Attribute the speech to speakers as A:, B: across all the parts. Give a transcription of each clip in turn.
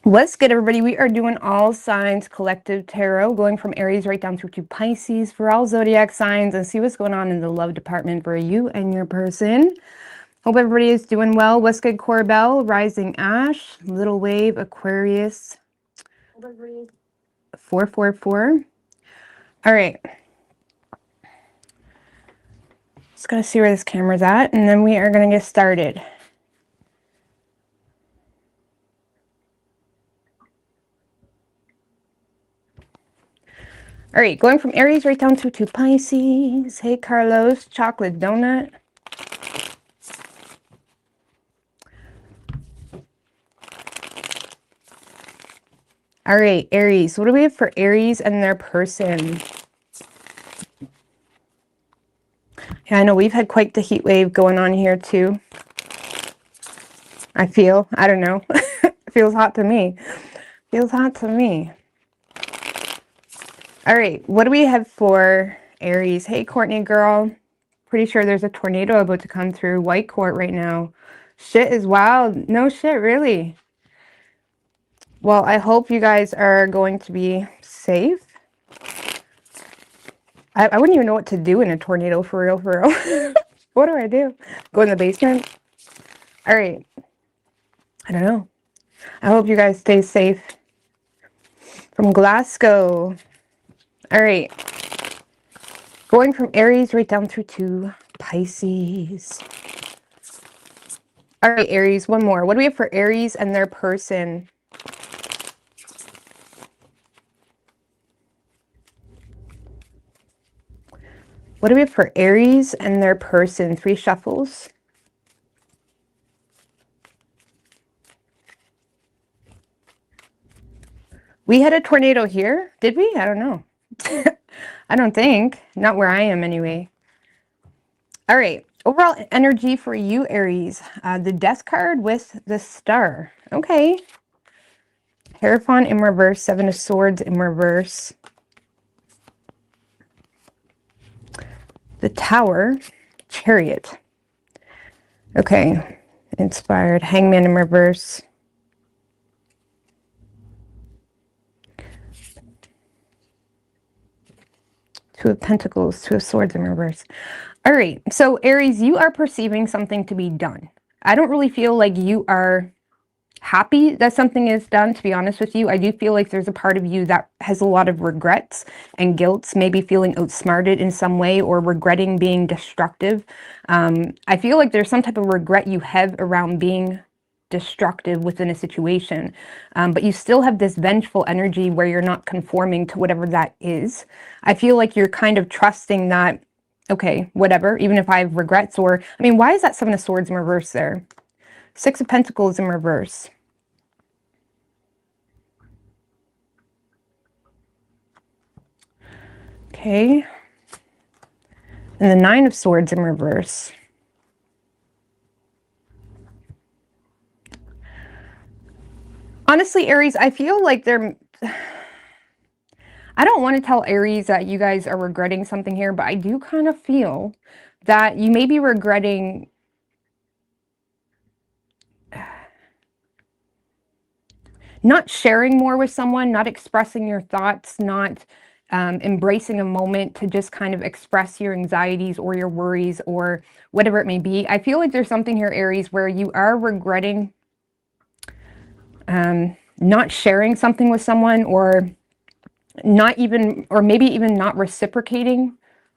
A: What's good, everybody? We are doing all signs collective tarot, going from Aries right down through to Pisces for all zodiac signs, and see what's going on in the love department for you and your person. Hope everybody is doing well. What's good, Corbell? Rising Ash, Little Wave, Aquarius, 444. All right. Just gotta see where this camera's at, and then we are gonna get started. All right, going from Aries right down to Pisces. Hey, Carlos, chocolate donut. All right, Aries. What do we have for Aries and their person? Yeah, I know we've had quite the heat wave going on here too. I don't know. It feels hot to me. Feels hot to me. All right, what do we have for Aries? Hey, Courtney girl. Pretty sure there's a tornado about to come through White Court right now. Shit is wild. No shit, really. Well, I hope you guys are going to be safe. I wouldn't even know what to do in a tornado, for real, for real. What do I do? Go in the basement? All right. I don't know. I hope you guys stay safe. From Glasgow. All right. Going from Aries right down through to Pisces. All right, Aries, one more. What do we have for Aries and their person? What do we have for Aries and their person? 3 shuffles. We had a tornado here, did we? I don't know. I don't think. Not where I am anyway. All right. Overall energy for you, Aries. The Death card with the Star. Okay. Hierophant in reverse. 7 of Swords in reverse. The Tower. Chariot. Okay. Inspired. Hangman in reverse. Two of Pentacles, 2 of Swords in reverse. All right, so Aries, you are perceiving something to be done. I don't really feel like you are happy that something is done, to be honest with you. I do feel like there's a part of you that has a lot of regrets and guilt, maybe feeling outsmarted in some way or regretting being destructive. I feel like there's some type of regret you have around being destructive within a situation, but you still have this vengeful energy where you're not conforming to whatever that is. I feel like you're kind of trusting that, okay, whatever, even if I have regrets, or, I mean, why is that 7 of Swords in reverse there? 6 of Pentacles in reverse. Okay. And the 9 of Swords in reverse. Honestly, Aries, I feel like I don't want to tell Aries that you guys are regretting something here, but I do kind of feel that you may be regretting not sharing more with someone, not expressing your thoughts, not embracing a moment to just kind of express your anxieties or your worries or whatever it may be. I feel like there's something here, Aries, where you are regretting not sharing something with someone, or maybe even not reciprocating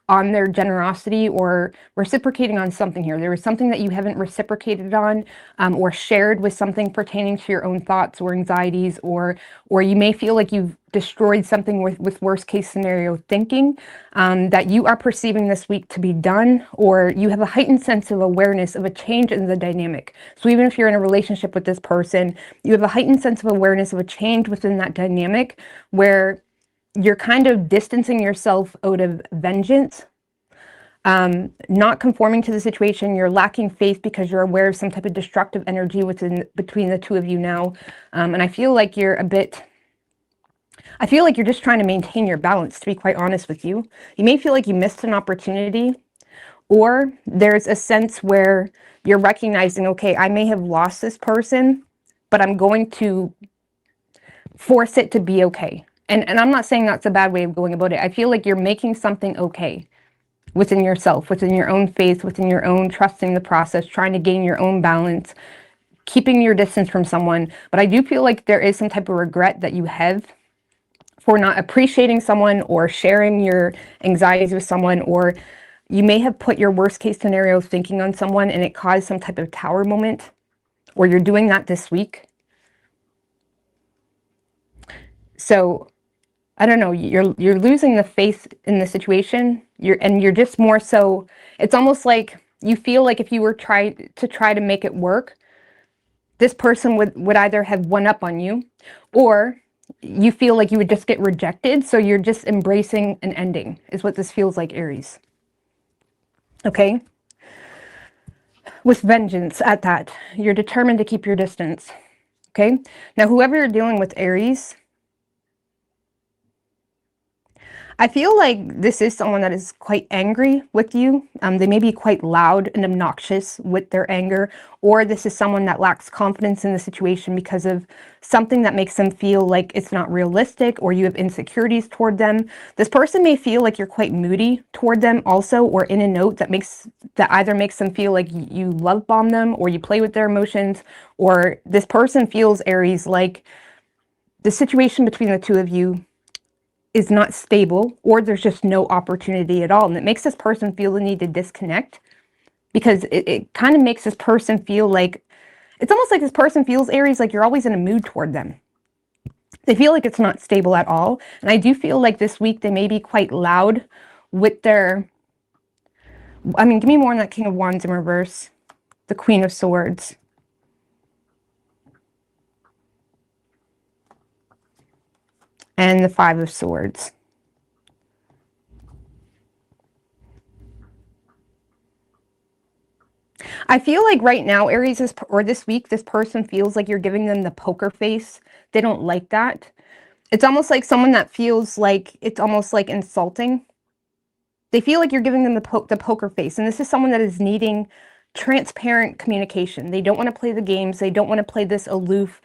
A: on their generosity, or reciprocating on something here. There was something that you haven't reciprocated on, or shared with something pertaining to your own thoughts or anxieties, or you may feel like you've destroyed something with worst case scenario thinking, that you are perceiving this week to be done, or you have a heightened sense of awareness of a change in the dynamic. So even if you're in a relationship with this person, you have a heightened sense of awareness of a change within that dynamic where you're kind of distancing yourself out of vengeance, not conforming to the situation. You're lacking faith because you're aware of some type of destructive energy between the two of you now. And I feel like you're just trying to maintain your balance, to be quite honest with you. You may feel like you missed an opportunity, Or there's a sense where you're recognizing, okay, I may have lost this person, but I'm going to force it to be okay. And I'm not saying that's a bad way of going about it. I feel like you're making something okay within yourself, within your own faith, within your own trusting the process, trying to gain your own balance, keeping your distance from someone. But I do feel like there is some type of regret that you have for not appreciating someone or sharing your anxieties with someone, or you may have put your worst case scenario thinking on someone and it caused some type of tower moment, or you're doing that this week. So I don't know, you're losing the faith in the situation. You're just more so, it's almost like you feel like if you were try to make it work, this person would either have one up on you, or you feel like you would just get rejected. So you're just embracing an ending is what this feels like, Aries. Okay? With vengeance at that. You're determined to keep your distance. Okay? Now, whoever you're dealing with, Aries, I feel like this is someone that is quite angry with you. They may be quite loud and obnoxious with their anger, or this is someone that lacks confidence in the situation because of something that makes them feel like it's not realistic, or you have insecurities toward them. This person may feel like you're quite moody toward them also, or in a note that either makes them feel like you love bomb them, or you play with their emotions, or this person feels, Aries, like the situation between the two of you is not stable, or there's just no opportunity at all. And it makes this person feel the need to disconnect, because it kind of makes this person feel like, it's almost like this person feels, Aries, like you're always in a mood toward them. They feel like it's not stable at all. And I do feel like this week they may be quite loud with their, I mean, give me more on that King of Wands in reverse, the Queen of Swords. And the Five of Swords. I feel like right now, Aries, or this week, this person feels like you're giving them the poker face. They don't like that. It's almost like someone that feels like it's almost like insulting. They feel like you're giving them the poker face. And this is someone that is needing transparent communication. They don't want to play the games. They don't want to play this aloof,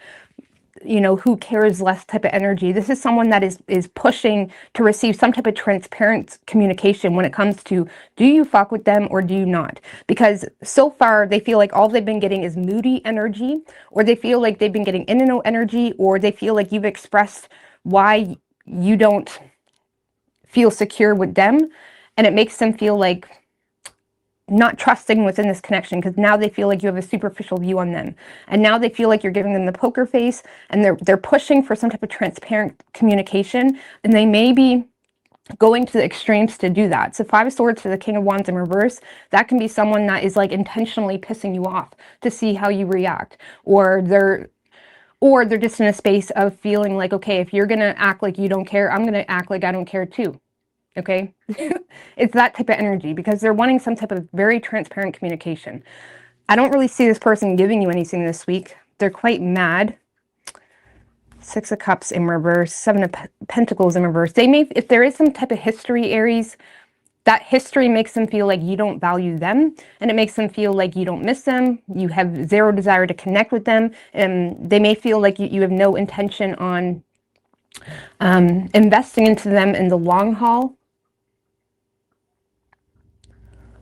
A: you know, who cares less type of energy. This is someone that is pushing to receive some type of transparent communication when it comes to, do you fuck with them or do you not? Because so far they feel like all they've been getting is moody energy, or they feel like they've been getting in and out energy, or they feel like you've expressed why you don't feel secure with them, and it makes them feel like not trusting within this connection, because now they feel like you have a superficial view on them, and now they feel like you're giving them the poker face, and they're pushing for some type of transparent communication, and they may be going to the extremes to do that. So Five of Swords for the King of Wands in reverse, that can be someone that is like intentionally pissing you off to see how you react, or they're just in a space of feeling like, okay, if you're gonna act like you don't care, I'm gonna act like I don't care too. Okay? It's that type of energy, because they're wanting some type of very transparent communication. I don't really see this person giving you anything this week. They're quite mad. Six of Cups in reverse, Seven of Pentacles in reverse. They may, if there is some type of history, Aries, that history makes them feel like you don't value them, and it makes them feel like you don't miss them. You have zero desire to connect with them, and they may feel like you have no intention on investing into them in the long haul.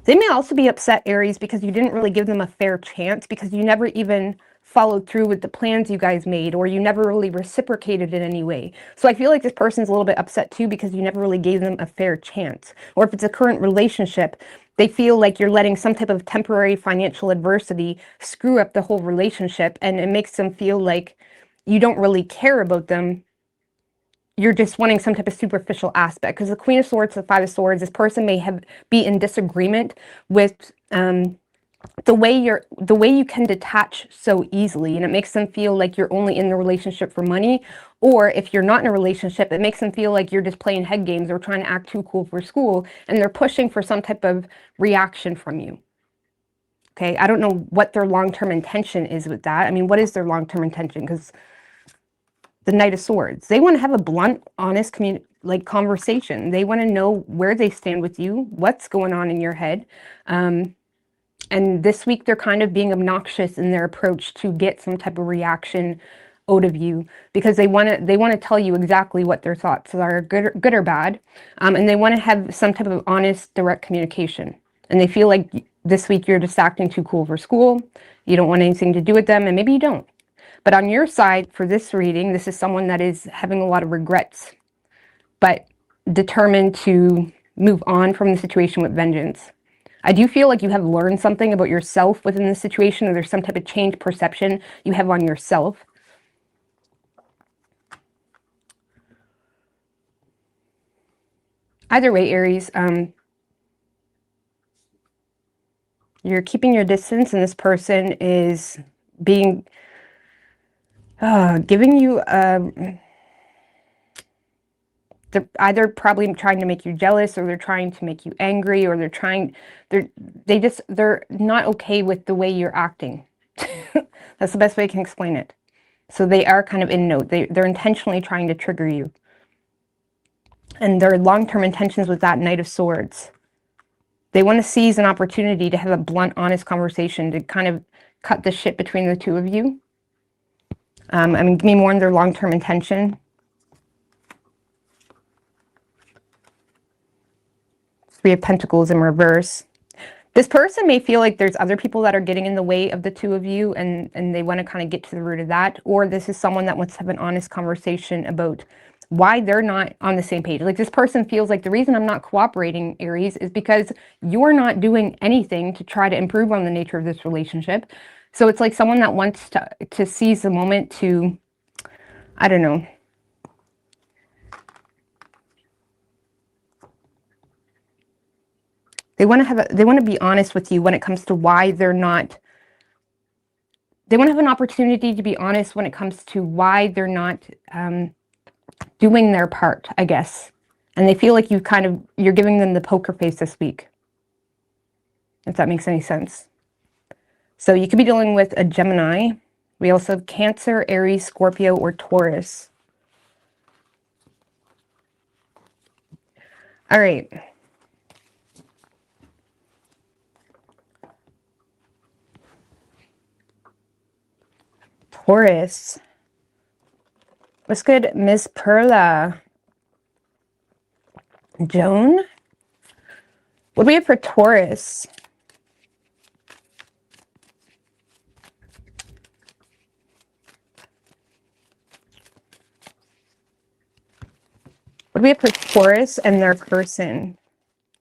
A: They may also be upset, Aries, because you didn't really give them a fair chance, because you never even followed through with the plans you guys made, or you never really reciprocated in any way. So I feel like this person's a little bit upset too, because you never really gave them a fair chance. Or if it's a current relationship, they feel like you're letting some type of temporary financial adversity screw up the whole relationship, and it makes them feel like you don't really care about them. You're just wanting some type of superficial aspect, because the Queen of Swords, the Five of Swords, this person may be in disagreement with the way you can detach so easily, and it makes them feel like you're only in the relationship for money. Or if you're not in a relationship, it makes them feel like you're just playing head games or trying to act too cool for school, and they're pushing for some type of reaction from you. Okay, I don't know what their long-term intention is with that. I mean, what is their long-term intention? Because the Knight of Swords, they want to have a blunt, honest like conversation. They want to know where they stand with you, what's going on in your head. And this week they're kind of being obnoxious in their approach to get some type of reaction out of you, because they want to tell you exactly what their thoughts are, good or bad, and they want to have some type of honest, direct communication. And they feel like this week you're just acting too cool for school. You don't want anything to do with them, and maybe you don't. But on your side, for this reading, this is someone that is having a lot of regrets, but determined to move on from the situation with vengeance. I do feel like you have learned something about yourself within this situation, or there's some type of change perception you have on yourself. Either way, Aries, you're keeping your distance, and this person is being, giving you, they're either probably trying to make you jealous, or they're trying to make you angry, or they're not okay with the way you're acting. That's the best way I can explain it. So they are kind of in note. They're intentionally trying to trigger you. And their long-term intentions with that Knight of Swords. They want to seize an opportunity to have a blunt, honest conversation to kind of cut the shit between the two of you. I mean, give me more on their long-term intention. Three of Pentacles in reverse. This person may feel like there's other people that are getting in the way of the two of you, and they want to kind of get to the root of that. Or this is someone that wants to have an honest conversation about why they're not on the same page. Like, this person feels like the reason I'm not cooperating, Aries, is because you're not doing anything to try to improve on the nature of this relationship. So it's like someone that wants to seize the moment to, I don't know, they want to be honest with you when it comes to why they're not. They want to have an opportunity to be honest when it comes to why they're not doing their part, I guess. And they feel like you're giving them the poker face this week, if that makes any sense. So you could be dealing with a Gemini. We also have Cancer, Aries, Scorpio, or Taurus. All right. Taurus. What's good, Miss Perla? Joan? What do we have for Taurus? What do we have for Taurus and their person?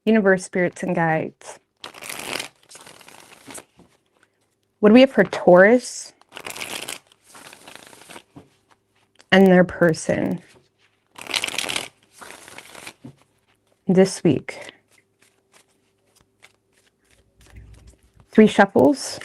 A: Universe, spirits, and guides. What do we have for Taurus and their person this week? 3 shuffles.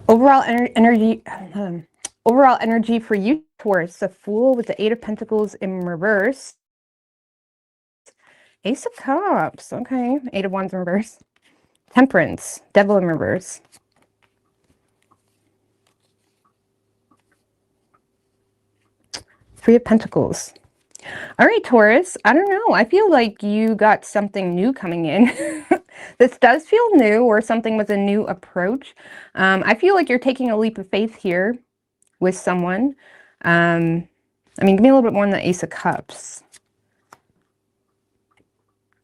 A: Overall energy for you, Taurus. The Fool with the 8 of Pentacles in reverse. Ace of Cups. Okay. 8 of Wands in reverse. Temperance. Devil in reverse. Three of Pentacles. All right, Taurus. I don't know. I feel like you got something new coming in. This does feel new, or something with a new approach. I feel like you're taking a leap of faith here with someone. I mean, give me a little bit more on the Ace of Cups.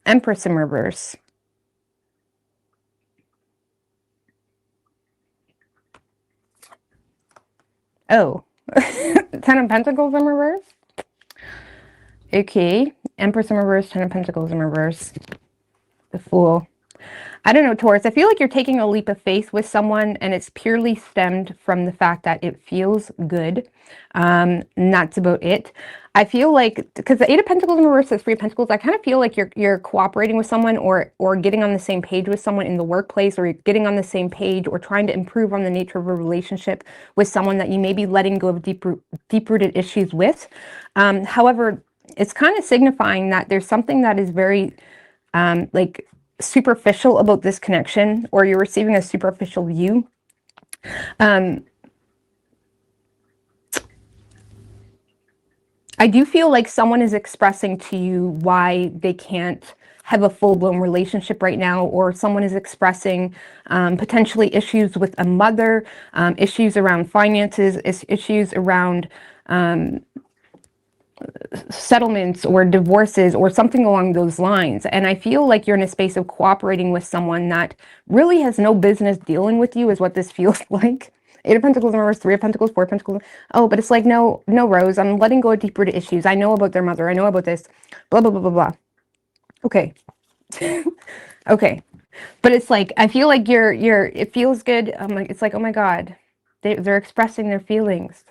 A: Empress in reverse. Oh, 10 of Pentacles in reverse. Okay, Empress in reverse, 10 of Pentacles in reverse. The Fool. I don't know, Taurus. I feel like you're taking a leap of faith with someone, and it's purely stemmed from the fact that it feels good. And that's about it. I feel like, because the 8 of Pentacles in reverse is 3 of Pentacles, I kind of feel like you're cooperating with someone, or getting on the same page with someone in the workplace, or you're getting on the same page, or trying to improve on the nature of a relationship with someone that you may be letting go of deep-rooted issues with. However, it's kind of signifying that there's something that is very, like, superficial about this connection, or you're receiving a superficial view. I do feel like someone is expressing to you why they can't have a full-blown relationship right now, or someone is expressing potentially issues with a mother, issues around finances, issues around settlements or divorces or something along those lines. And I feel like you're in a space of cooperating with someone that really has no business dealing with you, is what this feels like. Eight of Pentacles in reverse, Three of Pentacles, Four of Pentacles. Oh, but it's like, no, Rose, I'm letting go deeper to issues. I know about their mother. I know about this, blah, blah, blah, blah, blah. Okay. Okay. But it's like, I feel like it feels good. I'm like, it's like, oh my God, they're expressing their feelings.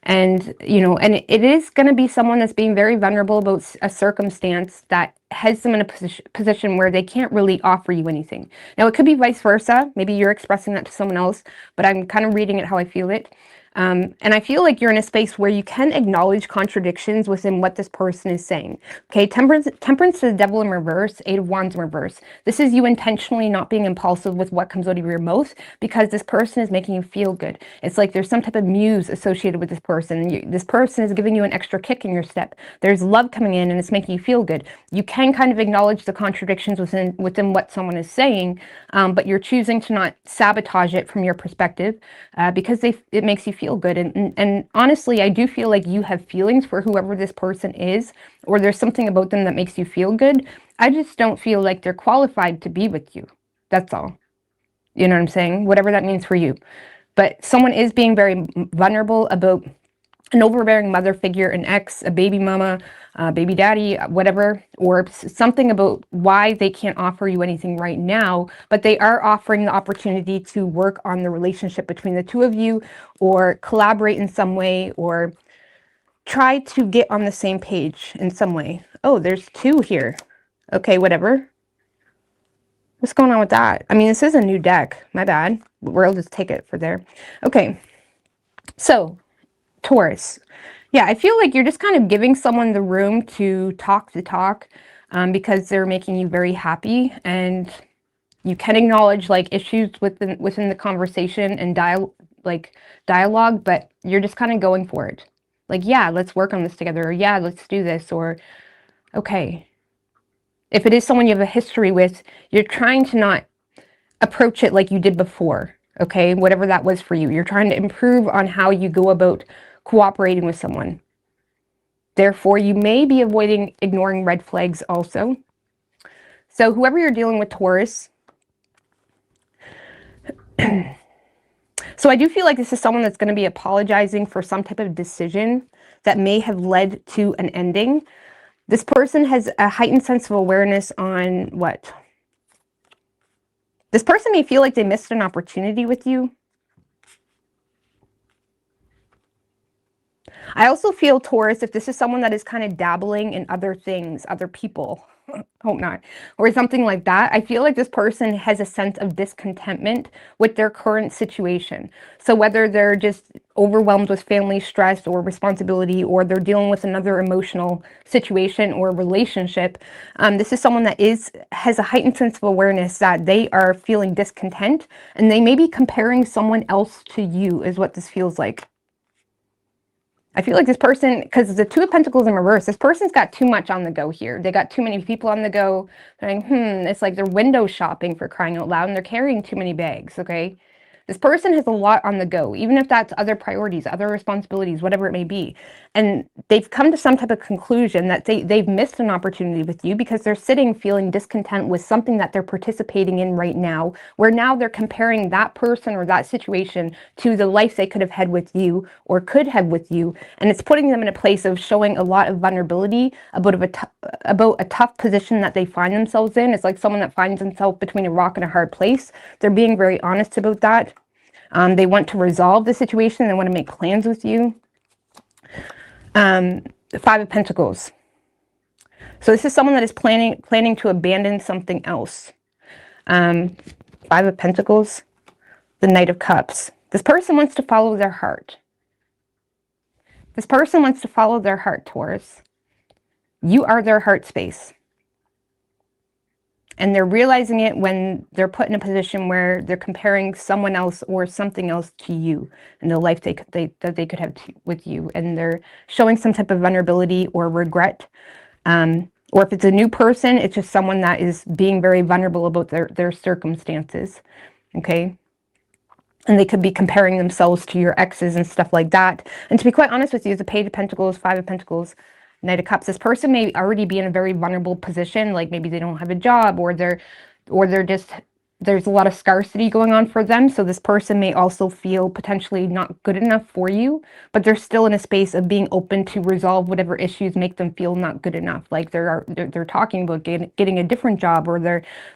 A: And, you know, and it is going to be someone that's being very vulnerable about a circumstance that has them in a position where they can't really offer you anything. Now, it could be vice versa. Maybe you're expressing that to someone else, but I'm kind of reading it how I feel it. And I feel like you're in a space where you can acknowledge contradictions within what this person is saying. Okay, temperance is the Devil in reverse, Eight of Wands in reverse. This is you intentionally not being impulsive with what comes out of your mouth, because this person is making you feel good. It's like there's some type of muse associated with this person. This person is giving you an extra kick in your step. There's love coming in and it's making you feel good. You can kind of acknowledge the contradictions within what someone is saying, but you're choosing to not sabotage it from your perspective, because it makes you feel good. And honestly, I do feel like you have feelings for whoever this person is, or there's something about them that makes you feel good. I just don't feel like they're qualified to be with you. That's all. You know what I'm saying? Whatever that means for you. But someone is being very vulnerable about an overbearing mother figure, an ex, a baby mama, baby daddy, whatever, or something about why they can't offer you anything right now, but they are offering the opportunity to work on the relationship between the two of you, or collaborate in some way, or try to get on the same page in some way. Oh, there's two here. Okay, whatever. What's going on with that? I mean, this is a new deck. My bad. We'll just take it for there. Okay. So, Taurus. Yeah, I feel like you're just kind of giving someone the room to talk the talk, because they're making you very happy, and you can acknowledge like issues within the conversation and dialogue, but you're just kind of going for it. Like, yeah, let's work on this together, or yeah, let's do this, or okay. If it is someone you have a history with, you're trying to not approach it like you did before, okay? Whatever that was for you. You're trying to improve on how you go about cooperating with someone. Therefore, you may be avoiding ignoring red flags also. So whoever you're dealing with, Taurus, so I do feel like this is someone that's going to be apologizing for some type of decision that may have led to an ending. This person has a heightened sense of awareness on what? This person may feel like they missed an opportunity with you. I also feel, Taurus, if this is someone that is kind of dabbling in other things, other people, hope not, or something like that, I feel like this person has a sense of discontentment with their current situation. So whether they're just overwhelmed with family stress or responsibility, or they're dealing with another emotional situation or relationship, this is someone that has a heightened sense of awareness that they are feeling discontent, and they may be comparing someone else to you, is what this feels like. I feel like this person, because the Two of Pentacles in reverse, this person's got too much on the go here. They got too many people on the go. They're like, it's like they're window shopping, for crying out loud, and they're carrying too many bags, okay? This person has a lot on the go, even if that's other priorities, other responsibilities, whatever it may be. And they've come to some type of conclusion that they've missed an opportunity with you, because they're sitting feeling discontent with something that they're participating in right now, where now they're comparing that person or that situation to the life they could have had with you, or could have with you. And it's putting them in a place of showing a lot of vulnerability about a tough position that they find themselves in. It's like someone that finds themselves between a rock and a hard place. They're being very honest about that. They want to resolve the situation. They want to make plans with you. The Five of Pentacles. So this is someone that is planning to abandon something else. Five of Pentacles. The Knight of Cups. This person wants to follow their heart. This person wants to follow their heart, Taurus. You are their heart space. And they're realizing it when they're put in a position where they're comparing someone else or something else to you and the life that they could have with you. And they're showing some type of vulnerability or regret. Or if it's a new person, it's just someone that is being very vulnerable about their circumstances. Okay. And they could be comparing themselves to your exes and stuff like that. And to be quite honest with you, the Page of Pentacles, Five of Pentacles, Knight of Cups, this person may already be in a very vulnerable position. Like maybe they don't have a job, or they're just, there's a lot of scarcity going on for them. So this person may also feel potentially not good enough for you, but they're still in a space of being open to resolve whatever issues make them feel not good enough. Like they're talking about getting a different job, or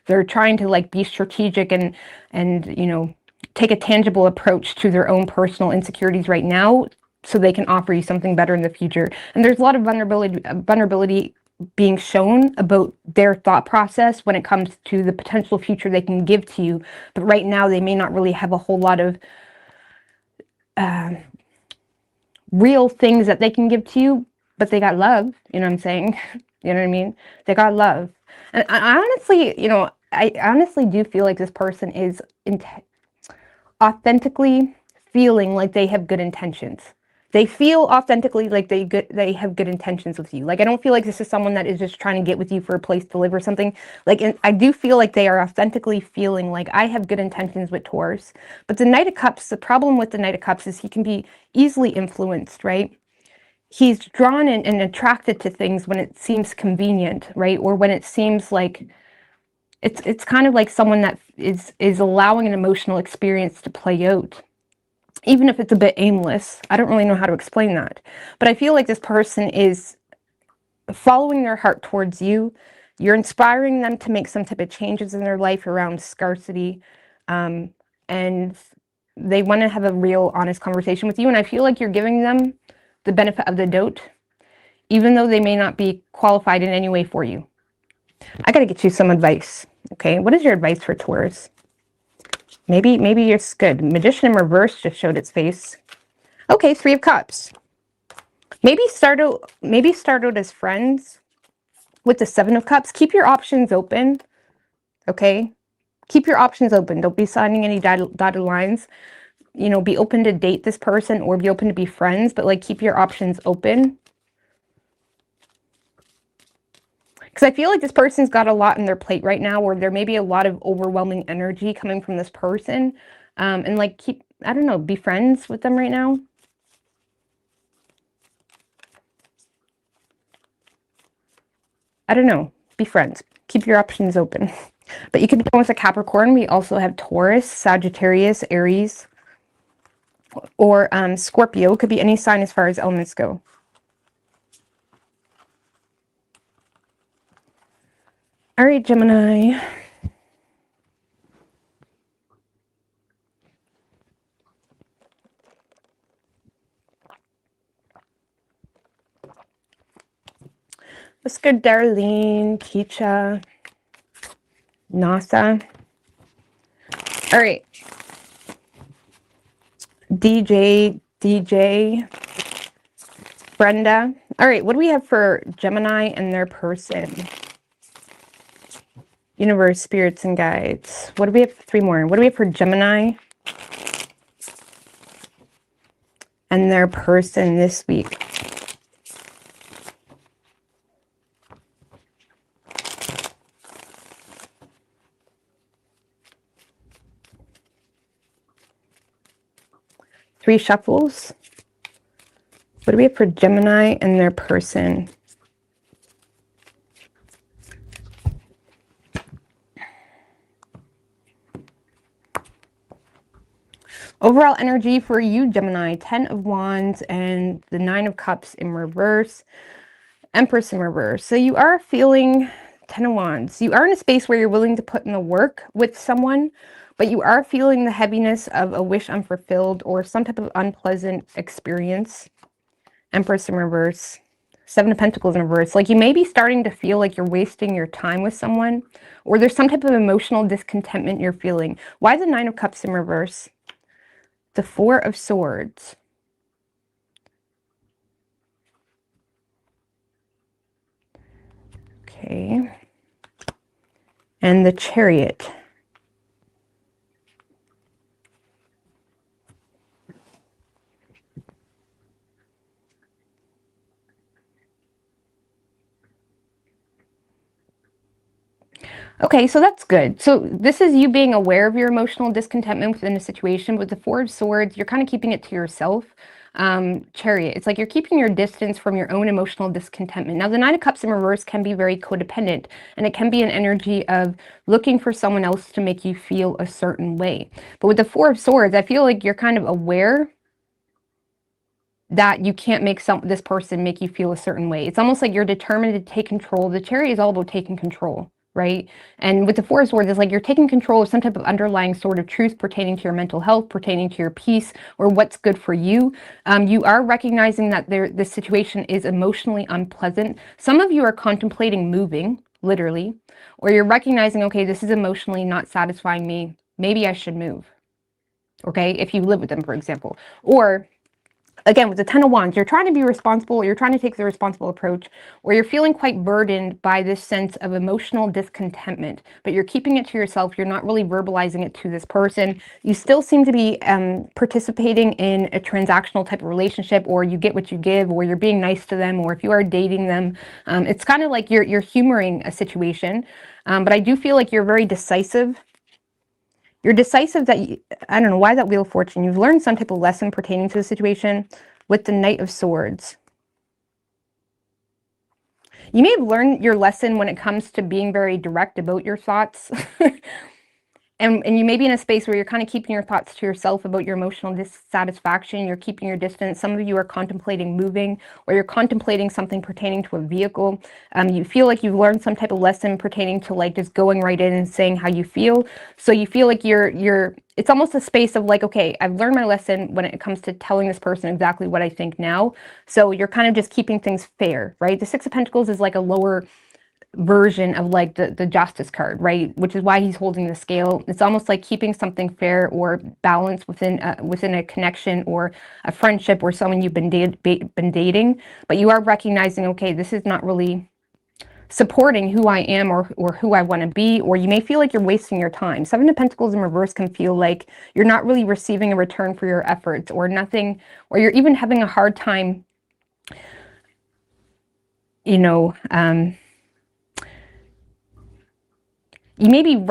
A: they're trying to like be strategic and you know, take a tangible approach to their own personal insecurities right now, so they can offer you something better in the future. And there's a lot of vulnerability being shown about their thought process when it comes to the potential future they can give to you. But right now, they may not really have a whole lot of real things that they can give to you, but they got love. You know what I'm saying? You know what I mean? They got love. And I honestly, you know, I honestly do feel like this person is authentically feeling like they have good intentions. They feel authentically like they have good intentions with you. Like, I don't feel like this is someone that is just trying to get with you for a place to live or something. Like, I do feel like they are authentically feeling like I have good intentions with Taurus. But the Knight of Cups, the problem with the Knight of Cups is he can be easily influenced, right? He's drawn and attracted to things when it seems convenient, right? Or when it seems like it's kind of like someone that is allowing an emotional experience to play out, even if it's a bit aimless. I don't really know how to explain that, but I feel like this person is following their heart towards you. You're inspiring them to make some type of changes in their life around scarcity, and they want to have a real honest conversation with you. And I feel like you're giving them the benefit of the doubt, even though they may not be qualified in any way for you. I got to get you some advice. Okay, what is your advice for Taurus? Maybe it's good. Magician in reverse just showed its face. Okay, Three of Cups. Maybe start out as friends with the Seven of Cups. Keep your options open. Okay, keep your options open. Don't be signing any dotted lines. You know, be open to date this person or be open to be friends, but like keep your options open. Because I feel like this person's got a lot on their plate right now, where there may be a lot of overwhelming energy coming from this person. And like I don't know, be friends with them right now. I don't know, be friends. Keep your options open. But you could be going with a Capricorn. We also have Taurus, Sagittarius, Aries, or Scorpio. Could be any sign as far as elements go. All right, Gemini. What's good, Darlene, Keisha, Nasa? All right. DJ, Brenda. All right, what do we have for Gemini and their person? Universe, spirits, and guides. What do we have? Three more. What do we have for Gemini and their person this week? Three shuffles. What do we have for Gemini and their person? Overall energy for you, Gemini, 10 of Wands and the 9 of Cups in reverse, Empress in reverse. So you are feeling 10 of Wands. You are in a space where you're willing to put in the work with someone, but you are feeling the heaviness of a wish unfulfilled or some type of unpleasant experience. Empress in reverse, 7 of Pentacles in reverse. Like you may be starting to feel like you're wasting your time with someone, or there's some type of emotional discontentment you're feeling. Why the 9 of Cups in reverse? The 4 of Swords. Okay. and the Chariot. Okay, so that's good. So this is you being aware of your emotional discontentment within a situation. With the Four of Swords, you're kind of keeping it to yourself. Chariot, it's like you're keeping your distance from your own emotional discontentment. Now, the Nine of Cups in reverse can be very codependent, and it can be an energy of looking for someone else to make you feel a certain way. But with the Four of Swords, I feel like you're kind of aware that you can't make this person make you feel a certain way. It's almost like you're determined to take control. The Chariot is all about taking control, right? And with the Four of Swords, it's like you're taking control of some type of underlying sort of truth pertaining to your mental health, pertaining to your peace, or what's good for you. You are recognizing that this situation is emotionally unpleasant. Some of you are contemplating moving, literally, or you're recognizing, okay, this is emotionally not satisfying me. Maybe I should move, okay? If you live with them, for example. Or again, with the Ten of Wands, you're trying to be responsible, you're trying to take the responsible approach, or you're feeling quite burdened by this sense of emotional discontentment, but you're keeping it to yourself. You're not really verbalizing it to this person. You still seem to be participating in a transactional type of relationship, or you get what you give, or you're being nice to them, or if you are dating them, it's kind of like you're humoring a situation. But I do feel like you're very decisive. You're decisive that, I don't know why that Wheel of Fortune. You've learned some type of lesson pertaining to the situation with the Knight of Swords. You may have learned your lesson when it comes to being very direct about your thoughts. And you may be in a space where you're kind of keeping your thoughts to yourself about your emotional dissatisfaction. You're keeping your distance. Some of you are contemplating moving, or you're contemplating something pertaining to a vehicle. You feel like you've learned some type of lesson pertaining to like just going right in and saying how you feel. So you feel like it's almost a space of like, okay, I've learned my lesson when it comes to telling this person exactly what I think now. So you're kind of just keeping things fair, right? The Six of Pentacles is like a lower version of like the Justice card, right? Which is why he's holding the scale. It's almost like keeping something fair or balanced within a connection or a friendship or someone you've been dating, but you are recognizing, okay, this is not really supporting who I am or who I want to be, or you may feel like you're wasting your time. Seven of Pentacles in reverse can feel like you're not really receiving a return for your efforts, or nothing, or you're even having a hard time, you know, you may be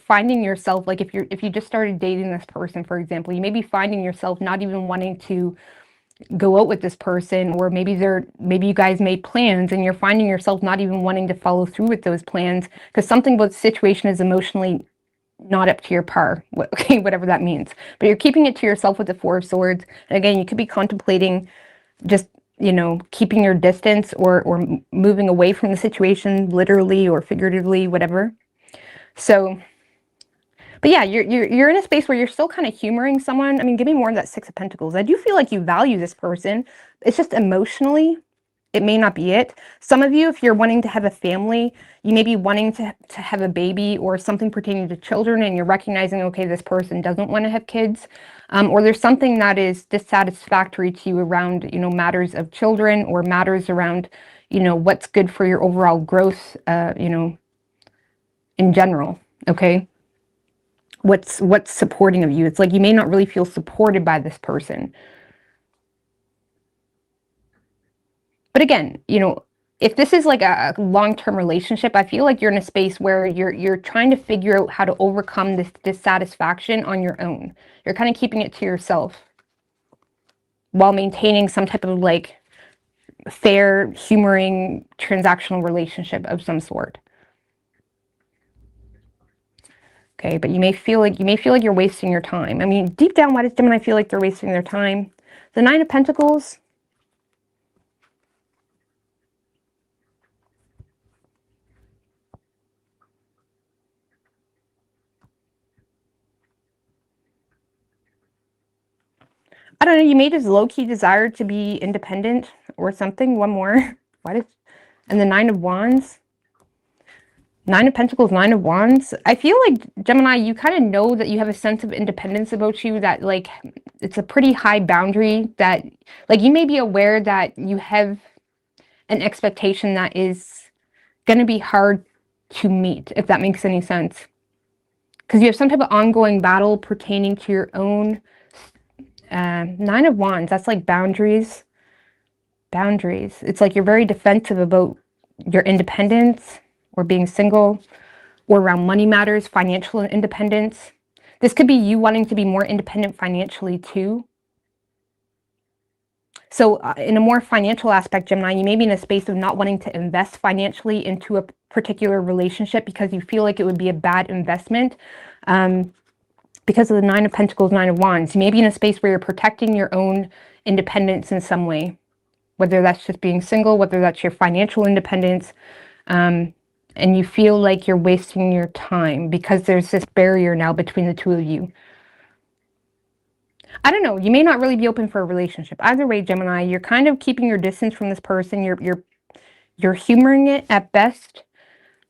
A: finding yourself, like if you just started dating this person, for example, you may be finding yourself not even wanting to go out with this person, or maybe you guys made plans and you're finding yourself not even wanting to follow through with those plans because something about the situation is emotionally not up to your par, okay, whatever that means. But you're keeping it to yourself with the Four of Swords. And again, you could be contemplating just, you know, keeping your distance or moving away from the situation, literally or figuratively, whatever. So, but yeah, you're in a space where you're still kind of humoring someone. I mean, give me more of that Six of Pentacles. I do feel like you value this person. It's just emotionally, it may not be it. Some of you, if you're wanting to have a family, you may be wanting to have a baby or something pertaining to children, and you're recognizing, okay, this person doesn't want to have kids. Or there's something that is dissatisfactory to you around, you know, matters of children, or matters around, you know, what's good for your overall growth, you know, in general, okay? What's supporting of you. It's like you may not really feel supported by this person. But again, you know, if this is like a long-term relationship, I feel like you're in a space where you're trying to figure out how to overcome this dissatisfaction on your own. You're kind of keeping it to yourself while maintaining some type of like fair, humoring, transactional relationship of some sort. Okay, but you may feel like you're wasting your time. I mean, deep down, why does Gemini feel like they're wasting their time? The Nine of Pentacles. I don't know, you may just low-key desire to be independent or something. One more. And the Nine of Wands. Nine of Pentacles, Nine of Wands. I feel like, Gemini, you kind of know that you have a sense of independence about you, that like it's a pretty high boundary, that like you may be aware that you have an expectation that is going to be hard to meet, if that makes any sense. Because you have some type of ongoing battle pertaining to your own Nine of Wands. That's like boundaries. Boundaries. It's like you're very defensive about your independence or being single, or around money matters, financial independence. This could be you wanting to be more independent financially too. So in a more financial aspect, Gemini, you may be in a space of not wanting to invest financially into a particular relationship because you feel like it would be a bad investment. Because of the Nine of Pentacles, Nine of Wands, you may be in a space where you're protecting your own independence in some way, whether that's just being single, whether that's your financial independence, and you feel like you're wasting your time because there's this barrier now between the two of you. I don't know, you may not really be open for a relationship. Either way, Gemini, you're kind of keeping your distance from this person. You're humoring it at best.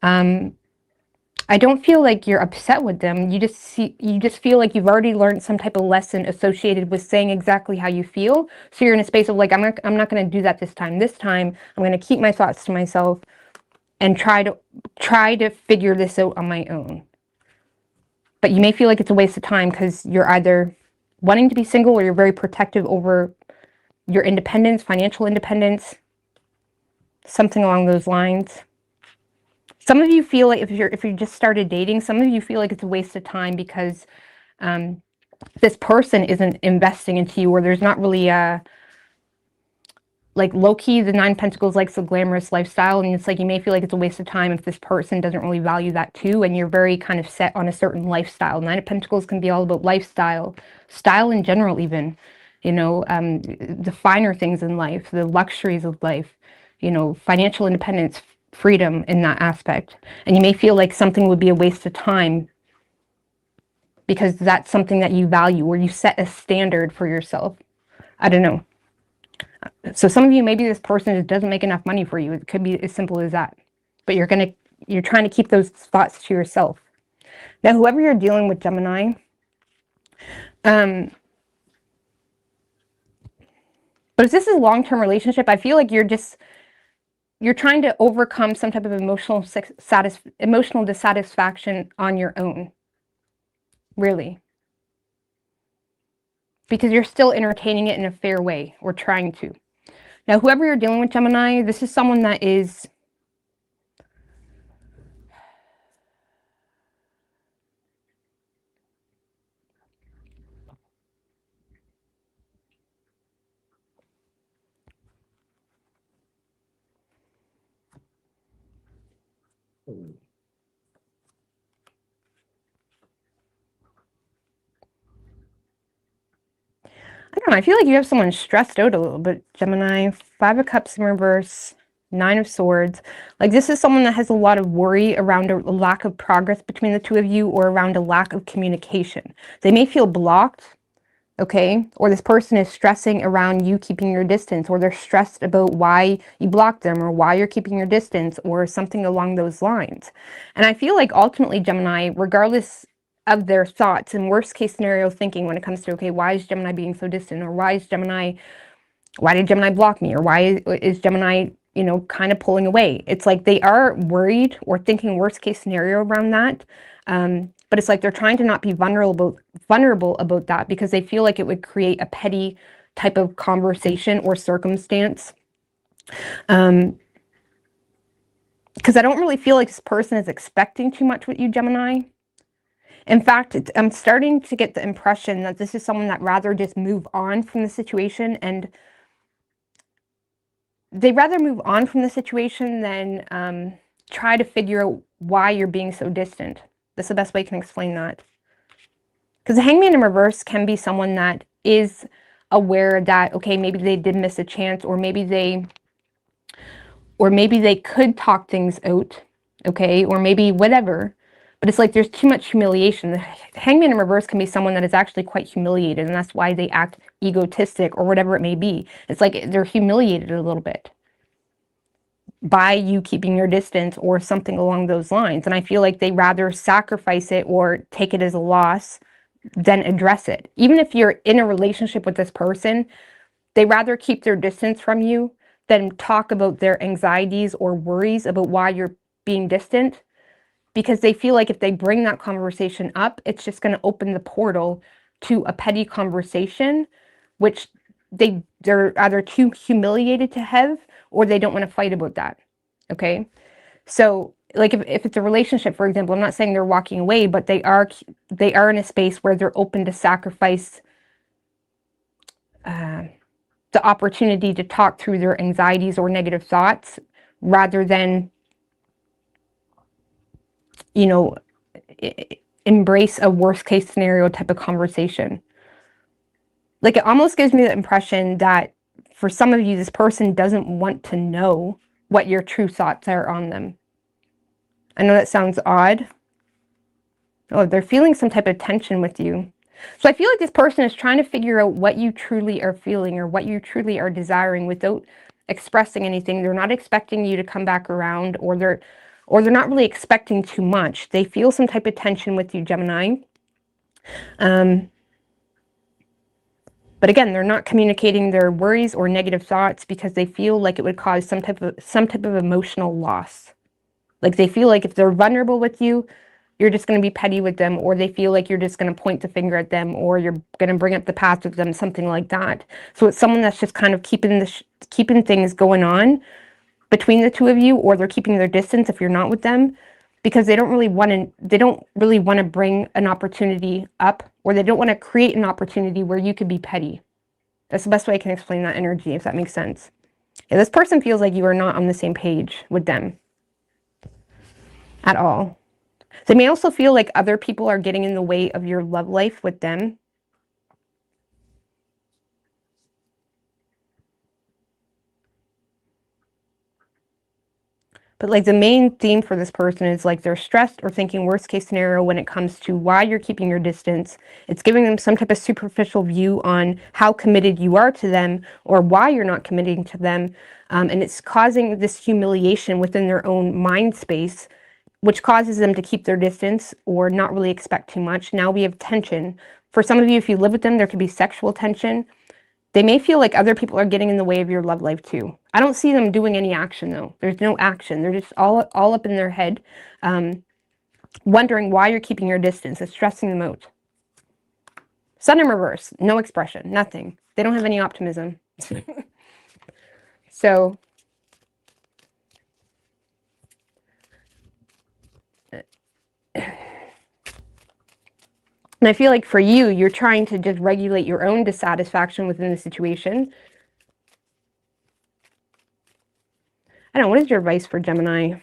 A: I don't feel like you're upset with them. You just feel like you've already learned some type of lesson associated with saying exactly how you feel. So you're in a space of like, I'm not going to do that this time. This time, I'm going to keep my thoughts to myself and try to figure this out on my own. But you may feel like it's a waste of time because you're either wanting to be single or you're very protective over your independence, financial independence, something along those lines. Some of you feel like if you just started dating, some of you feel like it's a waste of time because this person isn't investing into you, or there's not really like low-key, the Nine of Pentacles likes a glamorous lifestyle, and it's like you may feel like it's a waste of time if this person doesn't really value that too, and you're very kind of set on a certain lifestyle. Nine of Pentacles can be all about lifestyle, style in general even, you know, the finer things in life, the luxuries of life, you know, financial independence, freedom in that aspect. And you may feel like something would be a waste of time because that's something that you value, or you set a standard for yourself. I don't know. So some of you, maybe this person just doesn't make enough money for you. It could be as simple as that. But you're trying to keep those thoughts to yourself. Now, whoever you're dealing with, Gemini, but if this is a long-term relationship, I feel like you're trying to overcome some type of emotional dissatisfaction on your own. Really. Because you're still entertaining it in a fair way, or trying to. Now, whoever you're dealing with, Gemini, this is someone that is I don't know, I feel like you have someone stressed out a little bit, Gemini. Five of Cups in reverse, Nine of Swords. Like, this is someone that has a lot of worry around a lack of progress between the two of you, or around a lack of communication. They may feel blocked, okay? Or this person is stressing around you keeping your distance, or they're stressed about why you blocked them, or why you're keeping your distance, or something along those lines. And I feel like ultimately, Gemini, regardless of their thoughts and worst case scenario thinking when it comes to, okay, why is Gemini being so distant, or why did Gemini block me, or why is Gemini, you know, kind of pulling away? It's like they are worried or thinking worst case scenario around that. But it's like they're trying to not be vulnerable about that, because they feel like it would create a petty type of conversation or circumstance. Because I don't really feel like this person is expecting too much with you, Gemini. In fact, I'm starting to get the impression that this is someone that rather just move on from the situation, and they rather move on from the situation than try to figure out why you're being so distant. That's the best way I can explain that. Because the Hangman in reverse can be someone that is aware that, okay, maybe they did miss a chance, or maybe they could talk things out, okay, or maybe whatever. But it's like there's too much humiliation. The Hangman in reverse can be someone that is actually quite humiliated, and that's why they act egotistic or whatever it may be. It's like they're humiliated a little bit by you keeping your distance or something along those lines. And I feel like they rather sacrifice it or take it as a loss than address it. Even if you're in a relationship with this person, they rather keep their distance from you than talk about their anxieties or worries about why you're being distant. because they feel like if they bring that conversation up, it's just going to open the portal to a petty conversation, which they're either too humiliated to have, or they don't want to fight about that. Okay. So like if it's a relationship, for example, I'm not saying they're walking away, but they are in a space where they're open to sacrifice the opportunity to talk through their anxieties or negative thoughts, rather than, you know, embrace a worst case scenario type of conversation. Like, it almost gives me the impression that for some of you, this person doesn't want to know what your true thoughts are on them. I know that sounds odd. Oh, they're feeling some type of tension with you. So I feel like this person is trying to figure out what you truly are feeling or what you truly are desiring without expressing anything. They're not expecting you to come back around, or they're not really expecting too much. They feel some type of tension with you, Gemini. But again, they're not communicating their worries or negative thoughts because they feel like it would cause some type of emotional loss. Like, they feel like if they're vulnerable with you, you're just going to be petty with them, or they feel like you're just going to point the finger at them, or you're going to bring up the past with them, something like that. So it's someone that's just kind of keeping things going on between the two of you, or they're keeping their distance if you're not with them, because they don't really want to bring an opportunity up, or they don't want to create an opportunity where you could be petty. That's the best way I can explain that energy, if that makes sense. Yeah, this person feels like you are not on the same page with them at all. They may also feel like other people are getting in the way of your love life with them. But like, the main theme for this person is like they're stressed or thinking worst case scenario when it comes to why you're keeping your distance. It's giving them some type of superficial view on how committed you are to them, or why you're not committing to them. And it's causing this humiliation within their own mind space, which causes them to keep their distance or not really expect too much. Now we have tension. For some of you, if you live with them, there could be sexual tension. They may feel like other people are getting in the way of your love life too. I don't see them doing any action though. There's no action. They're just all up in their head, wondering why you're keeping your distance. It's stressing them out. Sun in reverse, no expression, nothing. They don't have any optimism. So and I feel like for you, you're trying to just regulate your own dissatisfaction within the situation. I don't know, what is your advice for Gemini?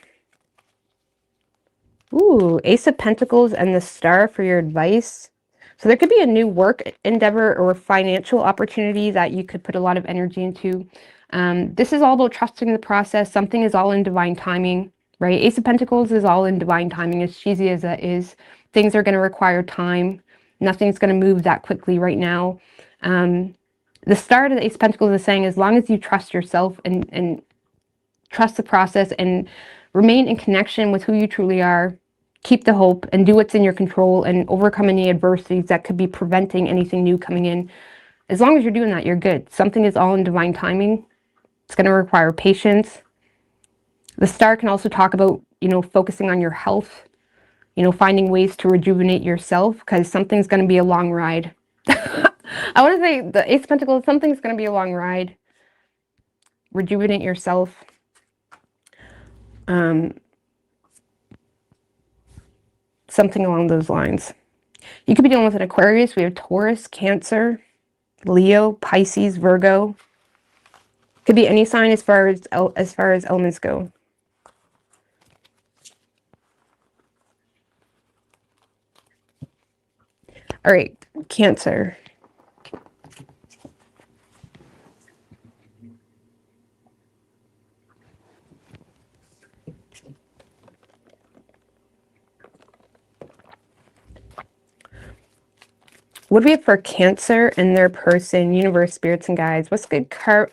A: Ooh, Ace of Pentacles and the Star for your advice. So there could be a new work endeavor or financial opportunity that you could put a lot of energy into. This is all about trusting the process. Something is all in divine timing, right? Ace of Pentacles is all in divine timing, as cheesy as that is. Things are going to require time. Nothing's going to move that quickly right now. The Star of the Ace of Pentacles is saying, as long as you trust yourself and trust the process and remain in connection with who you truly are, keep the hope and do what's in your control and overcome any adversities that could be preventing anything new coming in. As long as you're doing that, you're good. Something is all in divine timing. It's going to require patience. The Star can also talk about, focusing on your health, finding ways to rejuvenate yourself, because something's going to be a long ride. I want to say the Ace of Pentacles, something's going to be a long ride. Rejuvenate yourself. Something along those lines. You could be dealing with an Aquarius. We have Taurus, Cancer, Leo, Pisces, Virgo. Could be any sign as far as elements go. All right, Cancer. What do we have for Cancer and their person, universe, spirits, and guides? What's good? Caramel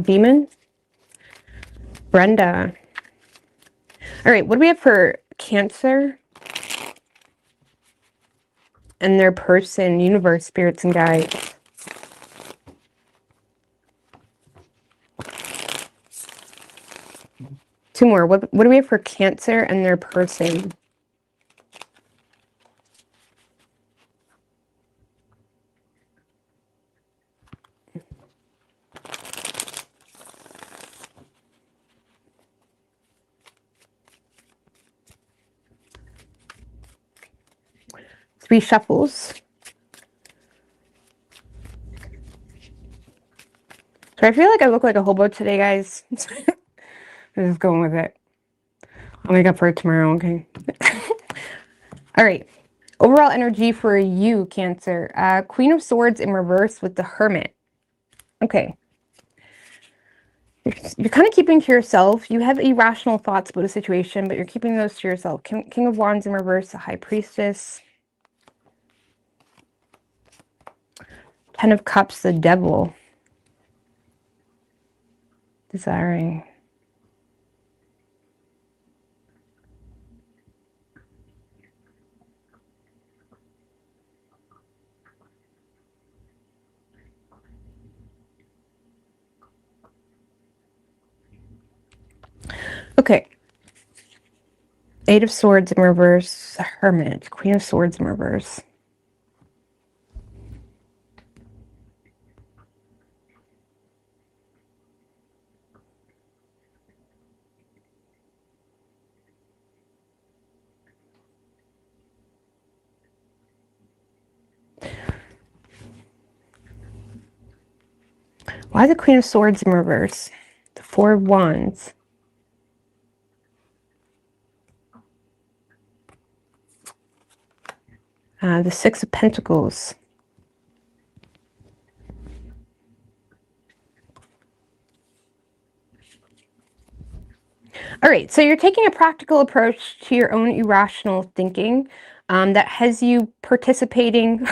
A: Demon? Brenda. All right, what do we have for Cancer and their person, universe, spirits, and guides? Two more. What do we have for Cancer and their person? Three shuffles. So I feel like I look like a hobo today, guys. I'm just going with it. I'll make up for it tomorrow, okay? All right. Overall energy for you, Cancer. Queen of Swords in reverse with the Hermit. Okay. You're kind of keeping to yourself. You have irrational thoughts about a situation, but you're keeping those to yourself. King of Wands in reverse, the High Priestess. Ten of Cups, the Devil. Desiring. Okay. Eight of Swords in reverse, the Hermit. Queen of Swords in reverse. Why the Queen of Swords in reverse? The Four of Wands. The Six of Pentacles. All right, so you're taking a practical approach to your own irrational thinking that has you participating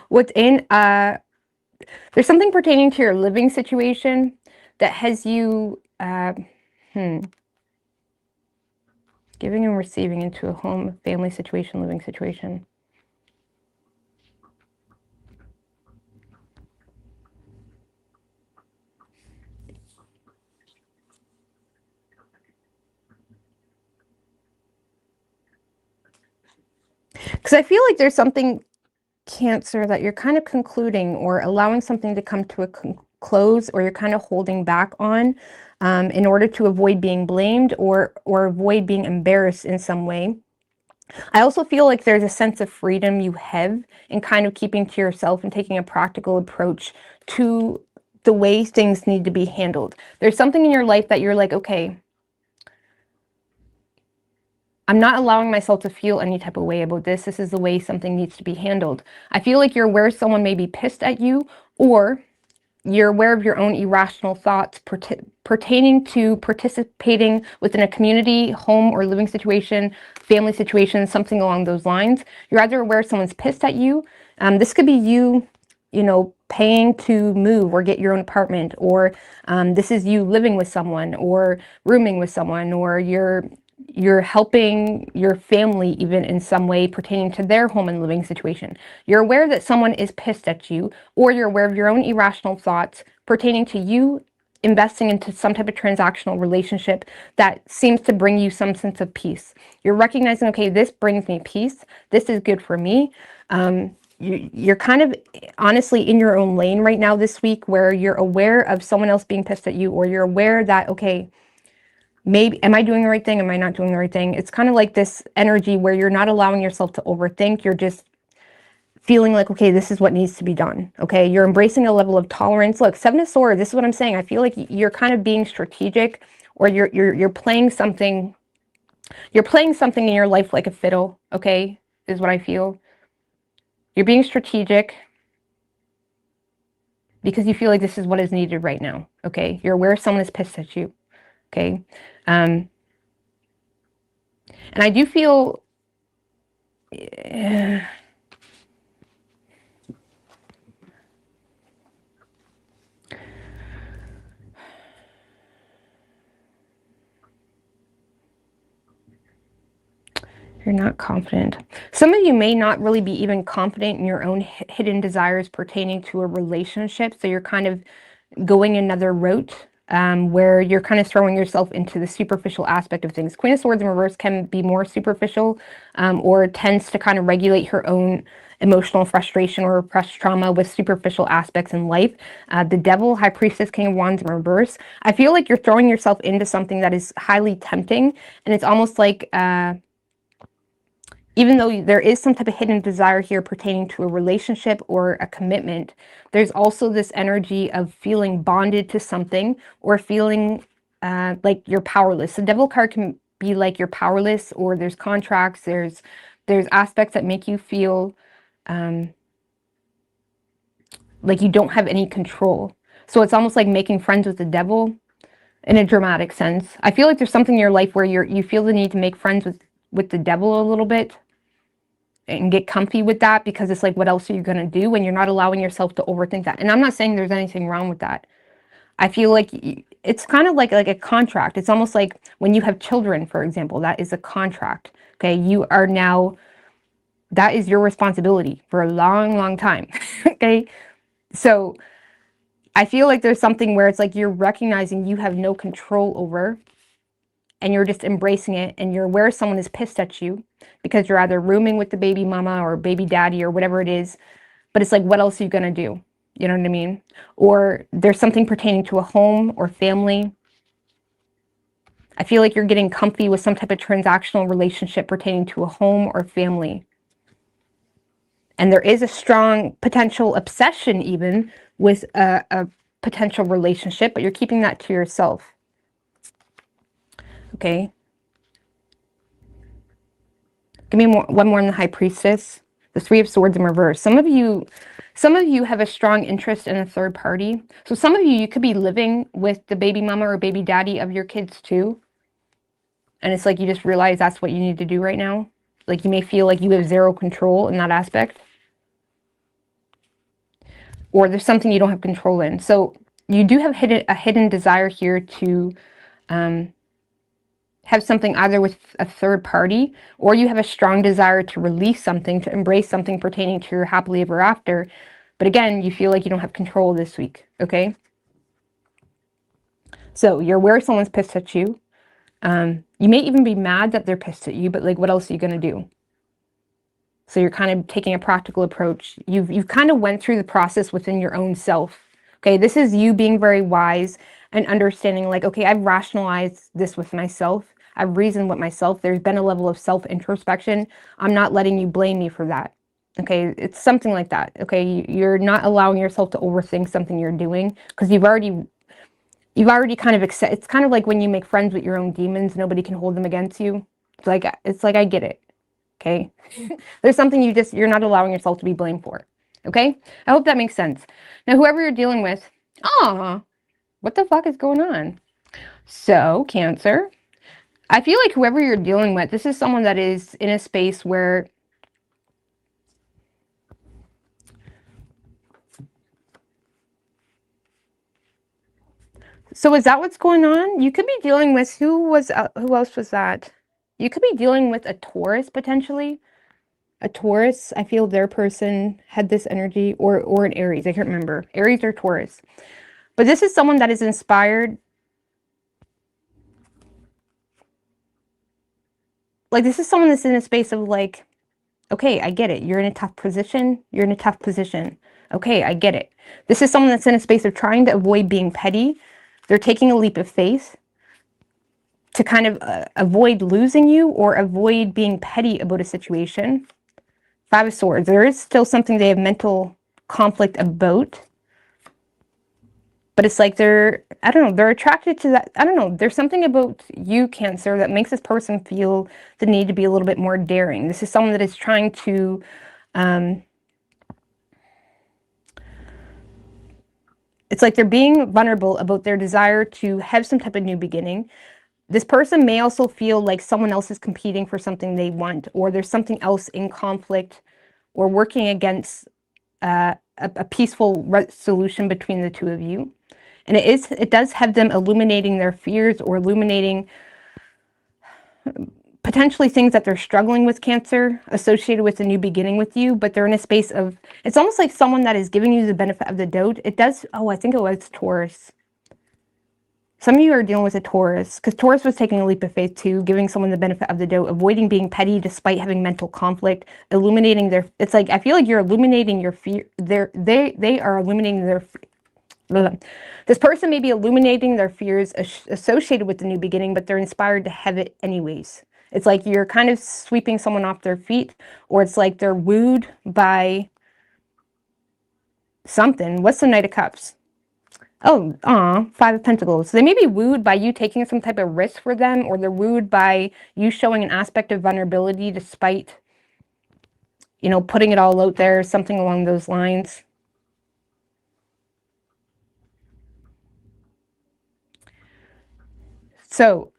A: within there's something pertaining to your living situation that has you giving and receiving into a home, family situation, living situation. Because I feel like there's something, Cancer, that you're kind of concluding or allowing something to come to a close, or you're kind of holding back on in order to avoid being blamed or avoid being embarrassed in some way. I also feel like there's a sense of freedom you have in kind of keeping to yourself and taking a practical approach to the way things need to be handled. There's something in your life that you're like, okay, I'm not allowing myself to feel any type of way about this. This is the way something needs to be handled. I feel like you're aware someone may be pissed at you, or you're aware of your own irrational thoughts pertaining to participating within a community, home or living situation, family situation, something along those lines. You're either aware someone's pissed at you. This could be you, you know, paying to move or get your own apartment, or this is you living with someone or rooming with someone, or you're helping your family even in some way pertaining to their home and living situation. You're aware that someone is pissed at you, or you're aware of your own irrational thoughts pertaining to you investing into some type of transactional relationship that seems to bring you some sense of peace. You're recognizing, okay, this brings me peace. This is good for me. You're kind of honestly in your own lane right now this week, where you're aware of someone else being pissed at you, or you're aware that, okay, maybe, am I doing the right thing? Am I not doing the right thing? It's kind of like this energy where you're not allowing yourself to overthink. You're just feeling like, okay, this is what needs to be done. Okay, you're embracing a level of tolerance. Look, Seven of Swords, this is what I'm saying. I feel like you're kind of being strategic, or you're playing something. You're playing something in your life like a fiddle. Okay, is what I feel. You're being strategic because you feel like this is what is needed right now. Okay, you're aware someone is pissed at you. Okay. And I do feel you're not confident. Some of you may not really be even confident in your own hidden desires pertaining to a relationship. So you're kind of going another route where you're kind of throwing yourself into the superficial aspect of things. Queen of Swords in reverse can be more superficial, or tends to kind of regulate her own emotional frustration or repressed trauma with superficial aspects in life. The Devil, High Priestess, King of Wands in reverse. I feel like you're throwing yourself into something that is highly tempting, and it's almost like, even though there is some type of hidden desire here pertaining to a relationship or a commitment, there's also this energy of feeling bonded to something, or feeling like you're powerless. The Devil card can be like you're powerless, or there's contracts, there's aspects that make you feel like you don't have any control. So it's almost like making friends with the devil in a dramatic sense. I feel like there's something in your life where you feel the need to make friends with the devil a little bit and get comfy with that, because it's like, what else are you going to do when you're not allowing yourself to overthink that? And I'm not saying there's anything wrong with that. I feel like it's kind of like a contract. It's almost like when you have children, for example, that is a contract. Okay, you are now, that is your responsibility for a long, long time. Okay, so I feel like there's something where it's like you're recognizing you have no control over, and you're just embracing it, and you're aware someone is pissed at you because you're either rooming with the baby mama or baby daddy or whatever it is. But it's like, what else are you going to do? You know what I mean? Or there's something pertaining to a home or family. I feel like you're getting comfy with some type of transactional relationship pertaining to a home or family. And there is a strong potential obsession even with a potential relationship, but you're keeping that to yourself. Okay. Give me one more on the High Priestess. The Three of Swords in reverse. Some of you have a strong interest in a third party. So some of you could be living with the baby mama or baby daddy of your kids too. And it's like you just realize that's what you need to do right now. Like you may feel like you have zero control in that aspect. Or there's something you don't have control in. So you do have a hidden desire here to have something either with a third party, or you have a strong desire to release something, to embrace something pertaining to your happily ever after. But again, you feel like you don't have control this week, okay? So you're aware someone's pissed at you. You may even be mad that they're pissed at you, but like, what else are you going to do? So you're kind of taking a practical approach. You've kind of went through the process within your own self. Okay, this is you being very wise and understanding like, okay, I've rationalized this with myself. I've reasoned with myself. There's been a level of self-introspection. I'm not letting you blame me for that. Okay, it's something like that. Okay, you're not allowing yourself to overthink something you're doing, because you've already kind of it's kind of like when you make friends with your own demons, nobody can hold them against you. It's like I get it. Okay. There's something you're not allowing yourself to be blamed for. Okay. I hope that makes sense. Now, whoever you're dealing with, what the fuck is going on? So, Cancer, I feel like whoever you're dealing with, this is someone that is in a space where so is that what's going on? You could be dealing with, who else was that? You could be dealing with a Taurus potentially. A Taurus, I feel their person had this energy, or an Aries, I can't remember. Aries or Taurus. But this is someone that is inspired. Like, this is someone that's in a space of like, okay, I get it. You're in a tough position. You're in a tough position. Okay, I get it. This is someone that's in a space of trying to avoid being petty. They're taking a leap of faith to kind of avoid losing you, or avoid being petty about a situation. Five of Swords. There is still something they have mental conflict about. But it's like they're attracted to that. I don't know. There's something about you, Cancer, that makes this person feel the need to be a little bit more daring. This is someone that is trying to, it's like they're being vulnerable about their desire to have some type of new beginning. This person may also feel like someone else is competing for something they want, or there's something else in conflict or working against a peaceful resolution between the two of you. And it does have them illuminating their fears, or illuminating potentially things that they're struggling with, Cancer, associated with a new beginning with you. But they're in a space of, it's almost like someone that is giving you the benefit of the doubt. It does, I think it was Taurus. Some of you are dealing with a Taurus, because Taurus was taking a leap of faith too, giving someone the benefit of the doubt, avoiding being petty despite having mental conflict, illuminating their, it's like, I feel like you're illuminating your fear, they are illuminating their, this person may be illuminating their fears associated with the new beginning, but they're inspired to have it anyways. It's like you're kind of sweeping someone off their feet, or it's like they're wooed by something. What's the Knight of Cups? Oh, Five of Pentacles. So they may be wooed by you taking some type of risk for them, or they're wooed by you showing an aspect of vulnerability despite, you know, putting it all out there, something along those lines. So,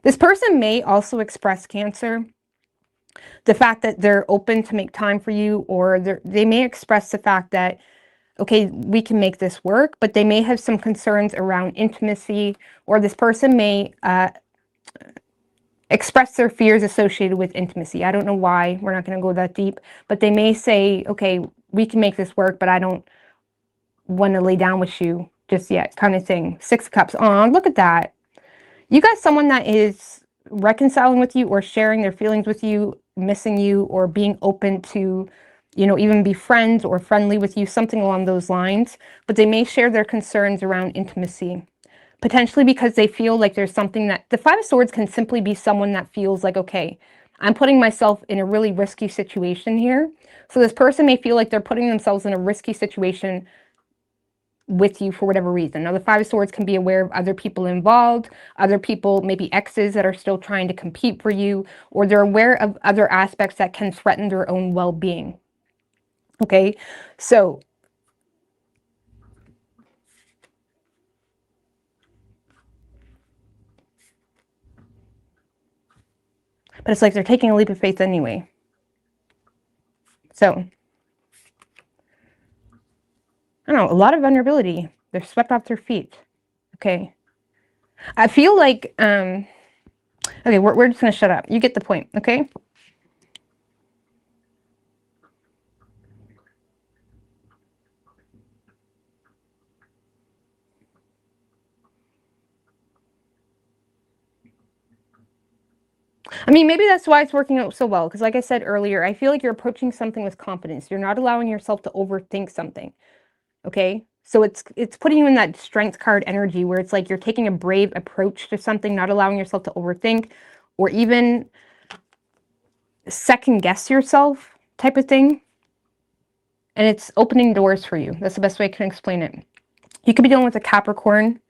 A: this person may also express, Cancer, the fact that they're open to make time for you, or they may express the fact that, okay, we can make this work, but they may have some concerns around intimacy, or this person may express their fears associated with intimacy. I don't know why. We're not going to go that deep, but they may say, okay, we can make this work, but I don't want to lay down with you just yet, kind of thing. Six of Cups. Oh, look at that. You got someone that is reconciling with you, or sharing their feelings with you, missing you, or being open to, you know, even be friends or friendly with you, something along those lines. But they may share their concerns around intimacy, potentially because they feel like there's something that, the Five of Swords can simply be someone that feels like, okay, I'm putting myself in a really risky situation here. So this person may feel like they're putting themselves in a risky situation with you for whatever reason. Now, the Five of Swords can be aware of other people involved, other people, maybe exes that are still trying to compete for you, or they're aware of other aspects that can threaten their own well-being. Okay, so but it's like they're taking a leap of faith anyway. So I don't know, a lot of vulnerability. They're swept off their feet. Okay. I feel like, okay, we're just going to shut up. You get the point, okay? I mean, maybe that's why it's working out so well. Because like I said earlier, I feel like you're approaching something with confidence. You're not allowing yourself to overthink something, okay? So it's putting you in that strength card energy where it's like you're taking a brave approach to something, not allowing yourself to overthink or even second guess yourself type of thing. And it's opening doors for you. That's the best way I can explain it. You could be dealing with a Capricorn.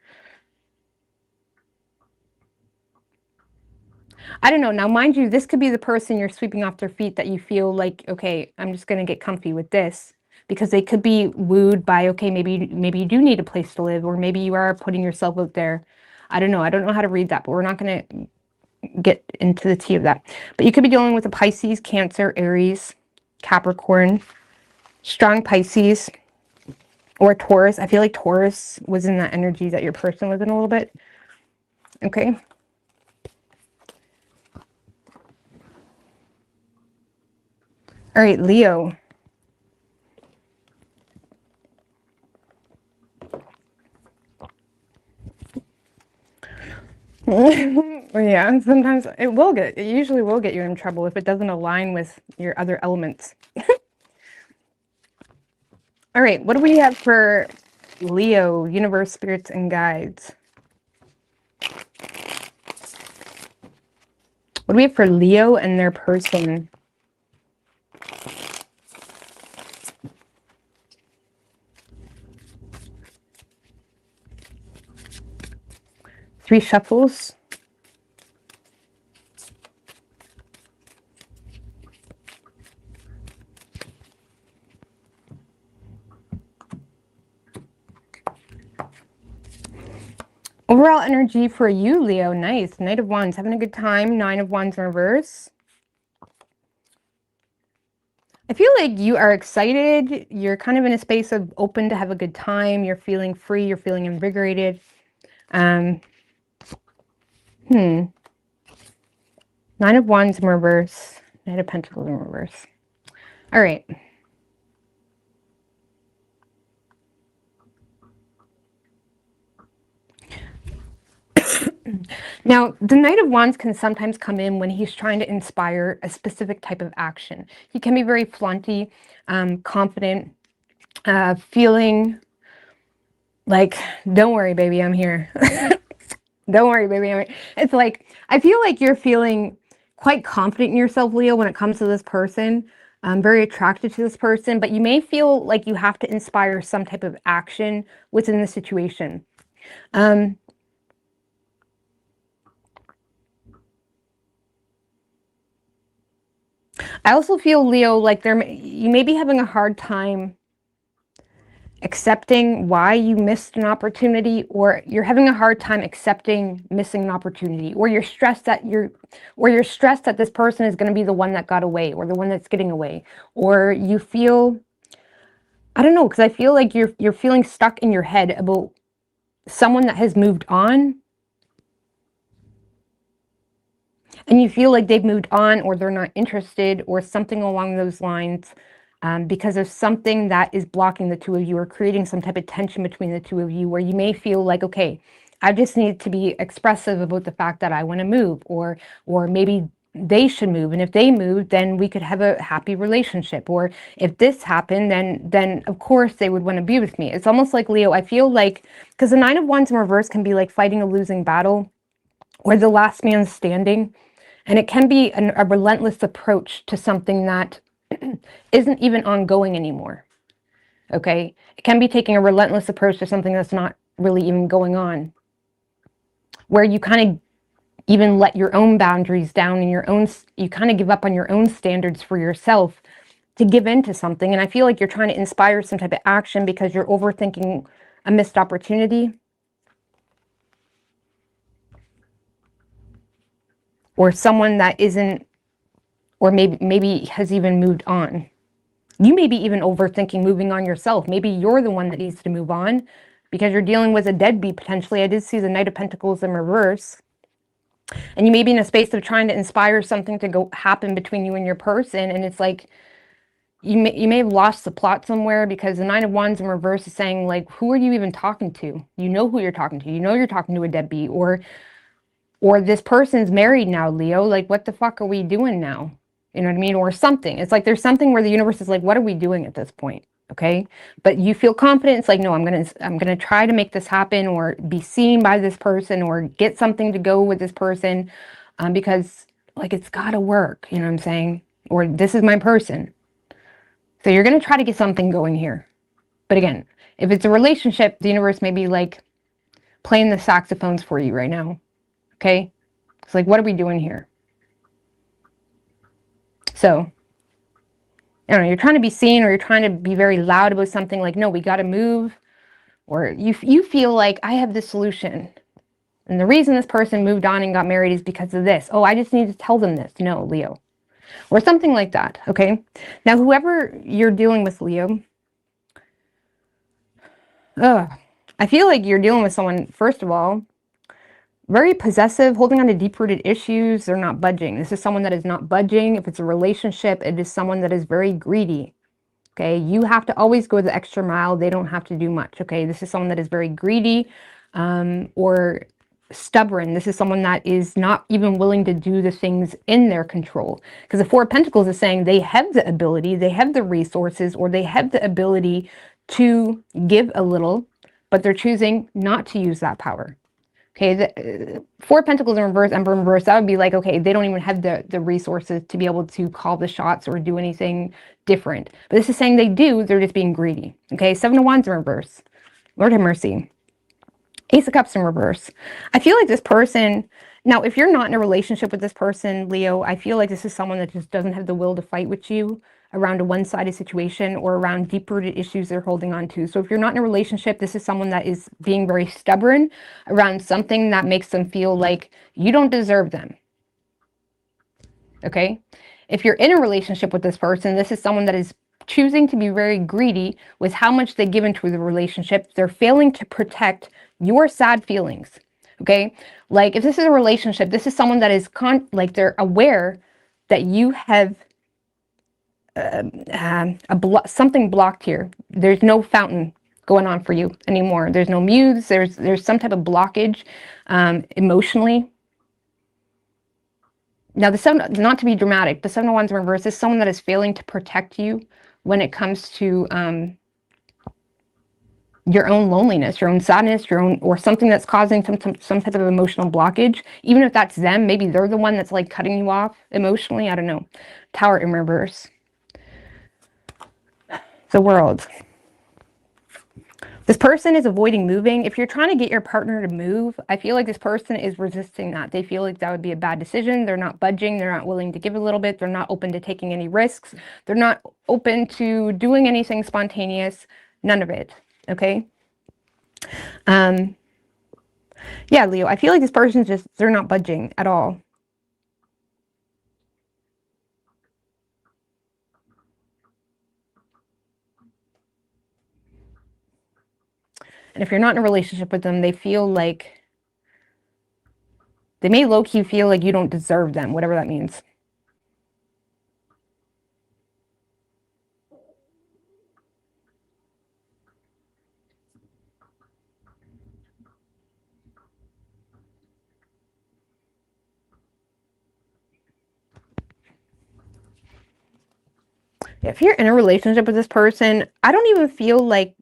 A: I don't know. Now, mind you, this could be the person you're sweeping off their feet that you feel like, okay, I'm just going to get comfy with this, because they could be wooed by, okay, maybe you do need a place to live, or maybe you are putting yourself out there. I don't know. I don't know how to read that, but we're not going to get into the tea of that. But you could be dealing with a Pisces, Cancer, Aries, Capricorn, strong Pisces, or Taurus. I feel like Taurus was in that energy that your person was in a little bit. Okay. All right, Leo. Yeah, sometimes it usually will get you in trouble if it doesn't align with your other elements. All right, what do we have for Leo, universe, spirits, and guides? What do we have for Leo and their person? Three shuffles. Overall energy for you, Leo. Nice. Knight of Wands. Having a good time. Nine of Wands in reverse. I feel like you are excited. You're kind of in a space of open to have a good time. You're feeling free. You're feeling invigorated. Nine of Wands in reverse. Knight of Pentacles in reverse. All right. Now, the Knight of Wands can sometimes come in when he's trying to inspire a specific type of action. He can be very flaunty, confident, feeling like, don't worry, baby, I'm here. Don't worry, baby, I'm here. It's like, I feel like you're feeling quite confident in yourself, Leo, when it comes to this person. Very attracted to this person, but you may feel like you have to inspire some type of action within the situation. I also feel, Leo, like you may be having a hard time accepting why you missed an opportunity, or you're having a hard time accepting missing an opportunity, or you're stressed that this person is going to be the one that got away, or the one that's getting away, or you feel, I don't know, because I feel like you're feeling stuck in your head about someone that has moved on, and you feel like they've moved on, or they're not interested, or something along those lines, because of something that is blocking the two of you, or creating some type of tension between the two of you, where you may feel like, okay, I just need to be expressive about the fact that I want to move, or maybe they should move, and if they move, then we could have a happy relationship, or if this happened, then of course they would want to be with me. It's almost like, Leo, I feel like, because the Nine of Wands in reverse can be like fighting a losing battle, or the last man standing. And it can be a relentless approach to something that isn't even ongoing anymore. Okay? It can be taking a relentless approach to something that's not really even going on, where you kind of even let your own boundaries down, and you kind of give up on your own standards for yourself to give in to something. And I feel like you're trying to inspire some type of action because you're overthinking a missed opportunity, or someone that isn't, or maybe has even moved on. You may be even overthinking moving on yourself. Maybe you're the one that needs to move on because you're dealing with a deadbeat potentially. I did see the Knight of Pentacles in reverse. And you may be in a space of trying to inspire something to go happen between you and your person. And it's like, you may have lost the plot somewhere, because the Nine of Wands in reverse is saying, like, who are you even talking to? You know who you're talking to. You know you're talking to a deadbeat, or this person's married now, Leo. Like, what the fuck are we doing now? You know what I mean? Or something. It's like there's something where the universe is like, what are we doing at this point? Okay? But you feel confident. It's like, no, I'm gonna try to make this happen, or be seen by this person, or get something to go with this person, because, like, it's gotta work. You know what I'm saying? Or this is my person. So you're gonna try to get something going here. But again, if it's a relationship, the universe may be like playing the saxophones for you right now. Okay? It's like, what are we doing here? So, I don't know, you're trying to be seen, or you're trying to be very loud about something, like, no, we got to move. Or you feel like, I have the solution. And the reason this person moved on and got married is because of this. Oh, I just need to tell them this. No, Leo. Or something like that, okay? Now, whoever you're dealing with, Leo, I feel like you're dealing with someone, first of all, very possessive, holding on to deep-rooted issues. They're not budging. This is someone that is not budging. If it's a relationship, it is someone that is very greedy. Okay, you have to always go the extra mile. They don't have to do much. Okay, this is someone that is very greedy, or stubborn. This is someone that is not even willing to do the things in their control. Because the Four of Pentacles is saying they have the ability, they have the resources, or they have the ability to give a little, but they're choosing not to use that power. Okay, the Four of Pentacles in reverse, Emperor in reverse, that would be like, okay, they don't even have the resources to be able to call the shots or do anything different. But this is saying they do, they're just being greedy. Okay, Seven of Wands in reverse. Lord have mercy. Ace of Cups in reverse. I feel like this person, now if you're not in a relationship with this person, Leo, I feel like this is someone that just doesn't have the will to fight with you around a one-sided situation, or around deep-rooted issues they're holding on to. So if you're not in a relationship, this is someone that is being very stubborn around something that makes them feel like you don't deserve them. Okay? If you're in a relationship with this person, this is someone that is choosing to be very greedy with how much they give into the relationship. They're failing to protect your sad feelings. Okay? Like, if this is a relationship, this is someone that is like, they're aware that you have something blocked here. There's no fountain going on for you anymore. There's no muse. There's some type of blockage emotionally. Now, the seven, not to be dramatic, the Seven of Wands in reverse is someone that is failing to protect you when it comes to your own loneliness, your own sadness, your own, or something that's causing some type of emotional blockage. Even if that's them, maybe they're the one that's like cutting you off emotionally. I don't know. Tower in reverse. The World. This person is avoiding moving. If you're trying to get your partner to move, I feel like this person is resisting that. They feel like that would be a bad decision. They're not budging. They're not willing to give a little bit. They're not open to taking any risks. They're not open to doing anything spontaneous. None of it. Okay? Yeah, Leo, I feel like this person's just, they're not budging at all. And if you're not in a relationship with them, they feel like, they may low-key feel like you don't deserve them, whatever that means. If you're in a relationship with this person, I don't even feel like,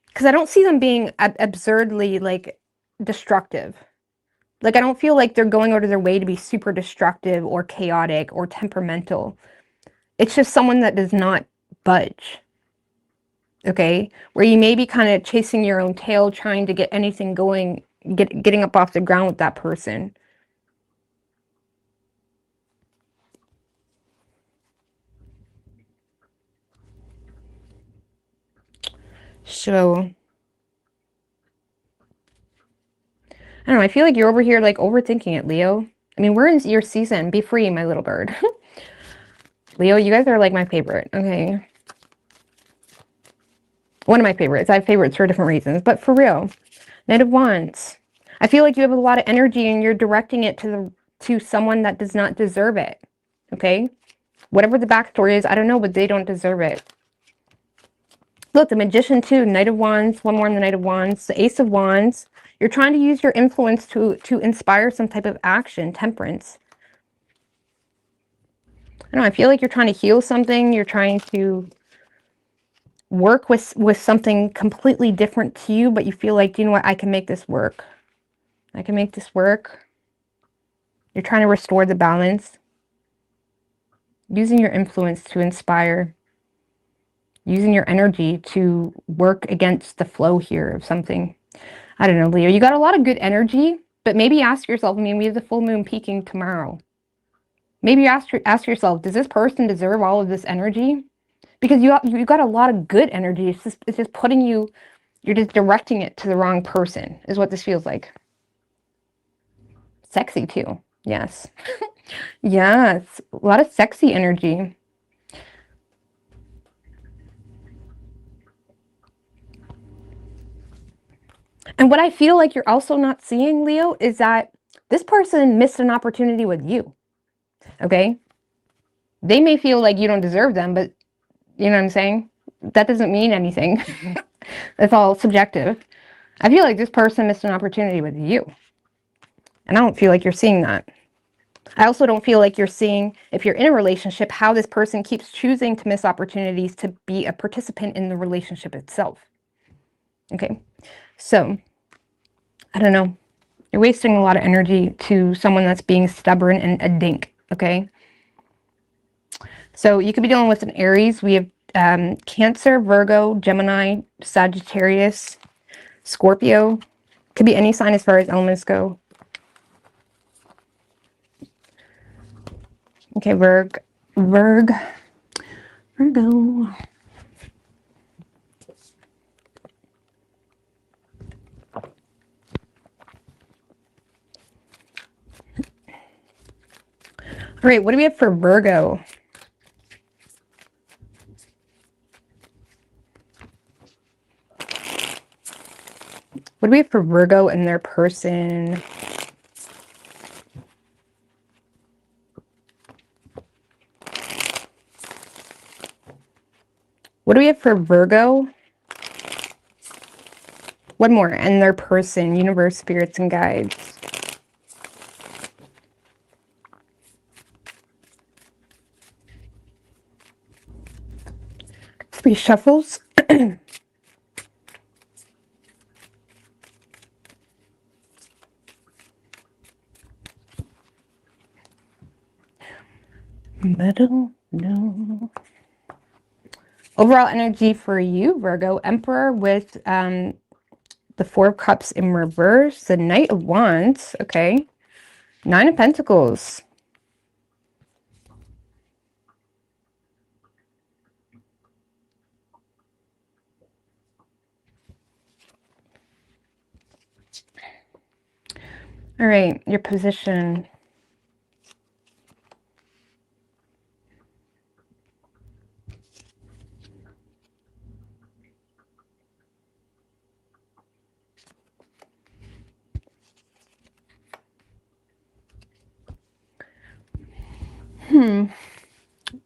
A: because I don't see them being absurdly like destructive. Like, I don't feel like they're going out of their way to be super destructive or chaotic or temperamental. It's just someone that does not budge. Okay? Where you may be kind of chasing your own tail, trying to get anything going, getting up off the ground with that person. So, I don't know, I feel like you're over here like overthinking it, Leo. I mean, we're in your season. Be free, my little bird. Leo, you guys are like my favorite, okay? One of my favorites. I have favorites for different reasons, but for real. Knight of Wands. I feel like you have a lot of energy and you're directing it to someone that does not deserve it, okay? Whatever the backstory is, I don't know, but they don't deserve it. Look, the Magician too, Knight of Wands, one more on the Knight of Wands, the Ace of Wands. You're trying to use your influence to inspire some type of action, Temperance. I don't know, I feel like you're trying to heal something. You're trying to work with something completely different to you, but you feel like, you know what, I can make this work. I can make this work. You're trying to restore the balance. Using your influence to inspire. Using your energy to work against the flow here of something. I don't know, Leo. You got a lot of good energy, but maybe ask yourself, I mean, we have the full moon peaking tomorrow. Maybe ask yourself, does this person deserve all of this energy? Because you got a lot of good energy. It's just putting you, you're just directing it to the wrong person, is what this feels like. Sexy too. Yes. Yes. A lot of sexy energy. And what I feel like you're also not seeing, Leo, is that this person missed an opportunity with you. Okay? They may feel like you don't deserve them, but you know what I'm saying? That doesn't mean anything. It's all subjective. I feel like this person missed an opportunity with you. And I don't feel like you're seeing that. I also don't feel like you're seeing, if you're in a relationship, how this person keeps choosing to miss opportunities to be a participant in the relationship itself. Okay? So, I don't know. You're wasting a lot of energy to someone that's being stubborn and a dink. Okay? So, you could be dealing with an Aries. We have Cancer, Virgo, Gemini, Sagittarius, Scorpio. Could be any sign as far as elements go. Okay, Virgo. All right, what do we have for Virgo? What do we have for Virgo and their person? What do we have for Virgo One more. And their person, universe, spirits, and guides. 3 shuffles. Middle, no. Overall energy for you, Virgo. Emperor with the 4 of Cups in reverse. The Knight of Wands. Okay. 9 of Pentacles. All right, your position.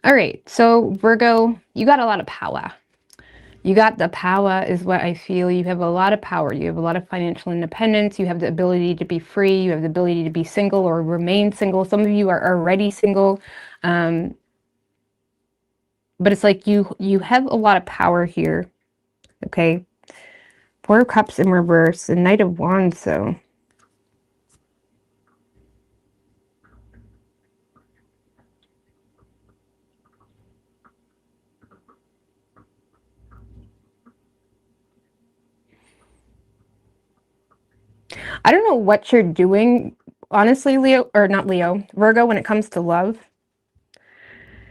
A: All right, so Virgo, you got a lot of power. You got the power is what I feel. You have a lot of power. You have a lot of financial independence. You have the ability to be free. You have the ability to be single or remain single. Some of you are already single. But it's like you have a lot of power here. Okay. 4 of Cups in reverse. The Knight of Wands, though. I don't know what you're doing, honestly, Leo, or not Leo, Virgo, when it comes to love.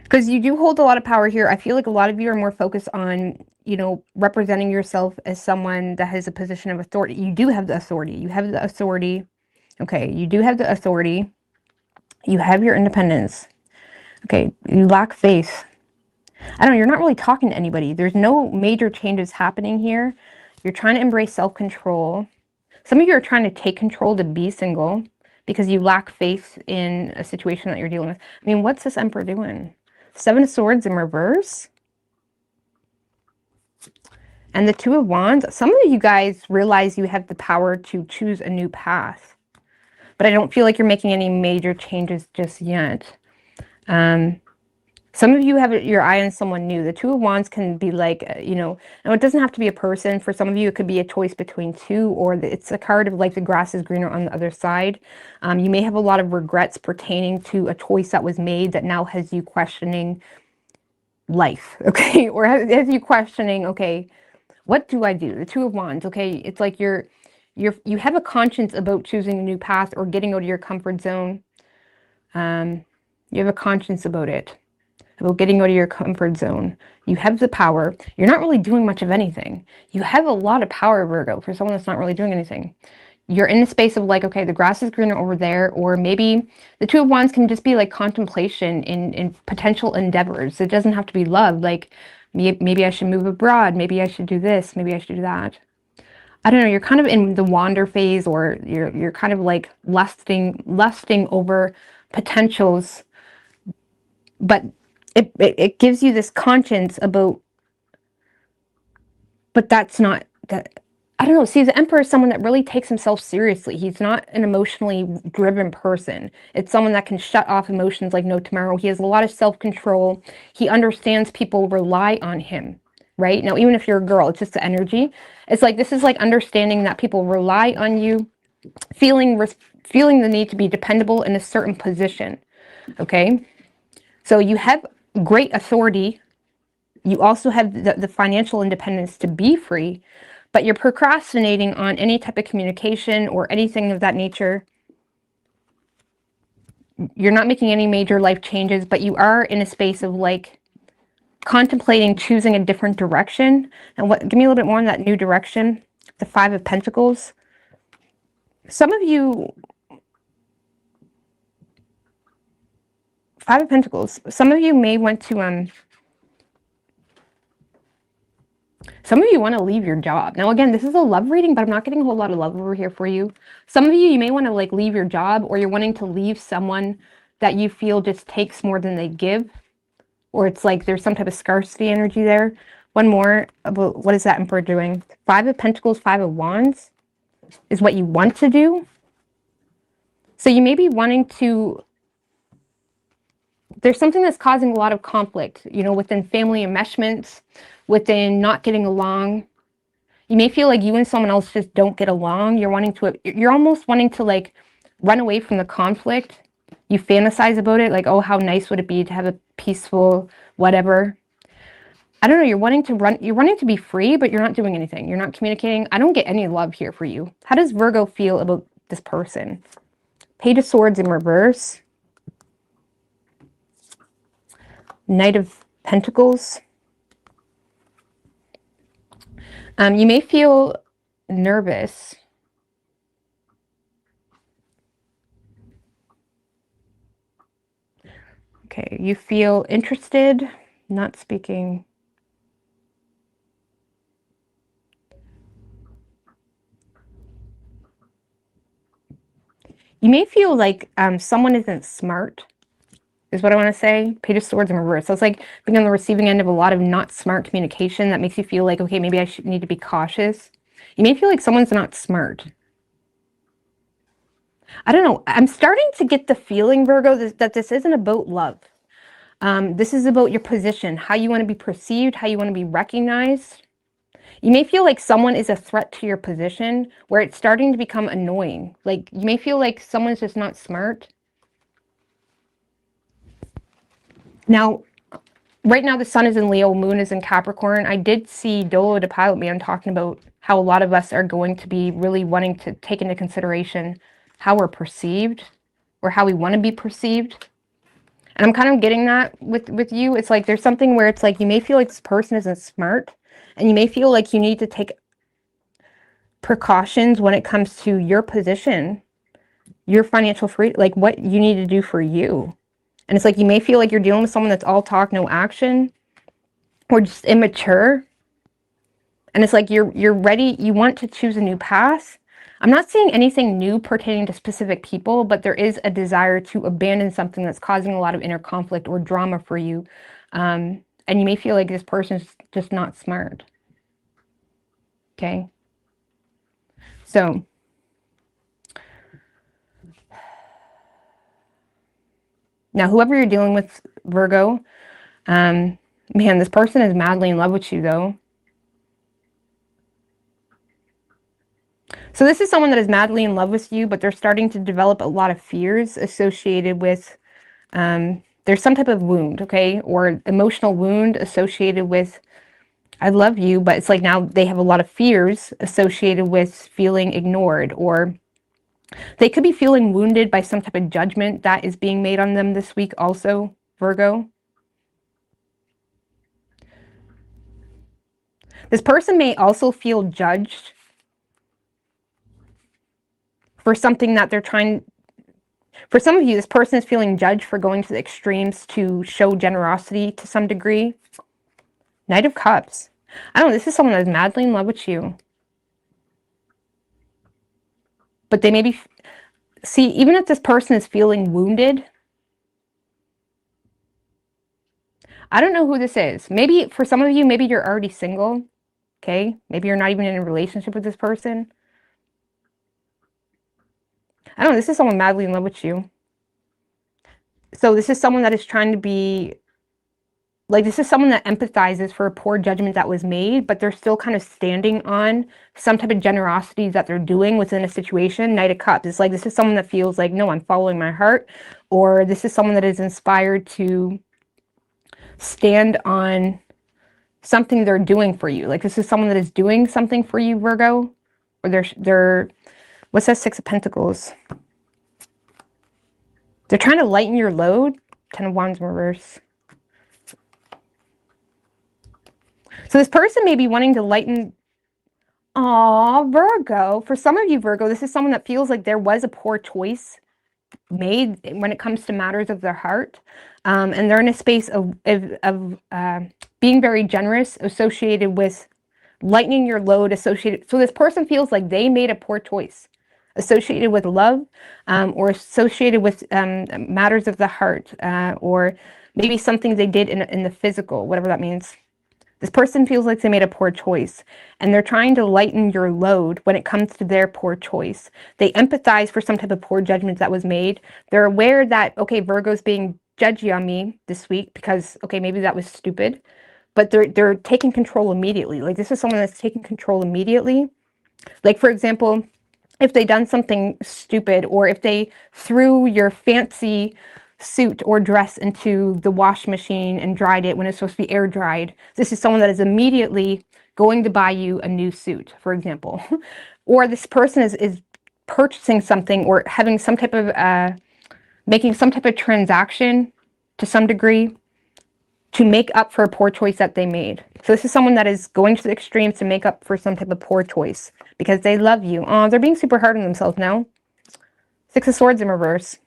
A: Because you do hold a lot of power here. I feel like a lot of you are more focused on, you know, representing yourself as someone that has a position of authority. You do have the authority. You have the authority. Okay, you do have the authority. You have your independence. Okay, you lack faith. I don't know, you're not really talking to anybody. There's no major changes happening here. You're trying to embrace self-control. Some of you are trying to take control to be single because you lack faith in a situation that you're dealing with. I mean, what's this Emperor doing? 7 of Swords in reverse. And the 2 of Wands. Some of you guys realize you have the power to choose a new path. But I don't feel like you're making any major changes just yet. Some of you have your eye on someone new. The 2 of Wands can be like, you know, now it doesn't have to be a person. For some of you, it could be a choice between 2, or it's a card of like the grass is greener on the other side. You may have a lot of regrets pertaining to a choice that was made that now has you questioning life, okay? Or has you questioning, okay, what do I do? The 2 of Wands, okay? It's like you have a conscience about choosing a new path or getting out of your comfort zone. You have a conscience about it. About getting out of your comfort zone. You have the power. You're not really doing much of anything. You have a lot of power, Virgo, for someone that's not really doing anything. You're in the space of like, okay, the grass is greener over there, or maybe the 2 of Wands can just be like contemplation in potential endeavors. It doesn't have to be love. Like, maybe I should move abroad. Maybe I should do this. Maybe I should do that. I don't know. You're kind of in the wander phase, or you're kind of like lusting over potentials, but it gives you this conscience about, but that's not that. I don't know. See, the Emperor is someone that really takes himself seriously. He's not an emotionally driven person. It's someone that can shut off emotions like no tomorrow. He has a lot of self-control. He understands people rely on him, right? Now, even if you're a girl, it's just the energy. It's like, this is like understanding that people rely on you, feeling the need to be dependable in a certain position, okay? So you have great authority. You also have the financial independence to be free, but you're procrastinating on any type of communication or anything of that nature. You're not making any major life changes, but you are in a space of like contemplating choosing a different direction. And give me a little bit more on that new direction. The 5 of Pentacles. Some of you, 5 of Pentacles, some of you may want to, some of you want to leave your job. Now, again, this is a love reading, but I'm not getting a whole lot of love over here for you. Some of you may want to like leave your job, or you're wanting to leave someone that you feel just takes more than they give, or it's like there's some type of scarcity energy there. One more about what is that Emperor doing? Five of Pentacles, Five of Wands is what you want to do. So you may be wanting to, there's something that's causing a lot of conflict, you know, within family enmeshments, within not getting along. You may feel like you and someone else just don't get along. You're almost wanting to like run away from the conflict. You fantasize about it, like, oh, how nice would it be to have a peaceful whatever. I don't know, you're wanting to be free, but you're not doing anything. You're not communicating. I don't get any love here for you. How does Virgo feel about this person? Page of Swords in reverse. Knight of Pentacles. You may feel nervous. Okay, you feel interested, not speaking. You may feel like someone isn't smart, is what I want to say. Page of Swords in reverse. So it's like being on the receiving end of a lot of not smart communication that makes you feel like, okay, maybe I need to be cautious. You may feel like someone's not smart. I don't know. I'm starting to get the feeling, Virgo, that this isn't about love. This is about your position, how you want to be perceived, how you want to be recognized. You may feel like someone is a threat to your position where it's starting to become annoying. Like you may feel like someone's just not smart. Now, right now the sun is in Leo, moon is in Capricorn. I did see Dolo the Pilot Man talking about how a lot of us are going to be really wanting to take into consideration how we're perceived or how we want to be perceived. And I'm kind of getting that with you. It's like there's something where it's like you may feel like this person isn't smart, and you may feel like you need to take precautions when it comes to your position, your financial freedom, like what you need to do for you. And it's like you may feel like you're dealing with someone that's all talk, no action, or just immature. And it's like you're ready, you want to choose a new path. I'm not seeing anything new pertaining to specific people, but there is a desire to abandon something that's causing a lot of inner conflict or drama for you. And you may feel like this person's just not smart. Okay. So, now whoever you're dealing with, Virgo, man, this person is madly in love with you, though. So this is someone that is madly in love with you, but they're starting to develop a lot of fears associated with, there's some type of wound, okay? Or emotional wound associated with, I love you, but it's like now they have a lot of fears associated with feeling ignored, or they could be feeling wounded by some type of judgment that is being made on them this week also, Virgo. This person may also feel judged for something that they're trying. For some of you, this person is feeling judged for going to the extremes to show generosity to some degree. Knight of Cups. I don't know, this is someone that is madly in love with you. But they may be, see, even if this person is feeling wounded, I don't know who this is. Maybe for some of you, maybe you're already single, okay? Maybe you're not even in a relationship with this person. I don't know, this is someone madly in love with you. So this is someone that is trying to be, like, this is someone that empathizes for a poor judgment that was made, but they're still kind of standing on some type of generosity that they're doing within a situation. Knight of Cups. It's like, this is someone that feels like, no, I'm following my heart. Or this is someone that is inspired to stand on something they're doing for you. Like, this is someone that is doing something for you, Virgo. Or they're what's that Six of Pentacles? They're trying to lighten your load. Ten of Wands in reverse. So this person may be wanting to lighten. Aw, Virgo. For some of you, Virgo, this is someone that feels like there was a poor choice made when it comes to matters of their heart. And they're in a space of being very generous, associated with lightening your load, associated. So this person feels like they made a poor choice associated with love, or associated with matters of the heart, or maybe something they did in the physical, whatever that means. This person feels like they made a poor choice, and they're trying to lighten your load when it comes to their poor choice. They empathize for some type of poor judgment that was made. They're aware that, okay, Virgo's being judgy on me this week because, okay, maybe that was stupid, but they're taking control immediately. Like, this is someone that's taking control immediately. Like, for example, if they done something stupid, or if they threw your fancy suit or dress into the wash machine and dried it when it's supposed to be air dried, this is someone that is immediately going to buy you a new suit, for example. Or this person is purchasing something or having some type of making some type of transaction to some degree to make up for a poor choice that they made. So this is someone that is going to the extremes to make up for some type of poor choice because they love you. Oh, they're being super hard on themselves now. Six of Swords in reverse.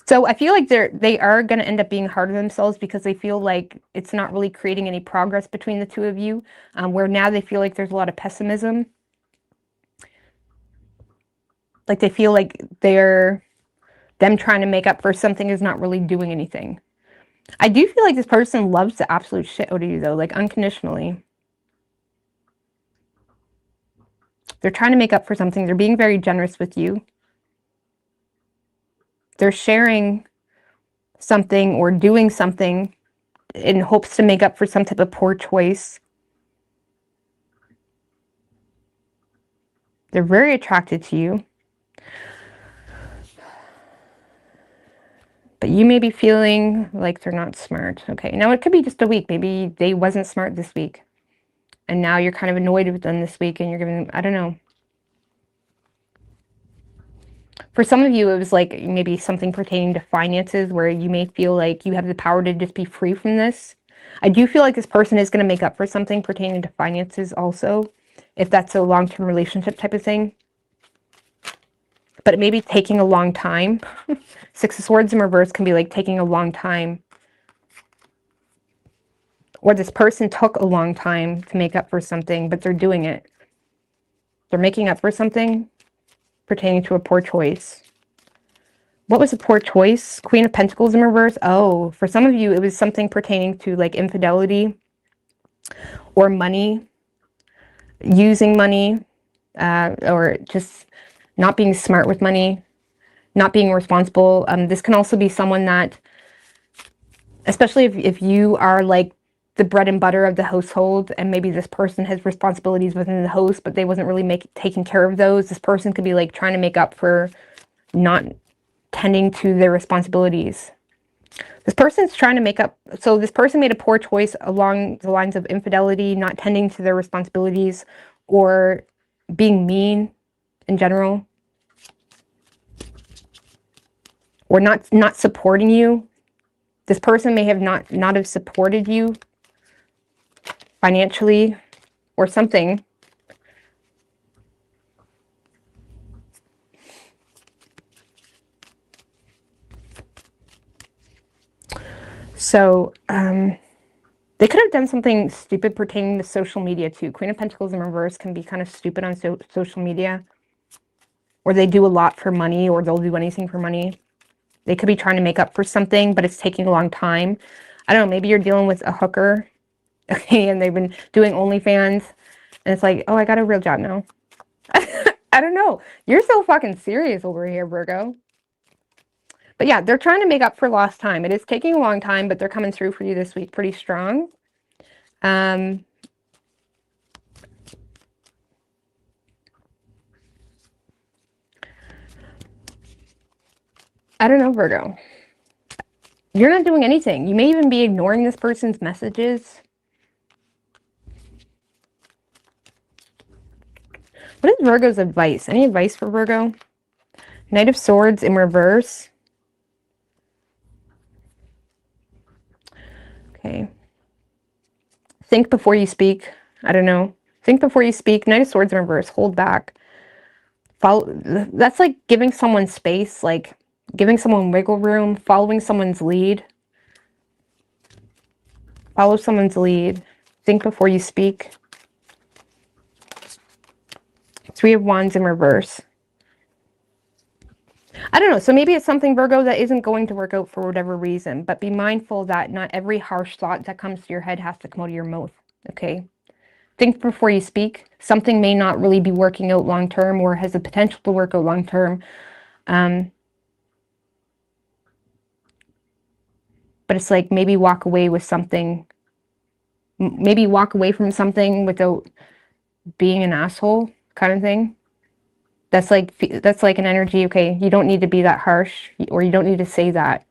A: So I feel like they are going to end up being hard on themselves because they feel like it's not really creating any progress between the two of you, where now they feel like there's a lot of pessimism. Like they feel like them trying to make up for something is not really doing anything. I do feel like this person loves the absolute shit out of you, though, like unconditionally. They're trying to make up for something. They're being very generous with you. They're sharing something or doing something in hopes to make up for some type of poor choice. They're very attracted to you. But you may be feeling like they're not smart. Okay, now it could be just a week. Maybe they wasn't smart this week. And now you're kind of annoyed with them this week and you're giving them, I don't know. For some of you, it was like maybe something pertaining to finances where you may feel like you have the power to just be free from this. I do feel like this person is going to make up for something pertaining to finances also, if that's a long-term relationship type of thing. But it may be taking a long time. Six of Swords in reverse can be like taking a long time. Or this person took a long time to make up for something, but they're doing it. They're making up for something pertaining to a poor choice. What was a poor choice? Queen of Pentacles in reverse. Oh, for some of you, it was something pertaining to like infidelity or money, using money, or just not being smart with money, not being responsible. This can also be someone that, especially if you are like the bread and butter of the household, and maybe this person has responsibilities within the house, but they wasn't really taking care of those. This person could be like trying to make up for not tending to their responsibilities. This person's trying to make up. So this person made a poor choice along the lines of infidelity, not tending to their responsibilities, or being mean in general, or not supporting you. This person may have not have supported you financially or something. So they could have done something stupid pertaining to social media too. Queen of Pentacles in reverse can be kind of stupid on social media. Or they do a lot for money, or they'll do anything for money. They could be trying to make up for something, but it's taking a long time. I don't know, maybe you're dealing with a hooker, okay, and they've been doing OnlyFans, and it's like, oh, I got a real job now. I don't know. You're so fucking serious over here, Virgo. But yeah, they're trying to make up for lost time. It is taking a long time, but they're coming through for you this week pretty strong. I don't know, Virgo. You're not doing anything. You may even be ignoring this person's messages. What is Virgo's advice? Any advice for Virgo? Knight of Swords in reverse. Okay. Think before you speak. I don't know. Think before you speak. Knight of Swords in reverse. Hold back. Follow. That's like giving someone space, like giving someone wiggle room, following someone's lead. Follow someone's lead. Think before you speak. Three of Wands in reverse. I don't know. So maybe it's something, Virgo, that isn't going to work out for whatever reason, but be mindful that not every harsh thought that comes to your head has to come out of your mouth. Okay. Think before you speak. Something may not really be working out long term or has the potential to work out long term. But it's like maybe walk away with something. Maybe walk away from something without being an asshole, kind of thing. That's like an energy. Okay, you don't need to be that harsh, or you don't need to say that.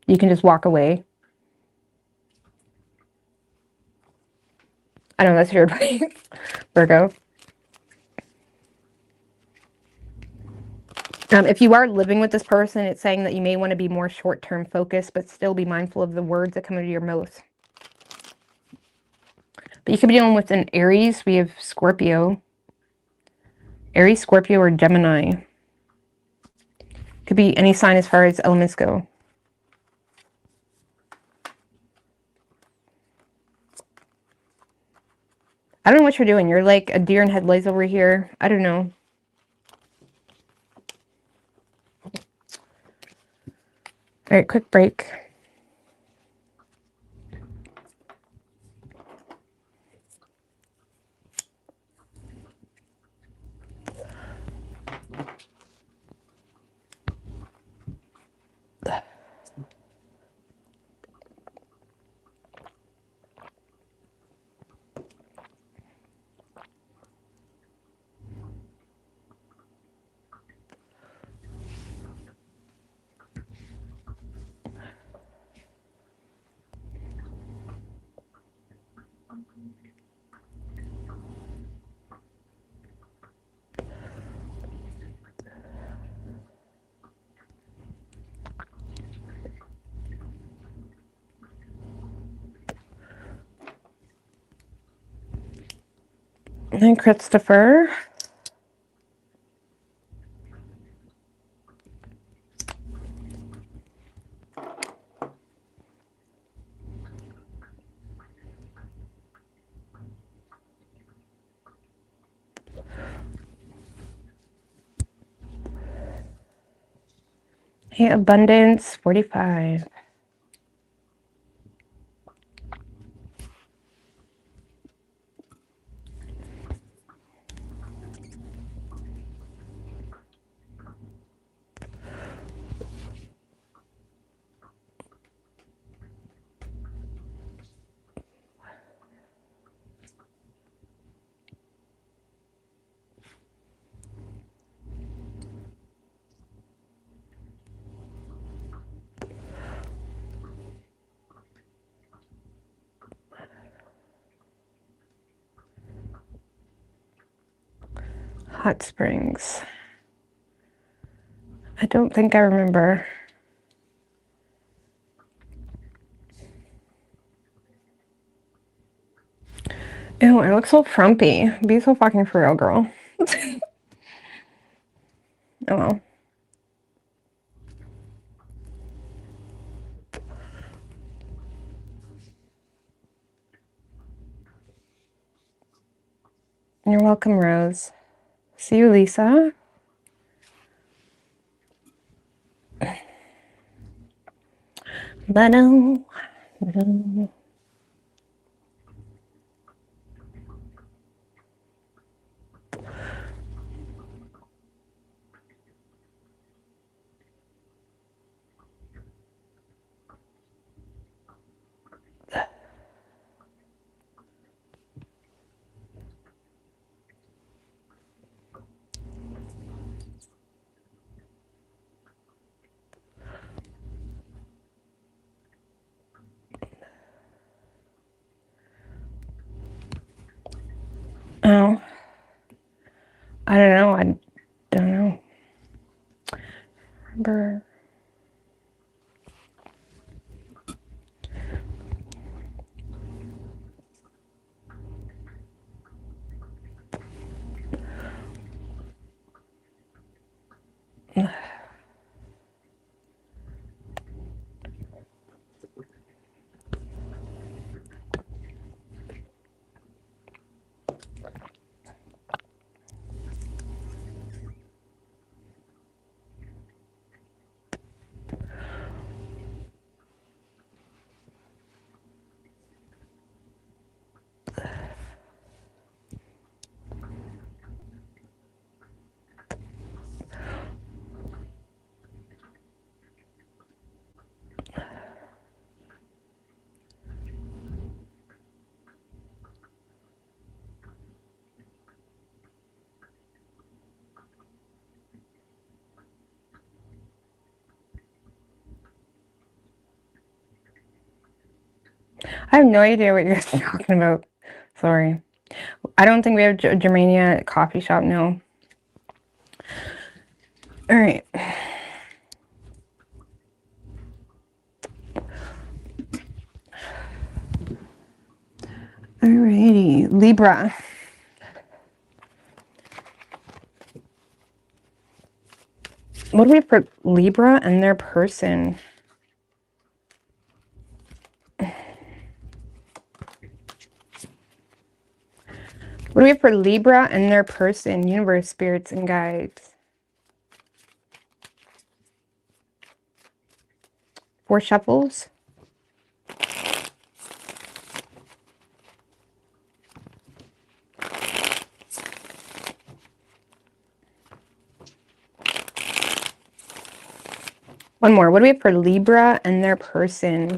A: You can just walk away. I don't know, that's your advice, Virgo. If you are living with this person, it's saying that you may want to be more short-term focused, but still be mindful of the words that come out of your mouth. But you could be dealing with an Aries. We have Scorpio. Aries, Scorpio, or Gemini. Could be any sign as far as elements go. I don't know what you're doing. You're like a deer in headlights over here. I don't know. All right, quick break. And Christopher. Hey, Abundance, 45. Hot Springs. I don't think I remember. Ew, I look so frumpy. Be so fucking for real, girl. Oh well. You're welcome, Rose. See you, Lisa. But no. Oh. I don't know. I don't know. Remember. I have no idea what you're talking about. Sorry. I don't think we have Germania coffee shop, no. All right. Alrighty, Libra. What do we have for Libra and their person? What do we have for Libra and their person? Universe, spirits, and guides. 4 shuffles. One more. What do we have for Libra and their person?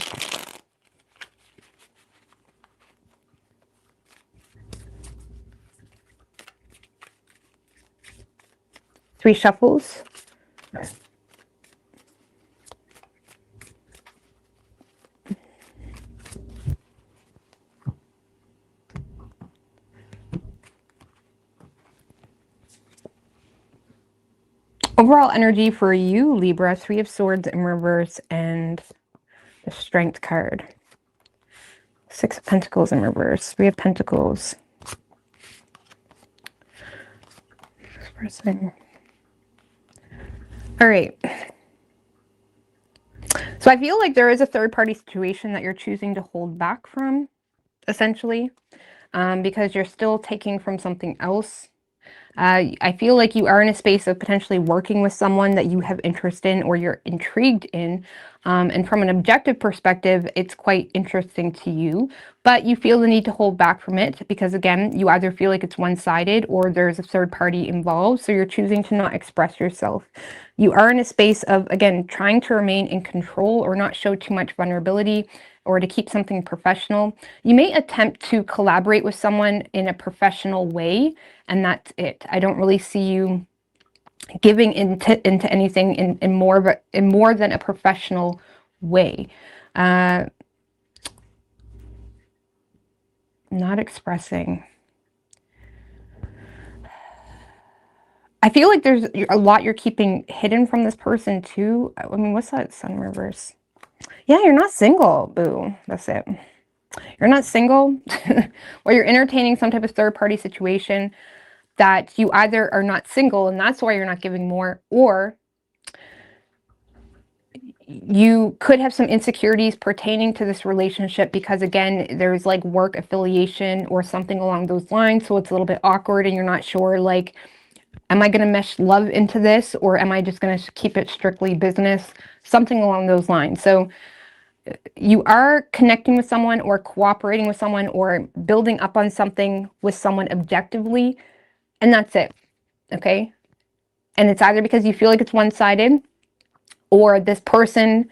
A: Three shuffles. Overall energy for you, Libra, 3 of Swords in reverse and the Strength card. 6 of Pentacles in reverse, 3 of Pentacles. All right. So I feel like there is a third-party situation that you're choosing to hold back from, essentially, because you're still taking from something else. I feel like you are in a space of potentially working with someone that you have interest in or you're intrigued in. And from an objective perspective, it's quite interesting to you, but you feel the need to hold back from it because, again, you either feel like it's one-sided or there's a third party involved. So you're choosing to not express yourself. You are in a space of, again, trying to remain in control or not show too much vulnerability or to keep something professional. You may attempt to collaborate with someone in a professional way, and that's it. I don't really see you giving into anything in more than a professional way. Not expressing. I feel like there's a lot you're keeping hidden from this person too. I mean, what's that Sun reverse? Yeah, you're not single, boo. That's it. You're not single, or you're entertaining some type of third-party situation that you either are not single and that's why you're not giving more, or you could have some insecurities pertaining to this relationship because, again, there's like work affiliation or something along those lines. So it's a little bit awkward and you're not sure, like, am I going to mesh love into this or am I just going to keep it strictly business? Something along those lines. So you are connecting with someone or cooperating with someone or building up on something with someone objectively, and that's it, okay? And it's either because you feel like it's one-sided or this person,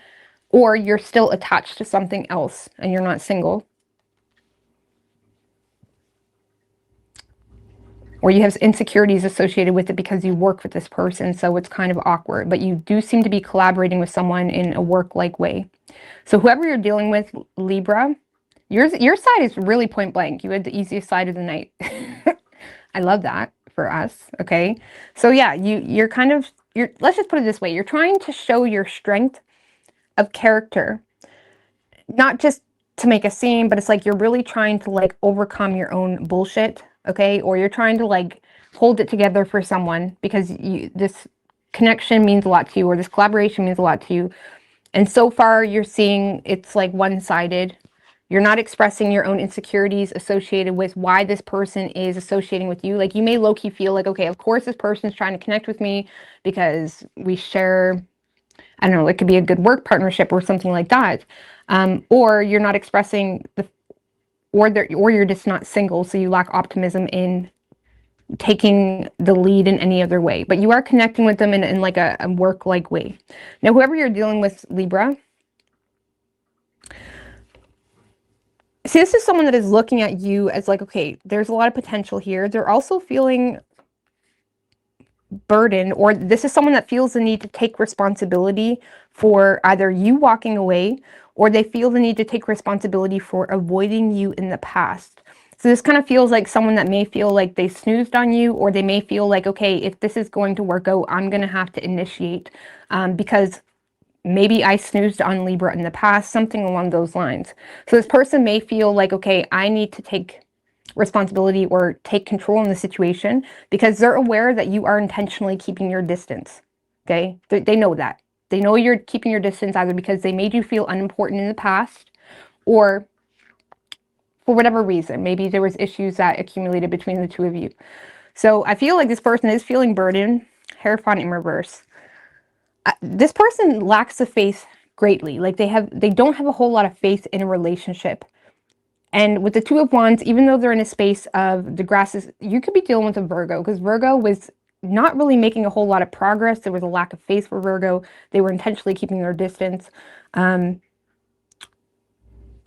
A: or you're still attached to something else and you're not single. Or you have insecurities associated with it because you work with this person, so it's kind of awkward. But you do seem to be collaborating with someone in a work-like way. So whoever you're dealing with, Libra, your side is really point blank. You had the easiest side of the night. I love that for us, okay? So yeah, you're kind of, let's just put it this way. You're trying to show your strength of character, not just to make a scene, but it's like you're really trying to like overcome your own bullshit, okay? Or you're trying to like hold it together for someone because this connection means a lot to you, or this collaboration means a lot to you. And so far you're seeing it's like one-sided. You're not expressing your own insecurities associated with why this person is associating with you. Like you may low-key feel like, okay, of course this person's trying to connect with me because we share, I don't know, it could be a good work partnership or something like that. Or you're not expressing or you're just not single, so you lack optimism in taking the lead in any other way. But you are connecting with them in like a work-like way. Now, whoever you're dealing with, Libra, see, this is someone that is looking at you as like, okay, there's a lot of potential here. They're also feeling burden, or this is someone that feels the need to take responsibility for either you walking away, or they feel the need to take responsibility for avoiding you in the past. So this kind of feels like someone that may feel like they snoozed on you, or they may feel like, okay, if this is going to work out, I'm going to have to initiate, because maybe I snoozed on Libra in the past, something along those lines. So this person may feel like, okay, I need to take responsibility or take control in the situation, because they're aware that you are intentionally keeping your distance. Okay? They know that. They know you're keeping your distance either because they made you feel unimportant in the past, or for whatever reason. Maybe there was issues that accumulated between the two of you. So I feel like this person is feeling burdened. Hierophant in reverse. This person lacks the faith greatly. Like they don't have a whole lot of faith in a relationship. And with the Two of Wands, even though they're in a space of the grasses, you could be dealing with a Virgo, because Virgo was not really making a whole lot of progress. There was a lack of faith for Virgo. They were intentionally keeping their distance.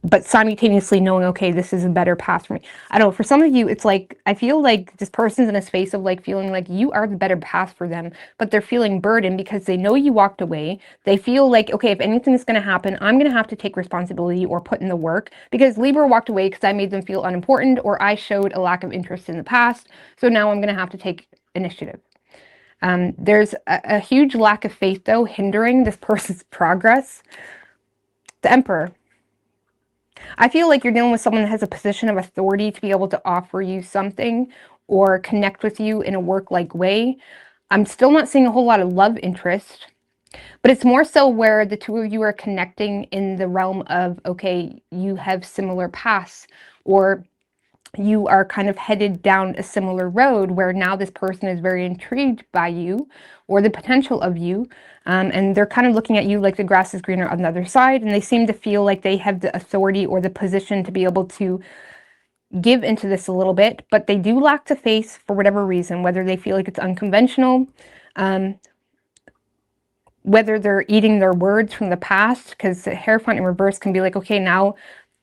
A: But simultaneously knowing, okay, this is a better path for me. I don't know, for some of you, it's like, I feel like this person's in a space of like feeling like you are the better path for them, but they're feeling burdened because they know you walked away. They feel like, okay, if anything is going to happen, I'm going to have to take responsibility or put in the work, because Libra walked away because I made them feel unimportant, or I showed a lack of interest in the past. So now I'm going to have to take initiative. There's a huge lack of faith, though, hindering this person's progress. The Emperor. I feel like you're dealing with someone that has a position of authority to be able to offer you something or connect with you in a work-like way. I'm still not seeing a whole lot of love interest, but it's more so where the two of you are connecting in the realm of, okay, you have similar paths, or you are kind of headed down a similar road where now this person is very intrigued by you or the potential of you. And they're kind of looking at you like the grass is greener on the other side. And they seem to feel like they have the authority or the position to be able to give into this a little bit, but they do lack the faith for whatever reason, whether they feel like it's unconventional, whether they're eating their words from the past, because the Hierophant in reverse can be like, okay, now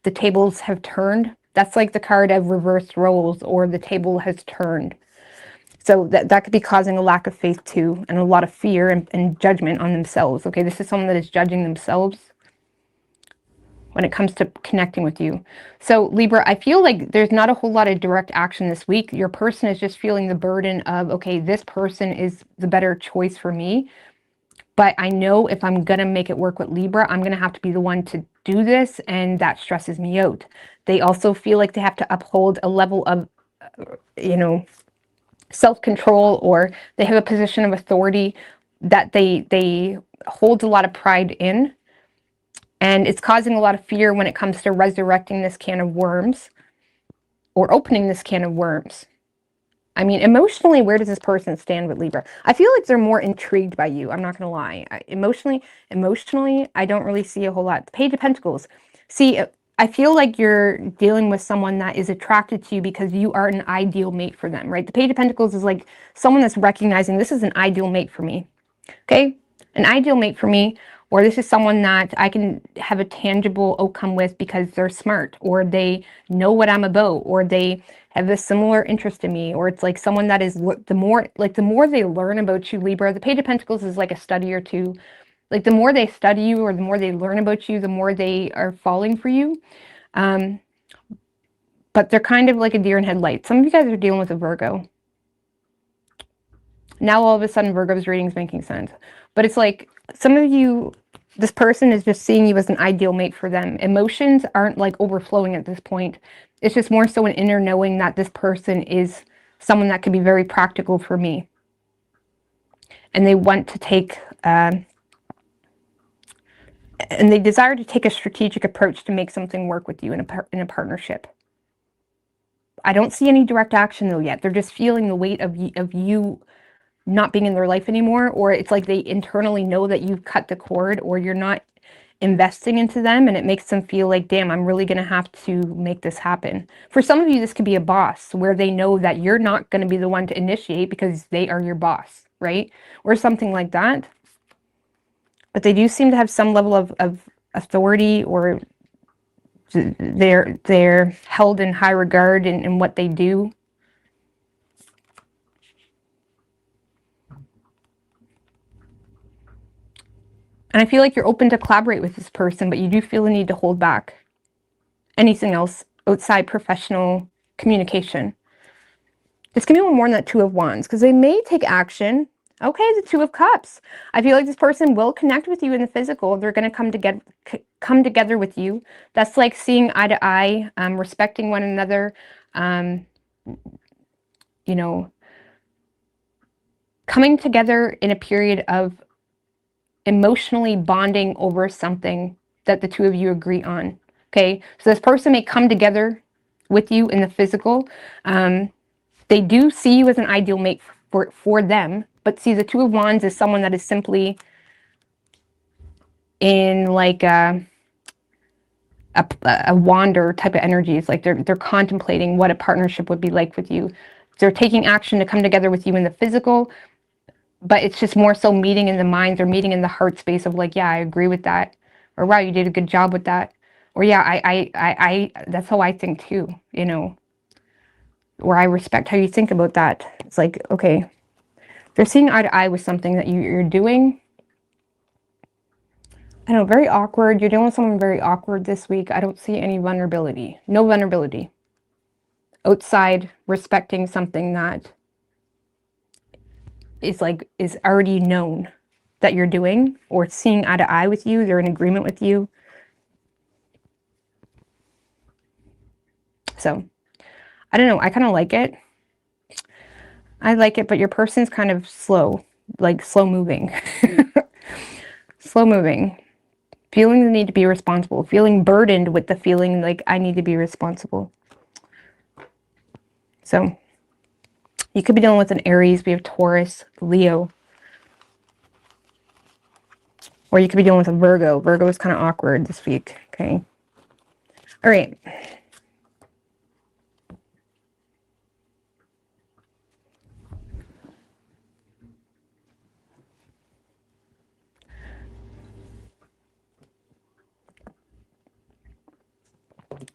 A: the tables have turned. That's like the card of reversed roles, or the table has turned. So that could be causing a lack of faith too, and a lot of fear and judgment on themselves. Okay, this is someone that is judging themselves when it comes to connecting with you. So Libra, I feel like there's not a whole lot of direct action this week. Your person is just feeling the burden of, okay, this person is the better choice for me. But I know if I'm going to make it work with Libra, I'm going to have to be the one to do this, and that stresses me out. They also feel like they have to uphold a level of, self-control, or they have a position of authority that they hold a lot of pride in. And it's causing a lot of fear when it comes to resurrecting this can of worms or opening this can of worms. I mean, emotionally, where does this person stand with Libra? I feel like they're more intrigued by you. I'm not going to lie. Emotionally, I don't really see a whole lot. The Page of Pentacles. See, I feel like you're dealing with someone that is attracted to you because you are an ideal mate for them, right? The Page of Pentacles is like someone that's recognizing this is an ideal mate for me. Okay? An ideal mate for me, or this is someone that I can have a tangible outcome with because they're smart, or they know what I'm about, or they have a similar interest in me, or it's like someone that is the more they learn about you, Libra. The Page of Pentacles is like a study or two. Like the more they study you or the more they learn about you, the more they are falling for you. But they're kind of like a deer in headlights. Some of you guys are dealing with a Virgo. Now all of a sudden Virgo's reading is making sense. But it's like some of you, this person is just seeing you as an ideal mate for them. Emotions aren't like overflowing at this point. It's just more so an inner knowing that this person is someone that could be very practical for me. And they want to take, and they desire to take a strategic approach to make something work with you in a partnership. I don't see any direct action though yet. They're just feeling the weight of you not being in their life anymore, or it's like they internally know that you've cut the cord, or you're not investing into them, and it makes them feel like, damn, I'm really going to have to make this happen. For some of you, this could be a boss where they know that you're not going to be the one to initiate because they are your boss, right? Or something like that. But they do seem to have some level of authority, or they're held in high regard in what they do. And I feel like you're open to collaborate with this person, but you do feel the need to hold back anything else outside professional communication. This can be more than that Two of Wands, because they may take action. Okay, the Two of Cups. I feel like this person will connect with you in the physical. They're going to come together with you. That's like seeing eye to eye, respecting one another, you know, coming together in a period of emotionally bonding over something that the two of you agree on. Okay, so this person may come together with you in the physical. They do see you as an ideal mate for them, but see the Two of Wands as someone that is simply in like a wander type of energies. Like they're contemplating what a partnership would be like with you. They're taking action to come together with you in the physical, but it's just more so meeting in the minds or meeting in the heart space of like, yeah, I agree with that, or wow, you did a good job with that, or yeah, I that's how I think too, you know, or I respect how you think about that. It's like, okay, they're seeing eye to eye with something that you're doing. I know, very awkward. You're dealing with someone very awkward this week. I don't see any vulnerability. No vulnerability. Outside respecting something that is already known that you're doing, or seeing eye to eye with you. They're in agreement with you. So, I don't know. I kind of like it. I like it, but your person's kind of slow, like slow moving. Slow moving. Feeling the need to be responsible. Feeling burdened with the feeling like I need to be responsible. So, you could be dealing with an Aries. We have Taurus, Leo. Or you could be dealing with a Virgo. Virgo is kind of awkward this week. Okay. All right.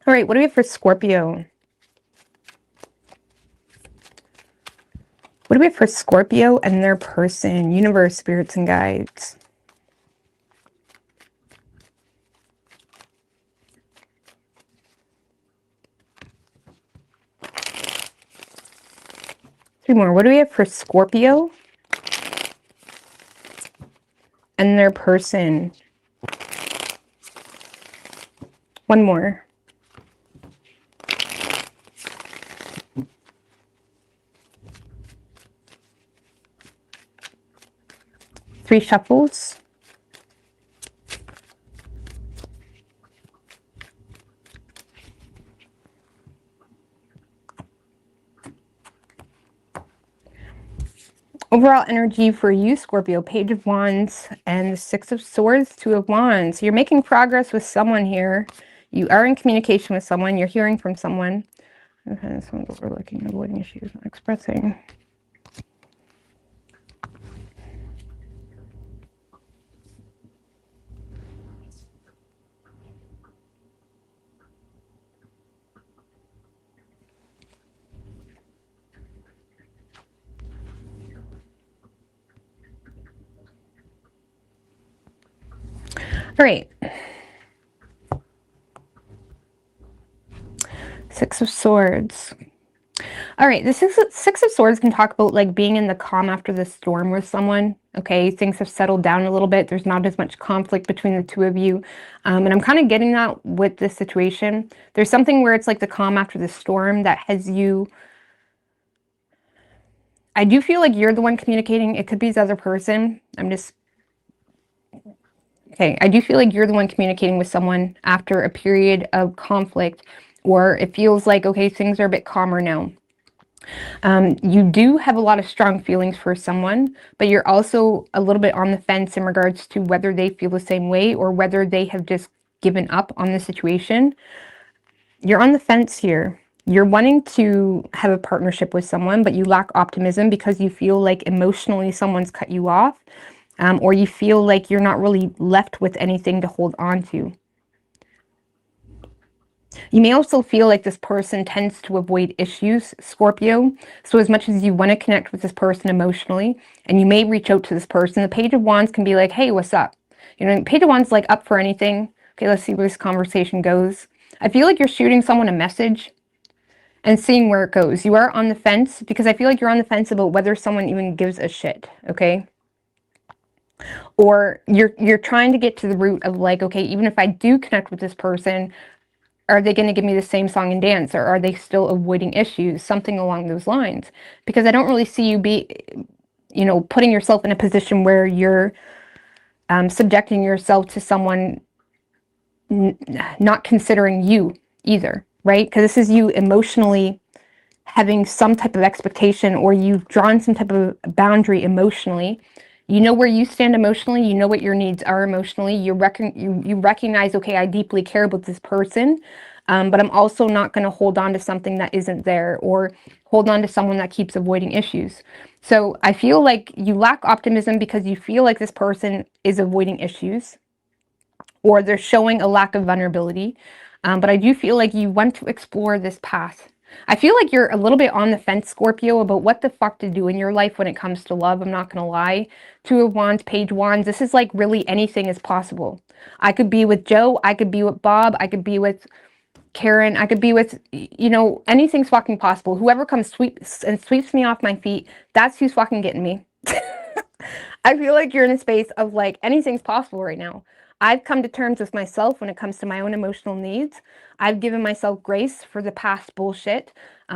A: All right, what do we have for Scorpio? What do we have for Scorpio and their person? Universe, spirits, and guides. Three more. What do we have for Scorpio and their person? One more. Three shuffles. Overall energy for you, Scorpio, Page of Wands and the Six of Swords, Two of Wands. You're making progress with someone here. You are in communication with someone. You're hearing from someone. Okay, someone's overlooking, avoiding issues, not expressing. All right. Six of Swords. All right, the Six of Swords can talk about like being in the calm after the storm with someone. Okay, things have settled down a little bit. There's not as much conflict between the two of you. And I'm kind of getting that with this situation. There's something where it's like the calm after the storm that has you... I do feel like you're the one communicating. It could be the other person. Okay, I do feel like you're the one communicating with someone after a period of conflict, or it feels like, okay, things are a bit calmer now. You do have a lot of strong feelings for someone, but you're also a little bit on the fence in regards to whether they feel the same way or whether they have just given up on the situation. You're on the fence here. You're wanting to have a partnership with someone, but you lack optimism because you feel like emotionally someone's cut you off, or you feel like you're not really left with anything to hold on to. You may also feel like this person tends to avoid issues, Scorpio. So as much as you want to connect with this person emotionally, and you may reach out to this person, the Page of Wands can be like, hey, what's up? You know, Page of Wands, like, up for anything. Okay, let's see where this conversation goes. I feel like you're shooting someone a message and seeing where it goes. You are on the fence, because I feel like you're on the fence about whether someone even gives a shit, okay? Or you're trying to get to the root of, like, okay, even if I do connect with this person, are they going to give me the same song and dance, or are they still avoiding issues? Something along those lines. Because I don't really see you putting yourself in a position where you're subjecting yourself to someone not considering you either, right? Because this is you emotionally having some type of expectation, or you've drawn some type of boundary emotionally. You know where you stand emotionally. You know what your needs are emotionally. You recognize, okay, I deeply care about this person, but I'm also not going to hold on to something that isn't there, or hold on to someone that keeps avoiding issues. So I feel like you lack optimism because you feel like this person is avoiding issues, or they're showing a lack of vulnerability. But I do feel like you want to explore this path. I feel like you're a little bit on the fence, Scorpio, about what the fuck to do in your life when it comes to love. I'm not going to lie. Two of Wands, Page Wands. This is like really anything is possible. I could be with Joe. I could be with Bob. I could be with Karen. I could be with, anything's fucking possible. Whoever comes sweeps me off my feet, that's who's fucking getting me. I feel like you're in a space of, like, anything's possible right now. I've come to terms with myself when it comes to my own emotional needs. I've given myself grace for the past bullshit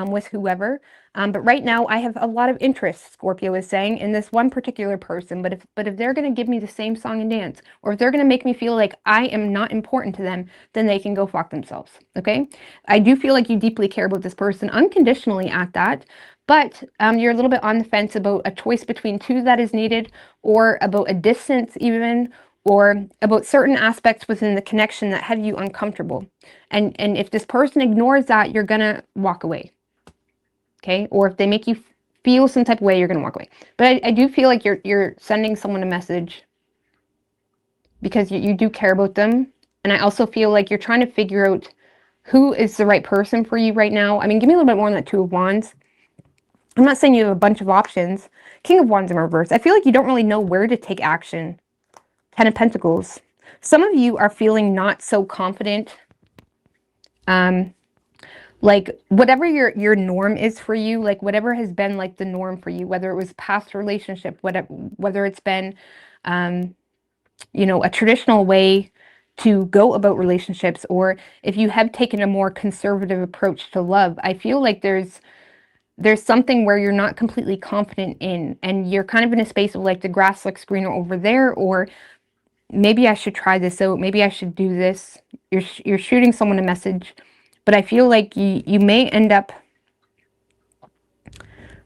A: with whoever. But right now I have a lot of interest, Scorpio is saying, in this one particular person. But if they're going to give me the same song and dance, or if they're going to make me feel like I am not important to them, then they can go fuck themselves. Okay? I do feel like you deeply care about this person, unconditionally at that. But you're a little bit on the fence about a choice between two that is needed, or about a distance even, or about certain aspects within the connection that have you uncomfortable. And if this person ignores that, you're gonna walk away. Okay? Or if they make you feel some type of way, you're gonna walk away. But I do feel like you're sending someone a message because you do care about them. And I also feel like you're trying to figure out who is the right person for you right now. I mean, give me a little bit more on that Two of Wands. I'm not saying you have a bunch of options. King of Wands in reverse. I feel like you don't really know where to take action. Ten of Pentacles. Some of you are feeling not so confident. Like, whatever your norm is for you, like whatever has been like the norm for you, whether it was past relationship, whether it's been, a traditional way to go about relationships, or if you have taken a more conservative approach to love, I feel like there's something where you're not completely confident in, and you're kind of in a space of, like, the grass looks greener over there, or maybe I should try this out, maybe I should do this. You're shooting someone a message, but I feel like you may end up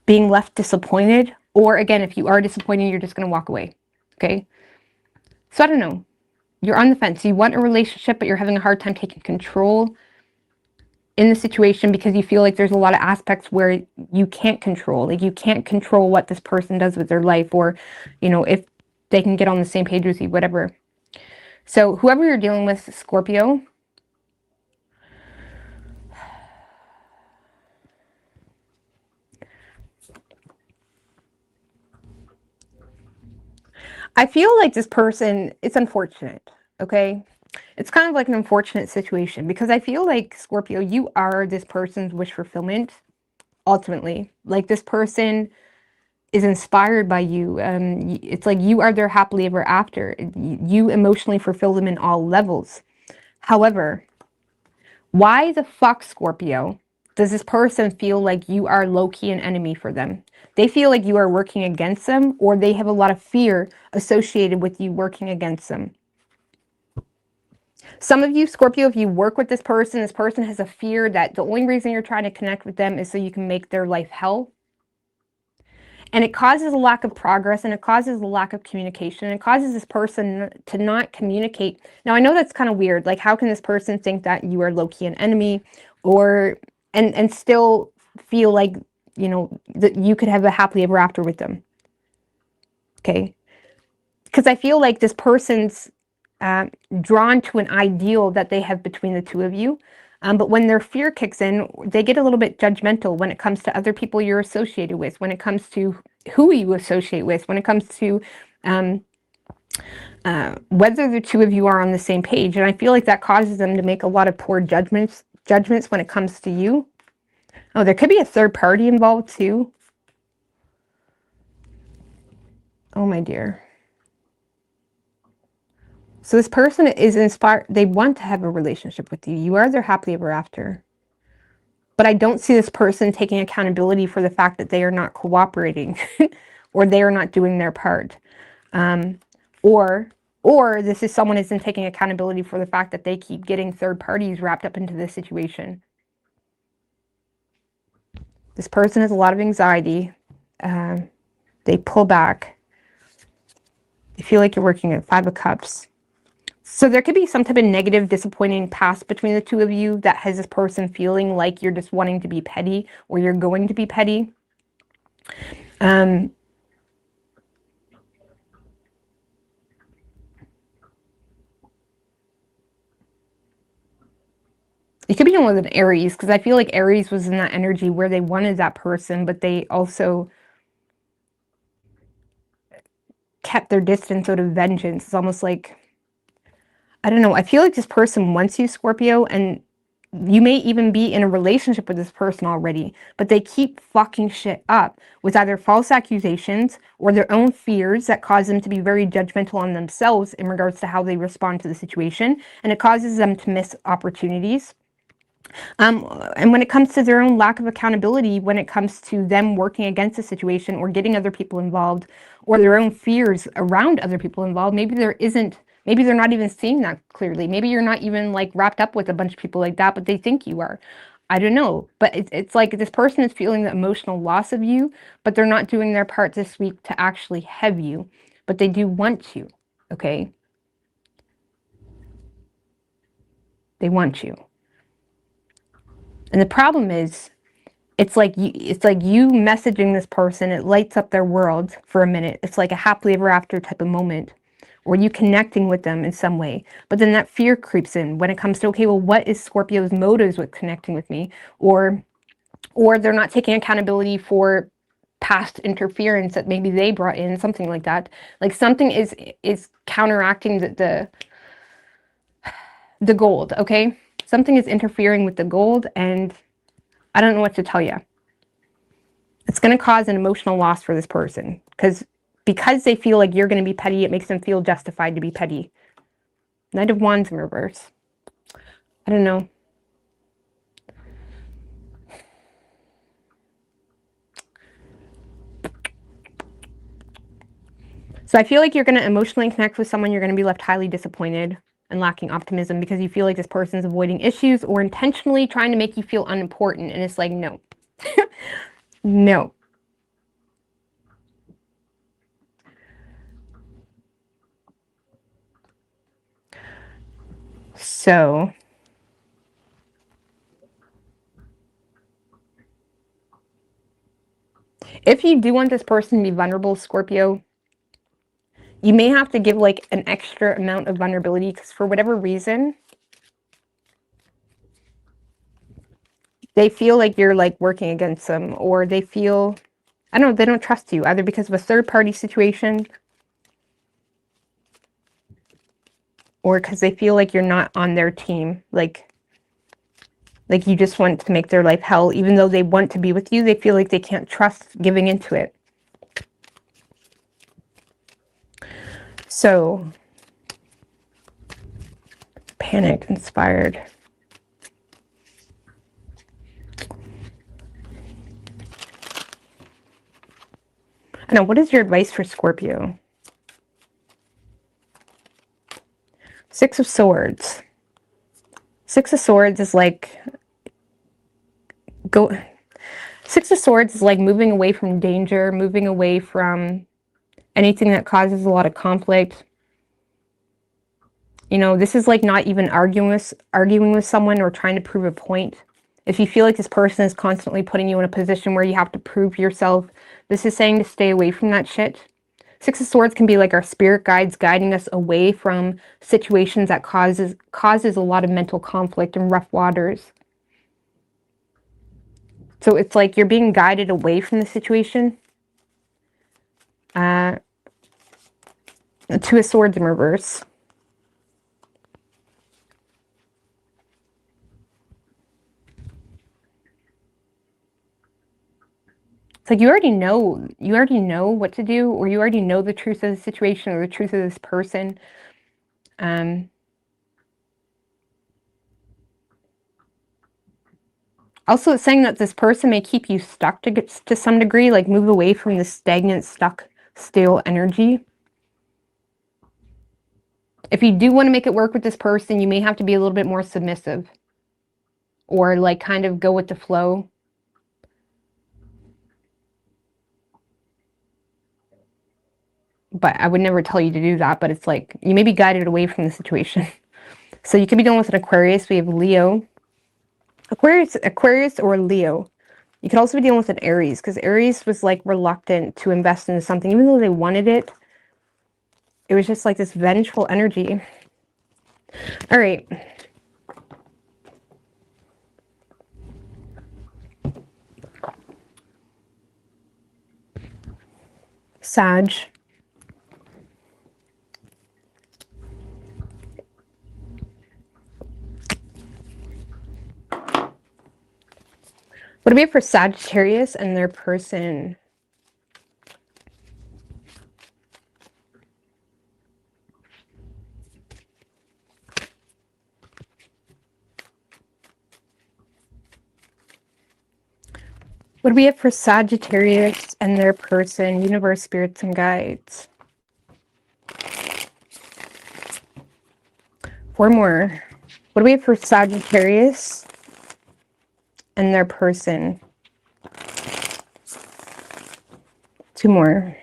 A: being left disappointed, or again, if you are disappointed, you're just going to walk away. Okay? So I don't know. You're on the fence. You want a relationship, but you're having a hard time taking control in the situation because you feel like there's a lot of aspects where you can't control. Like, you can't control what this person does with their life, or, if they can get on the same page with you, whatever. So whoever you're dealing with, Scorpio, I feel like this person, it's unfortunate, okay? It's kind of like an unfortunate situation, because I feel like, Scorpio, you are this person's wish fulfillment, ultimately. Like, this person is inspired by you. It's like you are their happily ever after. You emotionally fulfill them in all levels. However, why the fuck, Scorpio, does this person feel like you are low-key an enemy for them? They feel like you are working against them, or they have a lot of fear associated with you working against them. Some of you, Scorpio, if you work with this person has a fear that the only reason you're trying to connect with them is so you can make their life hell. And it causes a lack of progress, and it causes a lack of communication, and it causes this person to not communicate. Now, I know that's kind of weird. Like, how can this person think that you are low-key an enemy, or and still feel like, that you could have a happily ever after with them? Okay? Because I feel like this person's drawn to an ideal that they have between the two of you. But when their fear kicks in, they get a little bit judgmental when it comes to other people you're associated with, when it comes to who you associate with, when it comes to whether the two of you are on the same page. And I feel like that causes them to make a lot of poor judgments when it comes to you. Oh, there could be a third party involved too. Oh, my dear. So this person is inspired. They want to have a relationship with you. You are their happily ever after. But I don't see this person taking accountability for the fact that they are not cooperating or they are not doing their part. Or this is someone isn't taking accountability for the fact that they keep getting third parties wrapped up into this situation. This person has a lot of anxiety. They pull back. They feel like you're working at 5 of Cups. So there could be some type of negative, disappointing past between the two of you that has this person feeling like you're just wanting to be petty or you're going to be petty. You could be dealing with an Aries, because I feel like Aries was in that energy where they wanted that person, but they also kept their distance out of vengeance. It's almost like, I don't know, I feel like this person wants you, Scorpio, and you may even be in a relationship with this person already, but they keep fucking shit up with either false accusations or their own fears that cause them to be very judgmental on themselves in regards to how they respond to the situation, and it causes them to miss opportunities. And when it comes to their own lack of accountability, when it comes to them working against a situation or getting other people involved, or their own fears around other people involved, maybe they're not even seeing that clearly. Maybe you're not even like wrapped up with a bunch of people like that, but they think you are. I don't know. But it's like this person is feeling the emotional loss of you, but they're not doing their part this week to actually have you. But they do want you, okay? They want you. And the problem is, it's like you messaging this person, it lights up their world for a minute. It's like a happily ever after type of moment, or you connecting with them in some way. But then that fear creeps in when it comes to, okay, well, what is Scorpio's motives with connecting with me? Or they're not taking accountability for past interference that maybe they brought in, something like that. Like something is counteracting the gold, okay? Something is interfering with the gold, and I don't know what to tell you. It's going to cause an emotional loss for this person because they feel like you're going to be petty. It makes them feel justified to be petty. Knight of Wands in reverse. I don't know. So I feel like you're going to emotionally connect with someone. You're going to be left highly disappointed and lacking optimism because you feel like this person's avoiding issues or intentionally trying to make you feel unimportant. And it's like, no. No. So if you do want this person to be vulnerable, Scorpio, you may have to give like an extra amount of vulnerability because for whatever reason, they feel like you're like working against them, or they feel, I don't know, they don't trust you either because of a third party situation, or because they feel like you're not on their team. Like you just want to make their life hell, even though they want to be with you. They feel like they can't trust giving into it. So, panic inspired. I know, what is your advice for Scorpio? 6 of Swords. 6 of Swords is like 6 of Swords is like moving away from danger, moving away from anything that causes a lot of conflict. You know, this is like not even arguing with someone or trying to prove a point. If you feel like this person is constantly putting you in a position where you have to prove yourself, this is saying to stay away from that shit. 6 of Swords can be like our spirit guides guiding us away from situations that causes a lot of mental conflict and rough waters. So it's like you're being guided away from the situation. The Two of Swords in reverse. It's like you already know what to do, or you already know the truth of the situation or the truth of this person. Also, it's saying that this person may keep you stuck to some degree, like move away from the stagnant, stuck, still energy. If you do want to make it work with this person, you may have to be a little bit more submissive, or like kind of go with the flow. But I would never tell you to do that, but it's like you may be guided away from the situation. So you could be dealing with an Aquarius. We have Leo. Aquarius or Leo. You could also be dealing with an Aries, because Aries was like reluctant to invest into something, even though they wanted it. It was just like this vengeful energy. All right. Sag. What do we have for Sagittarius and their person? What do we have for Sagittarius and their person? Universe, spirits, and guides. 4 more. What do we have for Sagittarius and their person? 2 more.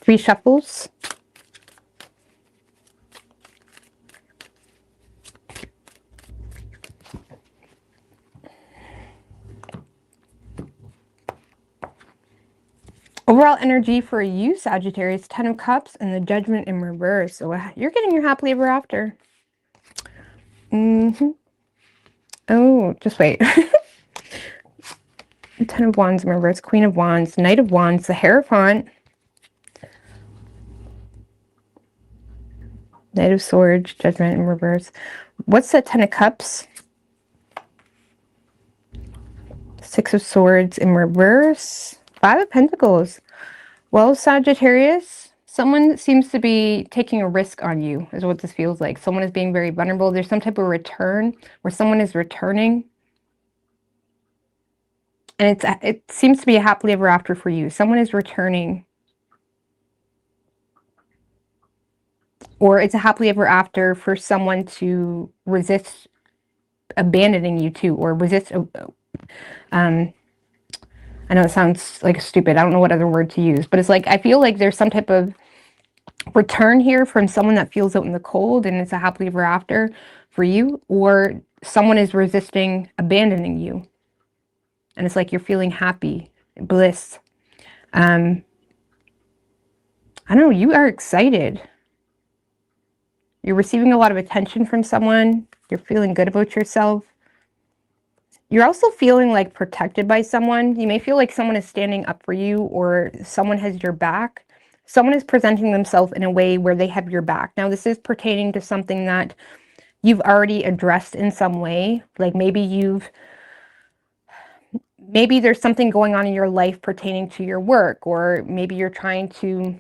A: Three shuffles. Overall energy for you, Sagittarius, 10 of Cups and the Judgment in reverse. So you're getting your happily ever after. Oh, just wait. 10 of Wands in reverse, Queen of Wands, Knight of Wands, the Hierophant, Knight of Swords, Judgment in reverse. What's that 10 of Cups? 6 of Swords in reverse, 5 of Pentacles. Well, Sagittarius, someone seems to be taking a risk on you, is what this feels like. Someone is being very vulnerable. There's some type of return where someone is returning. And it seems to be a happily ever after for you. Someone is returning. Or it's a happily ever after for someone to resist abandoning you too, or resist, I know it sounds like stupid. I don't know what other word to use, but it's like, I feel like there's some type of return here from someone that feels out in the cold, and it's a happily ever after for you, or someone is resisting abandoning you. And it's like you're feeling happy, bliss. I don't know, you are excited. You're receiving a lot of attention from someone. You're feeling good about yourself. You're also feeling like protected by someone. You may feel like someone is standing up for you, or someone has your back. Someone is presenting themselves in a way where they have your back. Now, this is pertaining to something that you've already addressed in some way. Like maybe there's something going on in your life pertaining to your work, or maybe you're trying to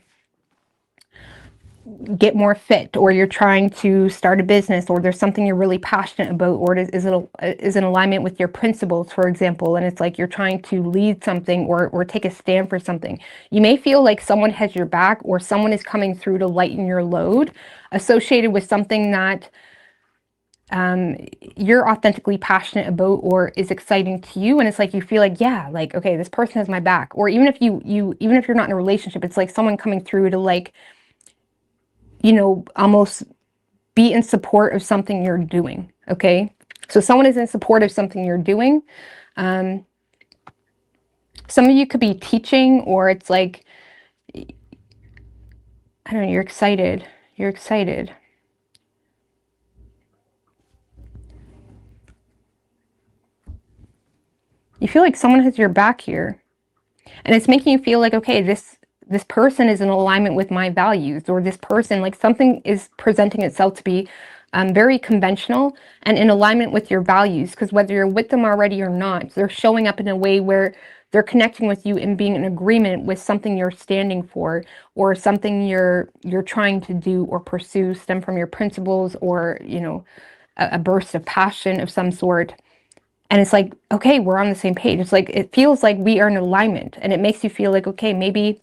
A: get more fit, or you're trying to start a business, or there's something you're really passionate about, or is in alignment with your principles, for example, and it's like you're trying to lead something or take a stand for something. You may feel like someone has your back, or someone is coming through to lighten your load associated with something that you're authentically passionate about or is exciting to you. And it's like you feel like, yeah, like, okay, this person has my back. Or even if even if you're not in a relationship, it's like someone coming through to, like, you know, almost be in support of something you're doing. Okay, so someone is in support of something you're doing. Some of you could be teaching, or it's like, I don't know, you're excited. You're excited. You feel like someone has your back here. And it's making you feel like, okay, this person is in alignment with my values, or this person, like something is presenting itself to be very conventional and in alignment with your values, because whether you're with them already or not, they're showing up in a way where they're connecting with you and being in agreement with something you're standing for, or something you're trying to do or pursue, stem from your principles, or, you know, a burst of passion of some sort. And it's like, okay, we're on the same page. It's like, it feels like we are in alignment, and it makes you feel like, okay, maybe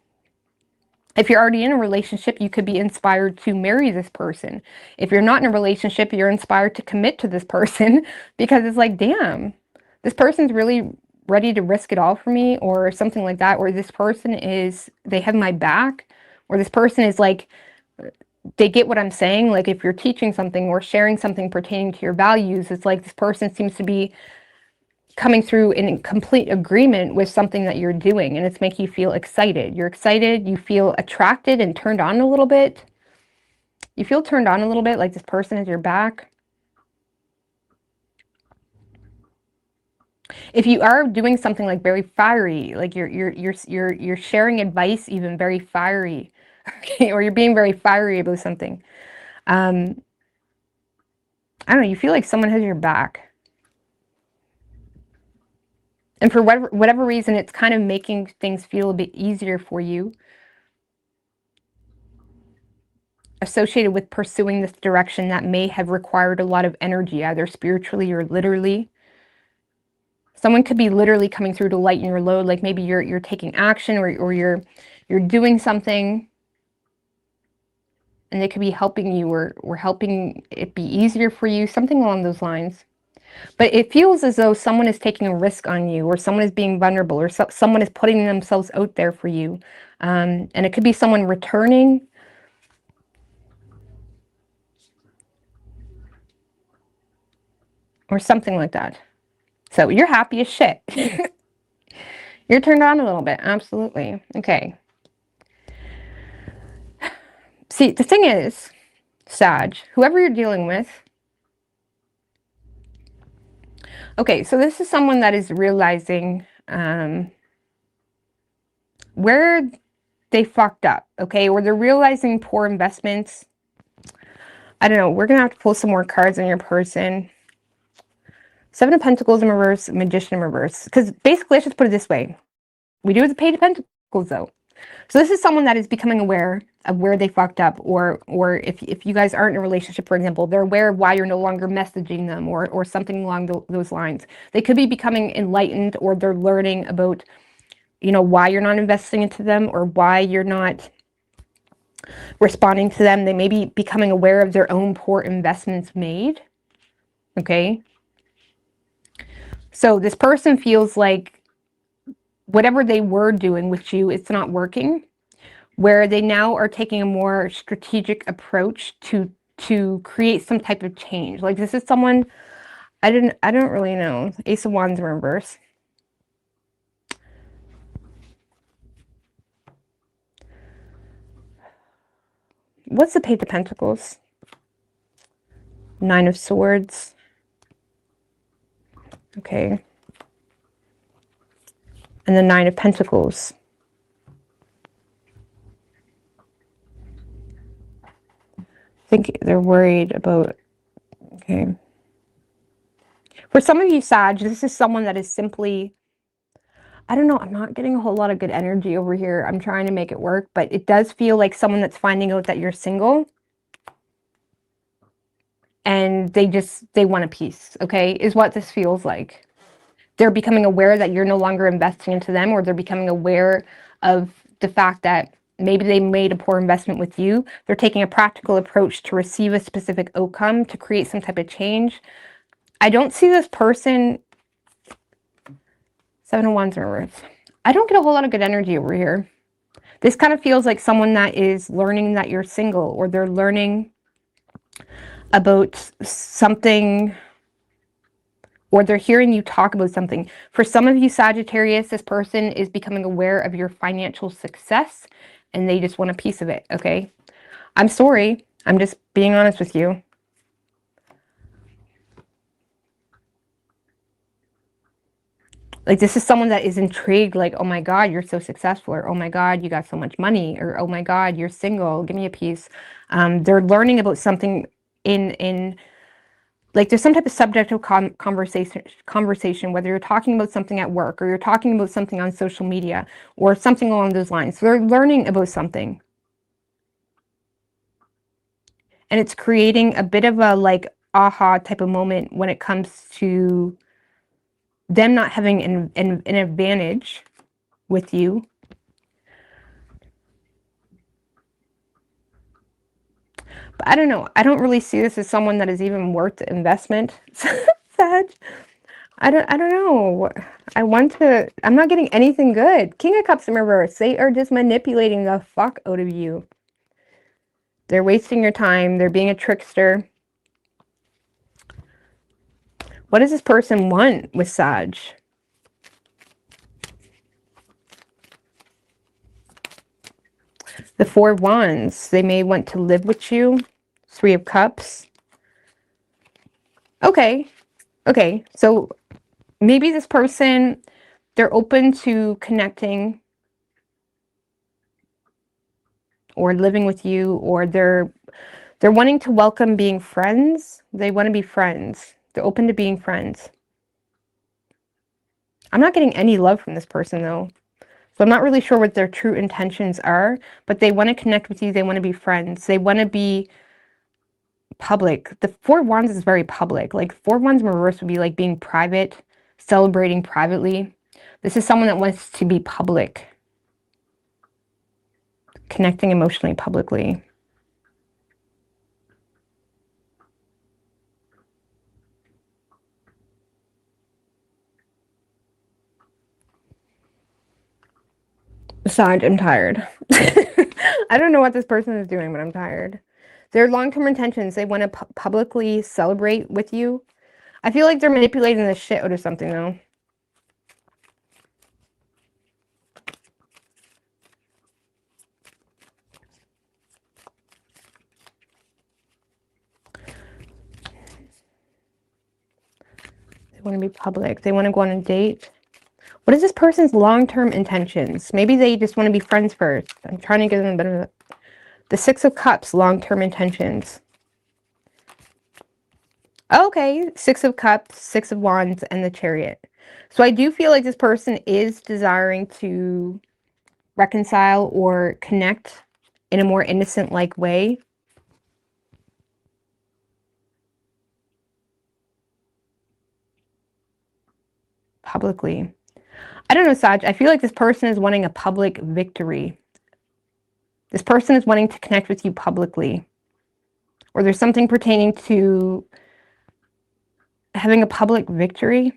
A: if you're already in a relationship, you could be inspired to marry this person. If you're not in a relationship, you're inspired to commit to this person because it's like, damn, this person's really ready to risk it all for me, or something like that. Or this person is, they have my back, or this person is like, they get what I'm saying. Like if you're teaching something or sharing something pertaining to your values, it's like this person seems to be coming through in complete agreement with something that you're doing, and it's making you feel excited. You're excited, you feel attracted and turned on a little bit. You feel turned on a little bit, like this person has your back. If you are doing something like very fiery, like you're sharing advice, even very fiery, okay, or you're being very fiery about something, I don't know, you feel like someone has your back. And for whatever reason, it's kind of making things feel a bit easier for you, associated with pursuing this direction that may have required a lot of energy, either spiritually or literally. Someone could be literally coming through to lighten your load, like maybe you're taking action, or you're doing something, and they could be helping you, or helping it be easier for you, something along those lines. But it feels as though someone is taking a risk on you, or someone is being vulnerable, or someone is putting themselves out there for you. And it could be someone returning, or something like that. So you're happy as shit. You're turned on a little bit. Absolutely. Okay. See, the thing is, Sag, whoever you're dealing with, okay, so this is someone that is realizing where they fucked up, okay, or they're realizing poor investments. I don't know. We're going to have to pull some more cards on your person. Seven of Pentacles in reverse, Magician in reverse. Because basically, let's just put it this way. We do have the Page of Pentacles, though. So this is someone that is becoming aware of where they fucked up, or if you guys aren't in a relationship, for example, they're aware of why you're no longer messaging them, or something along those lines. They could be becoming enlightened, or they're learning about, you know, why you're not investing into them, or why you're not responding to them. They may be becoming aware of their own poor investments made. Okay. So this person feels like whatever they were doing with you, it's not working, where they now are taking a more strategic approach to create some type of change. Like this is someone, I don't really know. Ace of Wands in reverse. What's the Page of Pentacles? Nine of Swords. Okay. And the Nine of Pentacles. I think they're worried about, okay. For some of you, Sag, this is someone that is simply, I don't know, I'm not getting a whole lot of good energy over here. I'm trying to make it work, but it does feel like someone that's finding out that you're single. And they want a piece, okay, is what this feels like. They're becoming aware that you're no longer investing into them, or they're becoming aware of the fact that maybe they made a poor investment with you. They're taking a practical approach to receive a specific outcome, to create some type of change. I don't see this person, Seven of Wands in reverse. I don't get a whole lot of good energy over here. This kind of feels like someone that is learning that you're single, or they're learning about something, or they're hearing you talk about something. For some of you, Sagittarius, this person is becoming aware of your financial success, and they just want a piece of it, okay? I'm sorry. I'm just being honest with you. Like, this is someone that is intrigued, like, oh my God, you're so successful, or oh my God, you got so much money, or oh my God, you're single, give me a piece. They're learning about something in like, there's some type of subjective conversation, whether you're talking about something at work, or you're talking about something on social media, or something along those lines. So they're learning about something. And it's creating a bit of a, like, aha type of moment when it comes to them not having an advantage with you. But I don't know. I don't really see this as someone that is even worth the investment. Sag. I don't know. I'm not getting anything good. King of Cups in reverse. They are just manipulating the fuck out of you. They're wasting your time. They're being a trickster. What does this person want with Sag? The Four of Wands. They may want to live with you. Three of Cups. Okay. Okay. So maybe this person, they're open to connecting or living with you, or they're wanting to welcome being friends. They want to be friends. They're open to being friends. I'm not getting any love from this person, though. So I'm not really sure what their true intentions are, but they want to connect with you. They want to be friends. They want to be public. The Four of Wands is very public. Like, Four of Wands in reverse would be like being private, celebrating privately. This is someone that wants to be public, connecting emotionally publicly. Besides, I'm tired. I don't know what this person is doing, but I'm tired. Their long-term intentions, they want to publicly celebrate with you. I feel like they're manipulating the shit out of something, though. They want to be public. They want to go on a date. What is this person's long-term intentions? Maybe they just want to be friends first. I'm trying to give them a bit of the Six of Cups, long-term intentions. Okay, Six of Cups, Six of Wands, and the Chariot. So I do feel like this person is desiring to reconcile or connect in a more innocent-like way. Publicly. I don't know, Sag. I feel like this person is wanting a public victory. This person is wanting to connect with you publicly. Or there's something pertaining to having a public victory.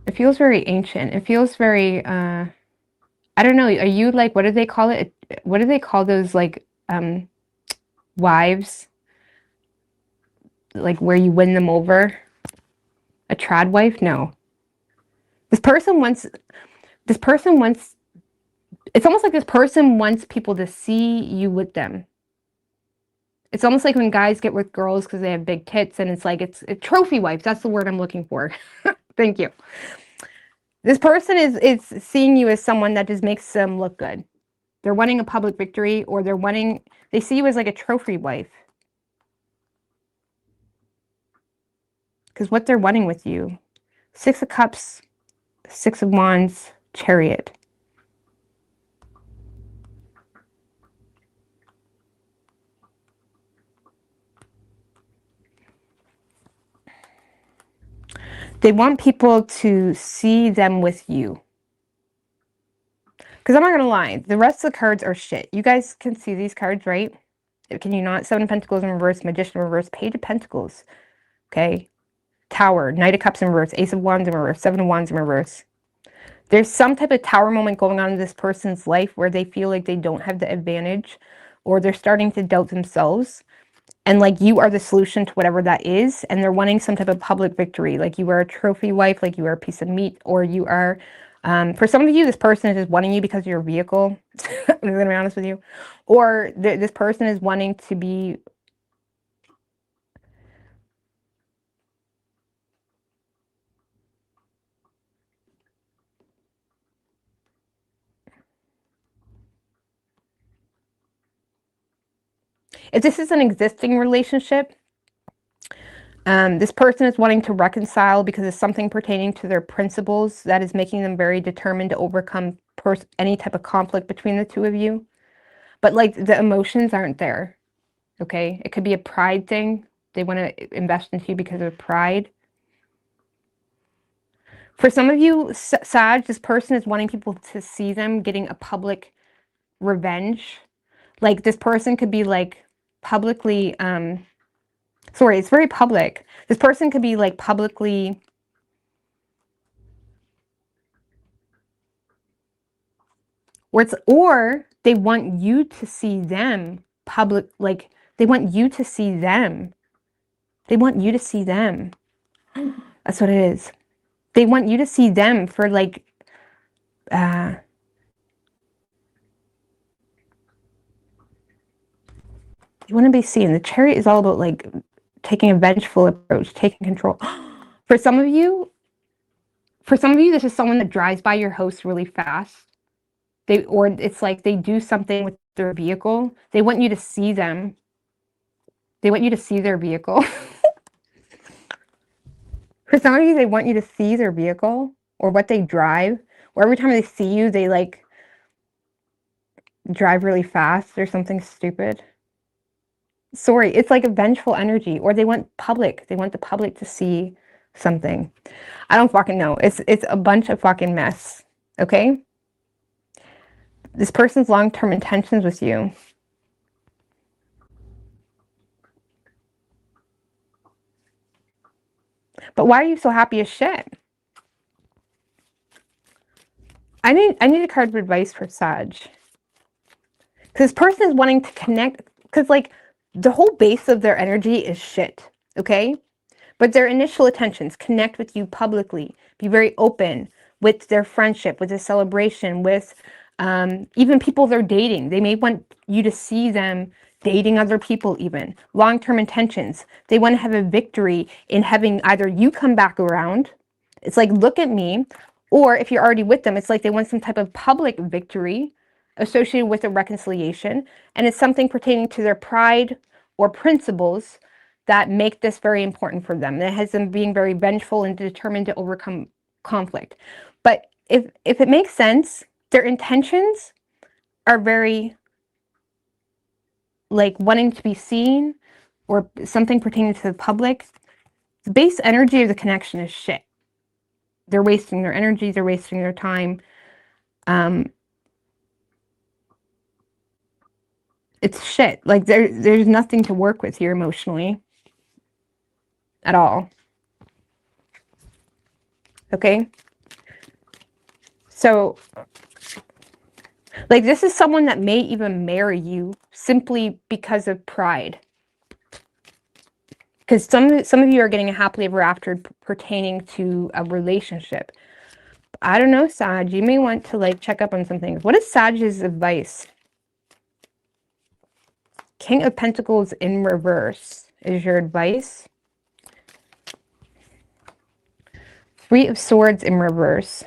A: It feels very ancient. It feels very, I don't know. Are you like, what do they call it? What do they call those, like, wives? Like, where you win them over? A trad wife? No. This person wants, it's almost like this person wants people to see you with them. It's almost like when guys get with girls because they have big tits, and it's like, it's trophy wife. That's the word I'm looking for. Thank you. This person is seeing you as someone that just makes them look good. They're wanting a public victory, or they see you as like a trophy wife. Because what they're wanting with you. Six of Cups, Six of Wands, Chariot. They want people to see them with you. Because I'm not going to lie, the rest of the cards are shit. You guys can see these cards, right? Can you not? Seven of Pentacles in reverse, Magician in reverse, Page of Pentacles. Okay. Tower, Knight of Cups in reverse, Ace of Wands in reverse, Seven of Wands in reverse. There's some type of tower moment going on in this person's life where they feel like they don't have the advantage, or they're starting to doubt themselves. and like you are the solution to whatever that is, and they're wanting some type of public victory, like you are a trophy wife, like you are a piece of meat, or you are for some of you, this person is just wanting you because of your vehicle. I'm gonna be honest with you. Or this person is wanting to be if this is an existing relationship, this person is wanting to reconcile because it's something pertaining to their principles that is making them very determined to overcome any type of conflict between the two of you. But like the emotions aren't there, okay? It could be a pride thing. They want to invest into you because of pride. For some of you, Sag, this person is wanting people to see them getting a public revenge. Like this person could be like publicly, sorry, it's very public. This person could be like publicly, or they want you to see them public, like they want you to see them. They want you to see them. That's what it is. They want you to see them for like, you want to be seen. The Chariot is all about like taking a vengeful approach, taking control. For some of you, this is someone that drives by your house really fast. Or it's like they do something with their vehicle. They want you to see them. They want you to see their vehicle. For some of you, they want you to see their vehicle or what they drive. Or every time they see you, they like drive really fast or something stupid. Sorry, it's like a vengeful energy. Or they want the public to see something. I don't fucking know. It's a bunch of fucking mess. Okay? This person's long-term intentions with you. But why are you so happy as shit? I need a card of advice for Sag. Because this person is wanting to connect, because like the whole base of their energy is shit, okay? But their initial intentions, connect with you publicly, be very open with their friendship, with the celebration, with even people they're dating. They may want you to see them dating other people even. Long-term intentions. They want to have a victory in having either you come back around. It's like, look at me. Or if you're already with them, it's like they want some type of public victory associated with a reconciliation. And it's something pertaining to their pride or principles that make this very important for them. That has them being very vengeful and determined to overcome conflict. But if it makes sense, their intentions are very like wanting to be seen or something pertaining to the public. The base energy of the connection is shit. They're wasting their energy, they're wasting their time. It's shit. Like there's nothing to work with here emotionally at all. Okay? So like this is someone that may even marry you simply because of pride. Because some of you are getting a happily ever after pertaining to a relationship. I don't know, Sag. You may want to like check up on some things. What is Sag's advice? King of Pentacles in reverse is your advice. Three of Swords in reverse.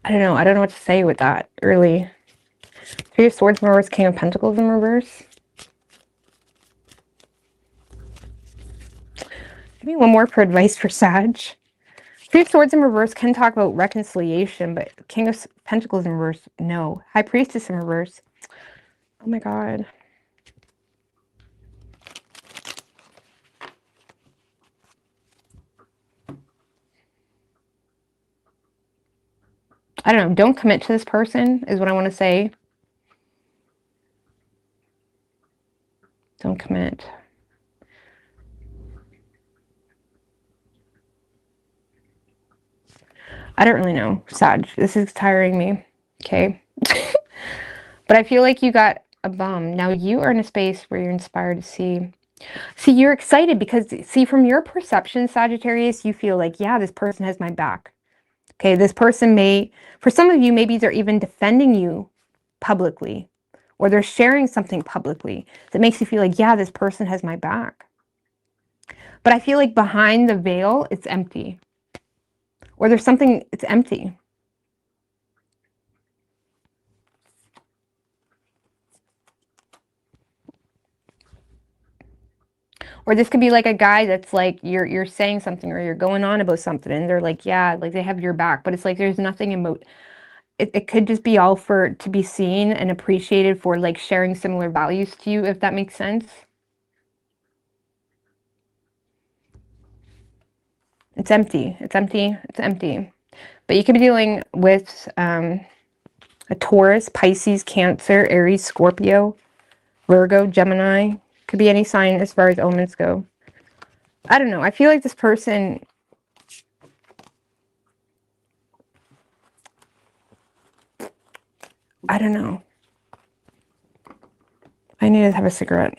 A: I don't know. I don't know what to say with that, really. Three of Swords in reverse, King of Pentacles in reverse. Give me one more for advice for Sag. Three of Swords in reverse can talk about reconciliation, but King of Pentacles in reverse, no. High Priestess in reverse. Oh my God. I don't know, don't commit to this person is what I want to say. Don't commit. I don't really know, Sag. This is tiring me. Okay. But I feel like you got a bum. Now you are in a space where you're inspired to see. See, you're excited because, see, from your perception, Sagittarius, you feel like, yeah, this person has my back. Okay, this person may, for some of you, maybe they're even defending you publicly, or they're sharing something publicly that makes you feel like, yeah, this person has my back. But I feel like behind the veil, it's empty. Or there's something, it's empty. Or this could be like a guy that's like, you're saying something or you're going on about something and they're like, yeah, like they have your back. But it's like there's nothing it could just be all for to be seen and appreciated for like sharing similar values to you, if that makes sense. It's empty. It's empty. It's empty. But you could be dealing with a Taurus, Pisces, Cancer, Aries, Scorpio, Virgo, Gemini. Could be any sign as far as omens go. I don't know. I feel like this person, I don't know. I need to have a cigarette.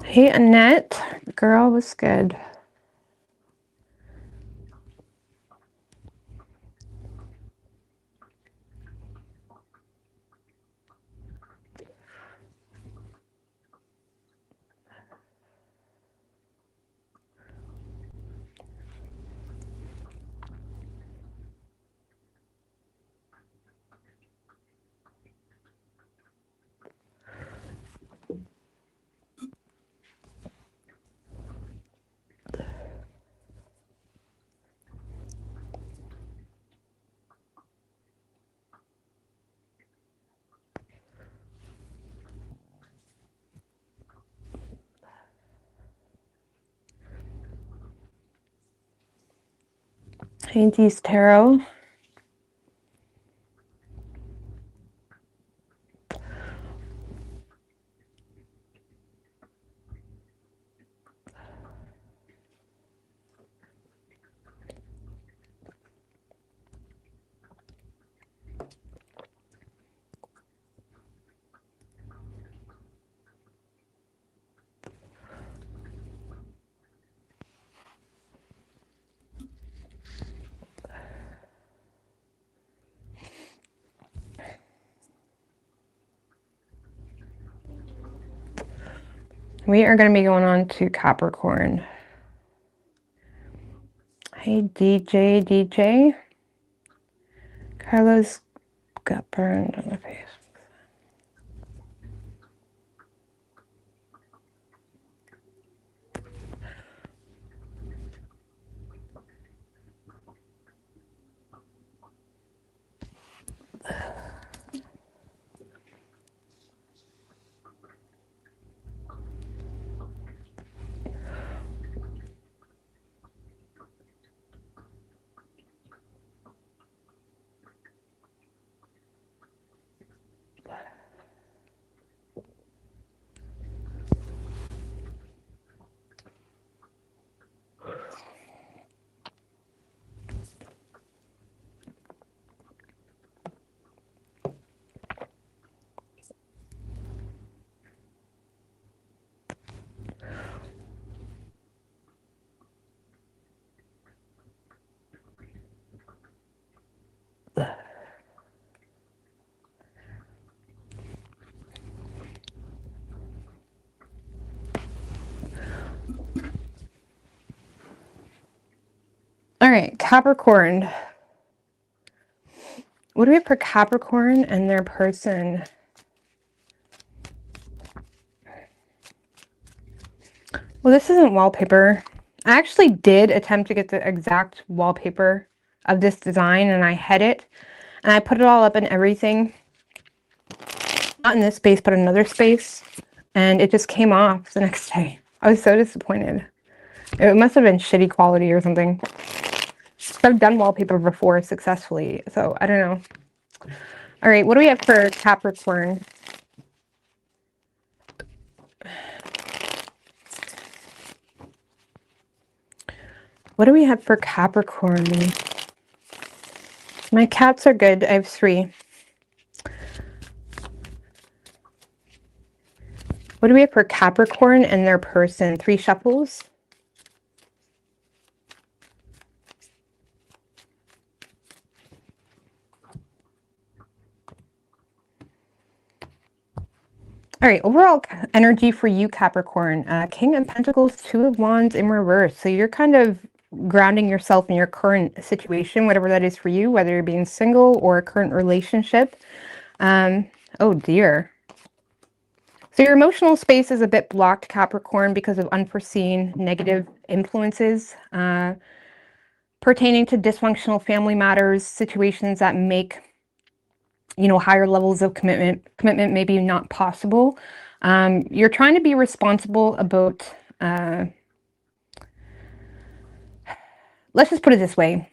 A: Hey, Annette. Girl was good. Hey, Dee's Tarot. We are going to be going on to Capricorn. Hey, DJ. Carlos got burned on the face. right, Capricorn. What do we have for Capricorn and their person? Well, this isn't wallpaper. I actually did attempt to get the exact wallpaper of this design, and I had it, and I put it all up in everything. Not in this space, but another space, and it just came off the next day. I was so disappointed. It must have been shitty quality or something. I've done wallpaper before successfully, so I don't know. All right, what do we have for Capricorn? What do we have for Capricorn? My cats are good. I have 3. What do we have for Capricorn and their person? 3 shuffles. All right, overall energy for you, Capricorn. King of Pentacles, 2 of Wands in reverse. So you're kind of grounding yourself in your current situation, whatever that is for you, whether you're being single or a current relationship. Oh dear. So your emotional space is a bit blocked, Capricorn, because of unforeseen negative influences pertaining to dysfunctional family matters, situations that make, you know, higher levels of commitment maybe not possible. You're trying to be responsible about, let's just put it this way.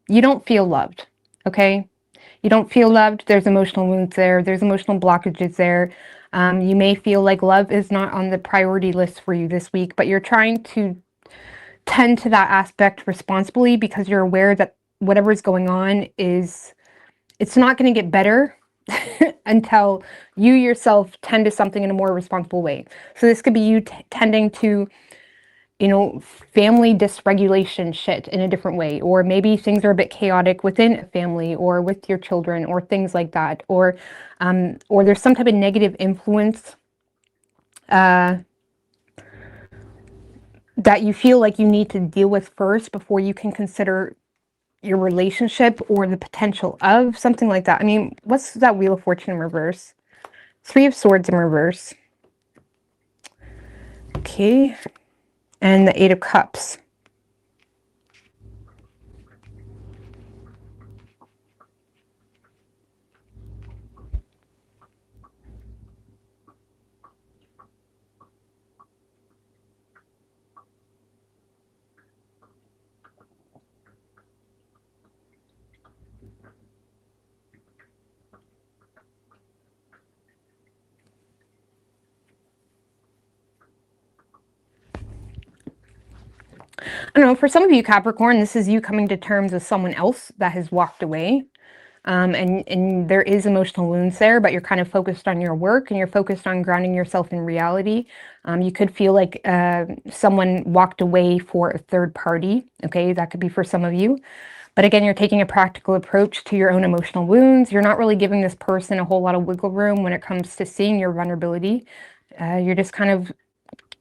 A: You don't feel loved, okay? You don't feel loved. There's emotional wounds there. There's emotional blockages there. You may feel like love is not on the priority list for you this week, but you're trying to tend to that aspect responsibly because you're aware that whatever is going on is, it's not going to get better until you yourself tend to something in a more responsible way. So this could be you tending to, you know, family dysregulation shit in a different way, or maybe things are a bit chaotic within a family or with your children or things like that, or there's some type of negative influence that you feel like you need to deal with first before you can consider your relationship or the potential of something like that. I mean, what's that Wheel of Fortune in reverse? 3 of Swords in reverse. Okay. And the 8 of Cups. I don't know, for some of you, Capricorn, this is you coming to terms with someone else that has walked away. And there is emotional wounds there, but you're kind of focused on your work and you're focused on grounding yourself in reality. You could feel like someone walked away for a third party. Okay, that could be for some of you. But again, you're taking a practical approach to your own emotional wounds. You're not really giving this person a whole lot of wiggle room when it comes to seeing your vulnerability. You're just kind of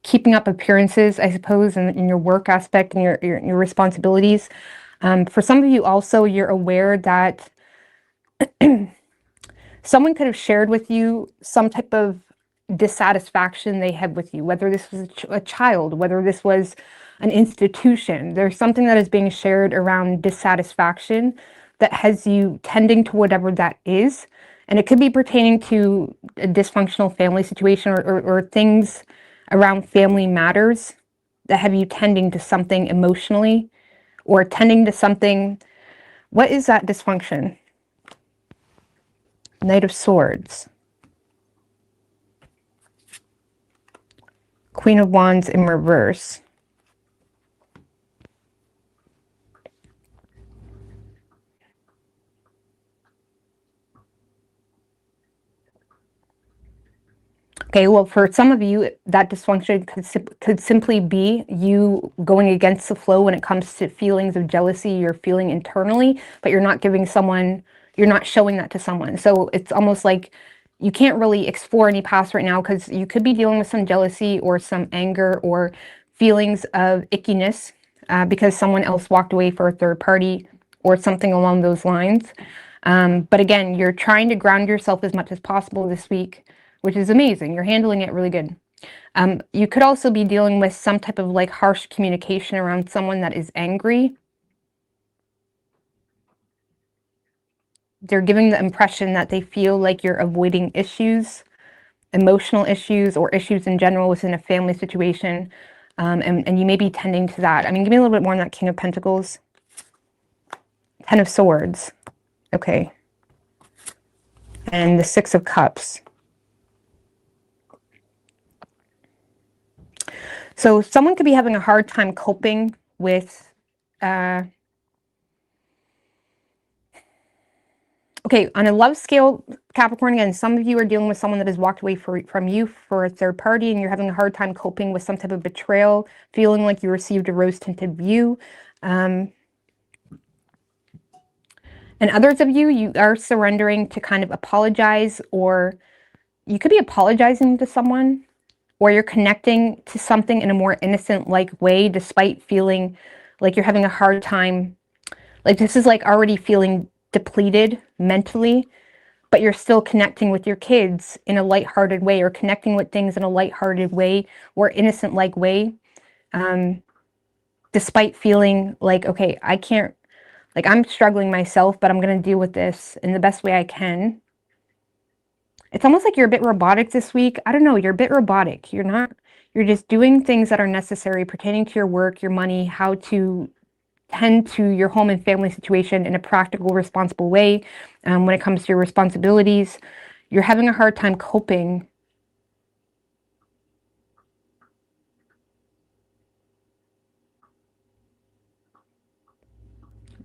A: keeping up appearances, I suppose, in your work aspect and your responsibilities. For some of you also, you're aware that someone could have shared with you some type of dissatisfaction they had with you, whether this was a child, whether this was an institution. There's something that is being shared around dissatisfaction that has you tending to whatever that is. And it could be pertaining to a dysfunctional family situation or things around family matters that have you tending to something emotionally or tending to something. What is that dysfunction? Knight of Swords. Queen of Wands in reverse. Okay, well, for some of you, that dysfunction could simply be you going against the flow when it comes to feelings of jealousy you're feeling internally, but you're not giving someone, you're not showing that to someone. So it's almost like you can't really explore any past right now because you could be dealing with some jealousy or some anger or feelings of ickiness because someone else walked away for a third party or something along those lines. But again, you're trying to ground yourself as much as possible this week, which is amazing. You're handling it really good. You could also be dealing with some type of like harsh communication around someone that is angry. They're giving the impression that they feel like you're avoiding issues, emotional issues, or issues in general within a family situation. And you may be tending to that. I mean, give me a little bit more on that King of Pentacles. Ten of Swords. Okay. And the Six of Cups. So someone could be having a hard time coping with okay, on a love scale, Capricorn, again, some of you are dealing with someone that has walked away from you for a third party, and you're having a hard time coping with some type of betrayal, feeling like you received a rose-tinted view. And others of you, you are surrendering to kind of apologize, or you could be apologizing to someone, or you're connecting to something in a more innocent-like way, despite feeling like you're having a hard time. Like this is like already feeling depleted mentally, but you're still connecting with your kids in a lighthearted way, or connecting with things in a lighthearted way or innocent-like way, despite feeling like, okay, I can't, like I'm struggling myself, but I'm going to deal with this in the best way I can. It's almost like you're a bit robotic this week. I don't know, you're a bit robotic. You're not, you're just doing things that are necessary pertaining to your work, your money, how to tend to your home and family situation in a practical, responsible way. When it comes to your responsibilities, you're having a hard time coping.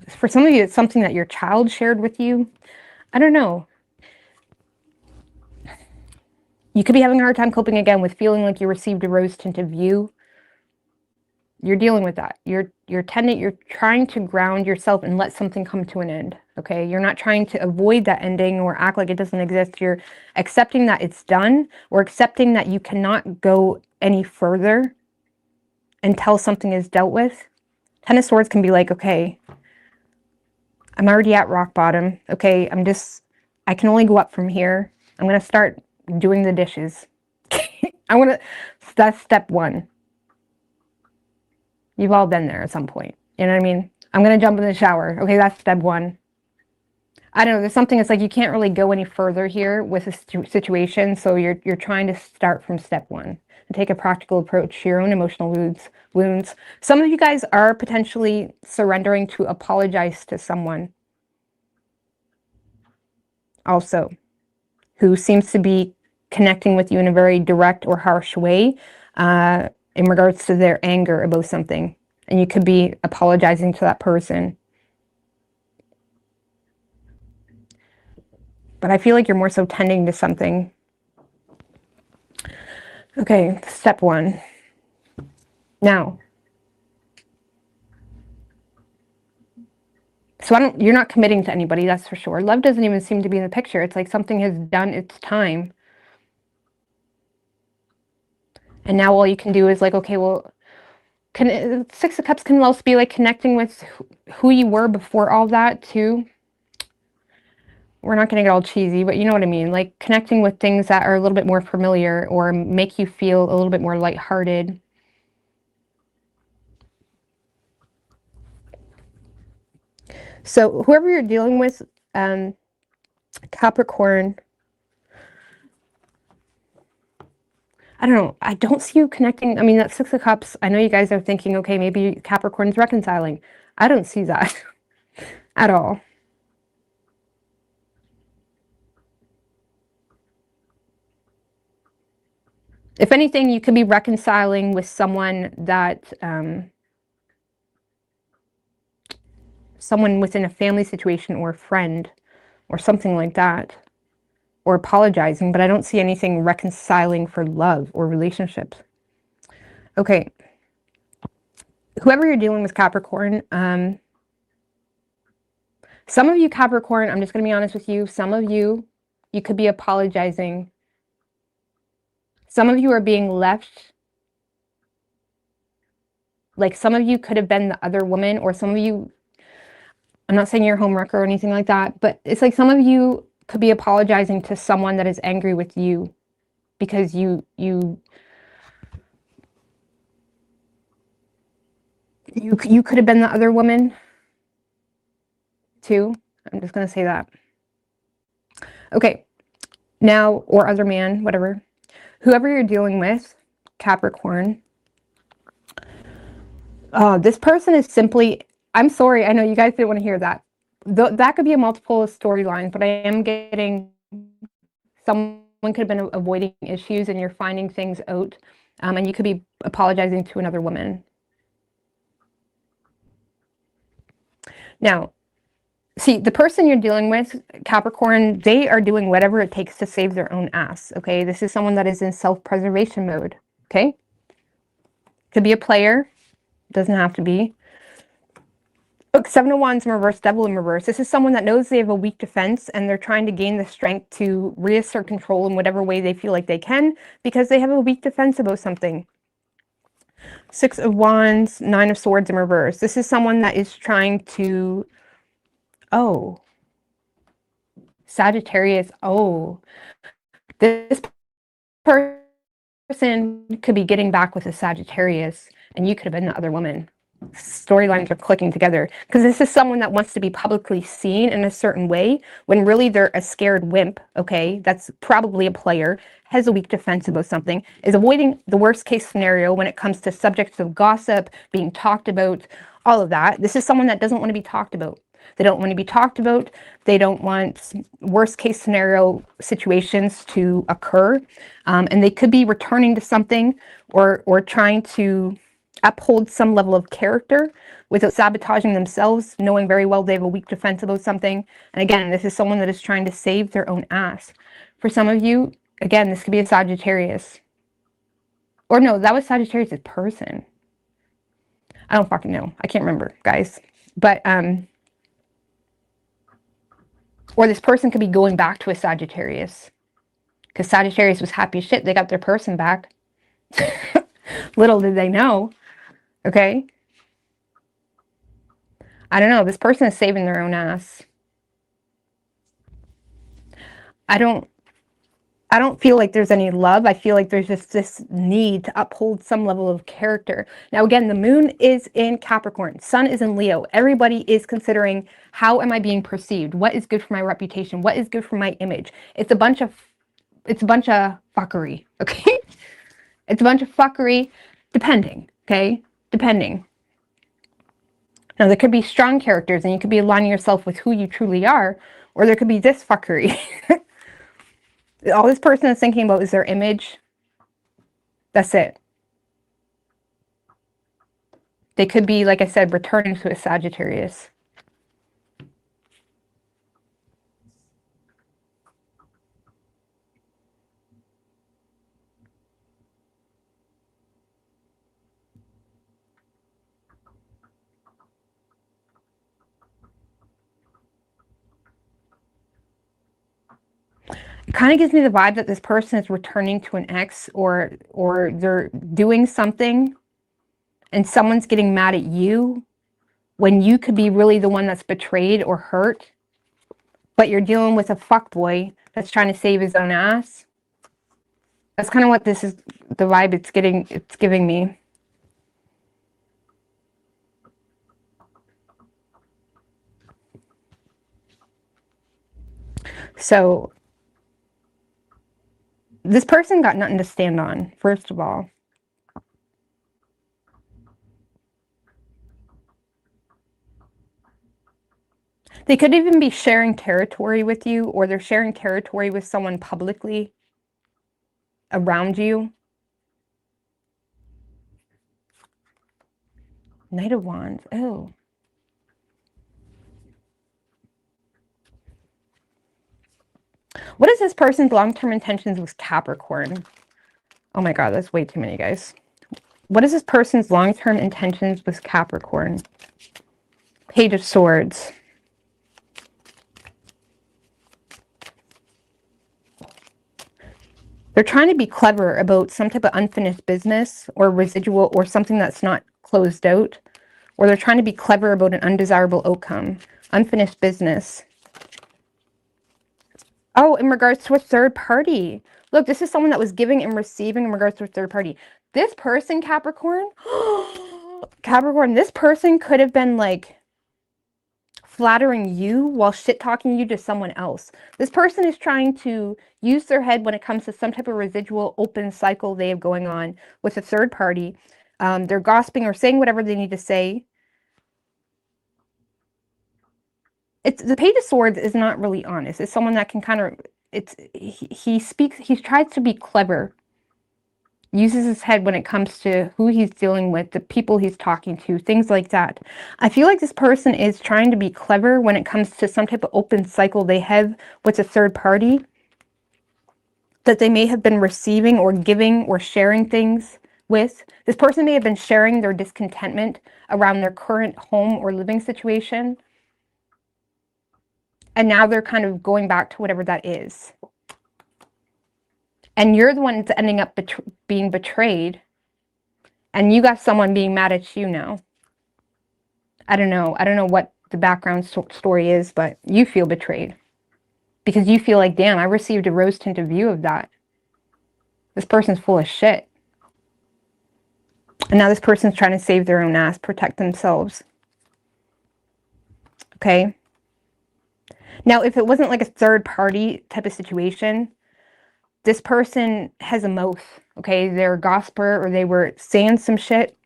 A: For some of you, it's something that your child shared with you. I don't know. You could be having a hard time coping again with feeling like you received a rose-tinted view. You're dealing with that. You're trying to ground yourself and let something come to an end. Okay, you're not trying to avoid that ending or act like it doesn't exist. You're accepting that it's done, or accepting that you cannot go any further until something is dealt with. Ten of Swords can be like, okay, I'm already at rock bottom. Okay, I can only go up from here. I'm going to start doing the dishes. That's step one. You've all been there at some point. You know what I mean? I'm going to jump in the shower. Okay, that's step one. I don't know. There's something that's like you can't really go any further here with a situation. So you're trying to start from step one and take a practical approach to your own emotional wounds. Some of you guys are potentially surrendering to apologize to someone also, who seems to be connecting with you in a very direct or harsh way in regards to their anger about something. And you could be apologizing to that person. But I feel like you're more so tending to something. Okay, step one. Now, so you're not committing to anybody, that's for sure. Love doesn't even seem to be in the picture. It's like something has done its time. And now all you can do is like, okay, well, Six of Cups can also be like connecting with who you were before all that too. We're not going to get all cheesy, but you know what I mean? Like connecting with things that are a little bit more familiar or make you feel a little bit more lighthearted. So whoever you're dealing with, Capricorn, I don't know. I don't see you connecting. I mean, that Six of Cups, I know you guys are thinking, okay, maybe Capricorn's reconciling. I don't see that at all. If anything, you could be reconciling with someone that, someone within a family situation or a friend or something like that, or apologizing, but I don't see anything reconciling for love or relationships. Okay. Whoever you're dealing with, Capricorn, some of you, Capricorn, I'm just going to be honest with you, some of you could be apologizing. Some of you are being left like some of you could have been the other woman, or some of you, I'm not saying you're a homewrecker or anything like that, but it's like some of you could be apologizing to someone that is angry with you because you could have been the other woman too. I'm just going to say that. Okay. Now, or other man, whatever. Whoever you're dealing with, Capricorn, this person is simply, I'm sorry, I know you guys didn't want to hear that. That could be a multiple storyline, but I am getting someone could have been avoiding issues and you're finding things out, and you could be apologizing to another woman. Now, see, the person you're dealing with, Capricorn, they are doing whatever it takes to save their own ass, okay? This is someone that is in self-preservation mode, okay? Could be a player. Doesn't have to be. Look, Seven of Wands in reverse, Devil in reverse. This is someone that knows they have a weak defense and they're trying to gain the strength to reassert control in whatever way they feel like they can because they have a weak defense about something. Six of Wands, Nine of Swords in reverse. This is someone that is trying to... Oh. Sagittarius. Oh. This person could be getting back with a Sagittarius and you could have been the other woman. Storylines are clicking together because this is someone that wants to be publicly seen in a certain way when really they're a scared wimp, okay? That's probably a player, has a weak defense about something, is avoiding the worst case scenario when it comes to subjects of gossip, being talked about, all of that. This is someone that doesn't want to be talked about. They don't want to be talked about. They don't want worst case scenario situations to occur. And they could be returning to something or trying to uphold some level of character without sabotaging themselves, knowing very well they have a weak defense about something. And again, this is someone that is trying to save their own ass. For some of you, again, this could be a Sagittarius. Or no, that was Sagittarius' person. I don't fucking know. I can't remember, guys. But, or this person could be going back to a Sagittarius. Because Sagittarius was happy as shit. They got their person back. Little did they know. Okay? I don't know. This person is saving their own ass. I don't feel like there's any love. I feel like there's just this need to uphold some level of character. Now, again, the moon is in Capricorn. Sun is in Leo. Everybody is considering, how am I being perceived? What is good for my reputation? What is good for my image? It's a bunch of fuckery, okay? It's a bunch of fuckery, depending, okay? Depending. Now, there could be strong characters, and you could be aligning yourself with who you truly are, or there could be this fuckery. All this person is thinking about is their image. That's it. They could be, like I said, returning to a Sagittarius. It kind of gives me the vibe that this person is returning to an ex, or they're doing something and someone's getting mad at you when you could be really the one that's betrayed or hurt, but you're dealing with a fuckboy that's trying to save his own ass. That's kind of what this is, the vibe it's giving me. So this person got nothing to stand on, first of all. They could even be sharing territory with you, or they're sharing territory with someone publicly around you. Knight of Wands. Oh. What is this person's long-term intentions with Capricorn? Oh my God, that's way too many, guys. What is this person's long-term intentions with Capricorn? Page of Swords. They're trying to be clever about some type of unfinished business or residual or something that's not closed out, or they're trying to be clever about an undesirable outcome, unfinished business. Oh, in regards to a third party. Look, this is someone that was giving and receiving in regards to a third party. This person, Capricorn, Capricorn, this person could have been like flattering you while shit talking you to someone else. This person is trying to use their head when it comes to some type of residual open cycle they have going on with a third party. They're gossiping or saying whatever they need to say. It's the Page of Swords is not really honest. It's someone that can kind of, he tries to be clever, uses his head when it comes to who he's dealing with, the people he's talking to, things like that. I feel like this person is trying to be clever when it comes to some type of open cycle they have with a third party that they may have been receiving or giving or sharing things with. This person may have been sharing their discontentment around their current home or living situation. And now they're kind of going back to whatever that is. And you're the one that's ending up being betrayed. And you got someone being mad at you now. I don't know. I don't know what the background story is, but you feel betrayed. Because you feel like, damn, I received a rose-tinted view of that. This person's full of shit. And now this person's trying to save their own ass, protect themselves. Okay? Now, if it wasn't like a third party type of situation, this person has a mouth, okay? They're a gossiper, or they were saying some shit.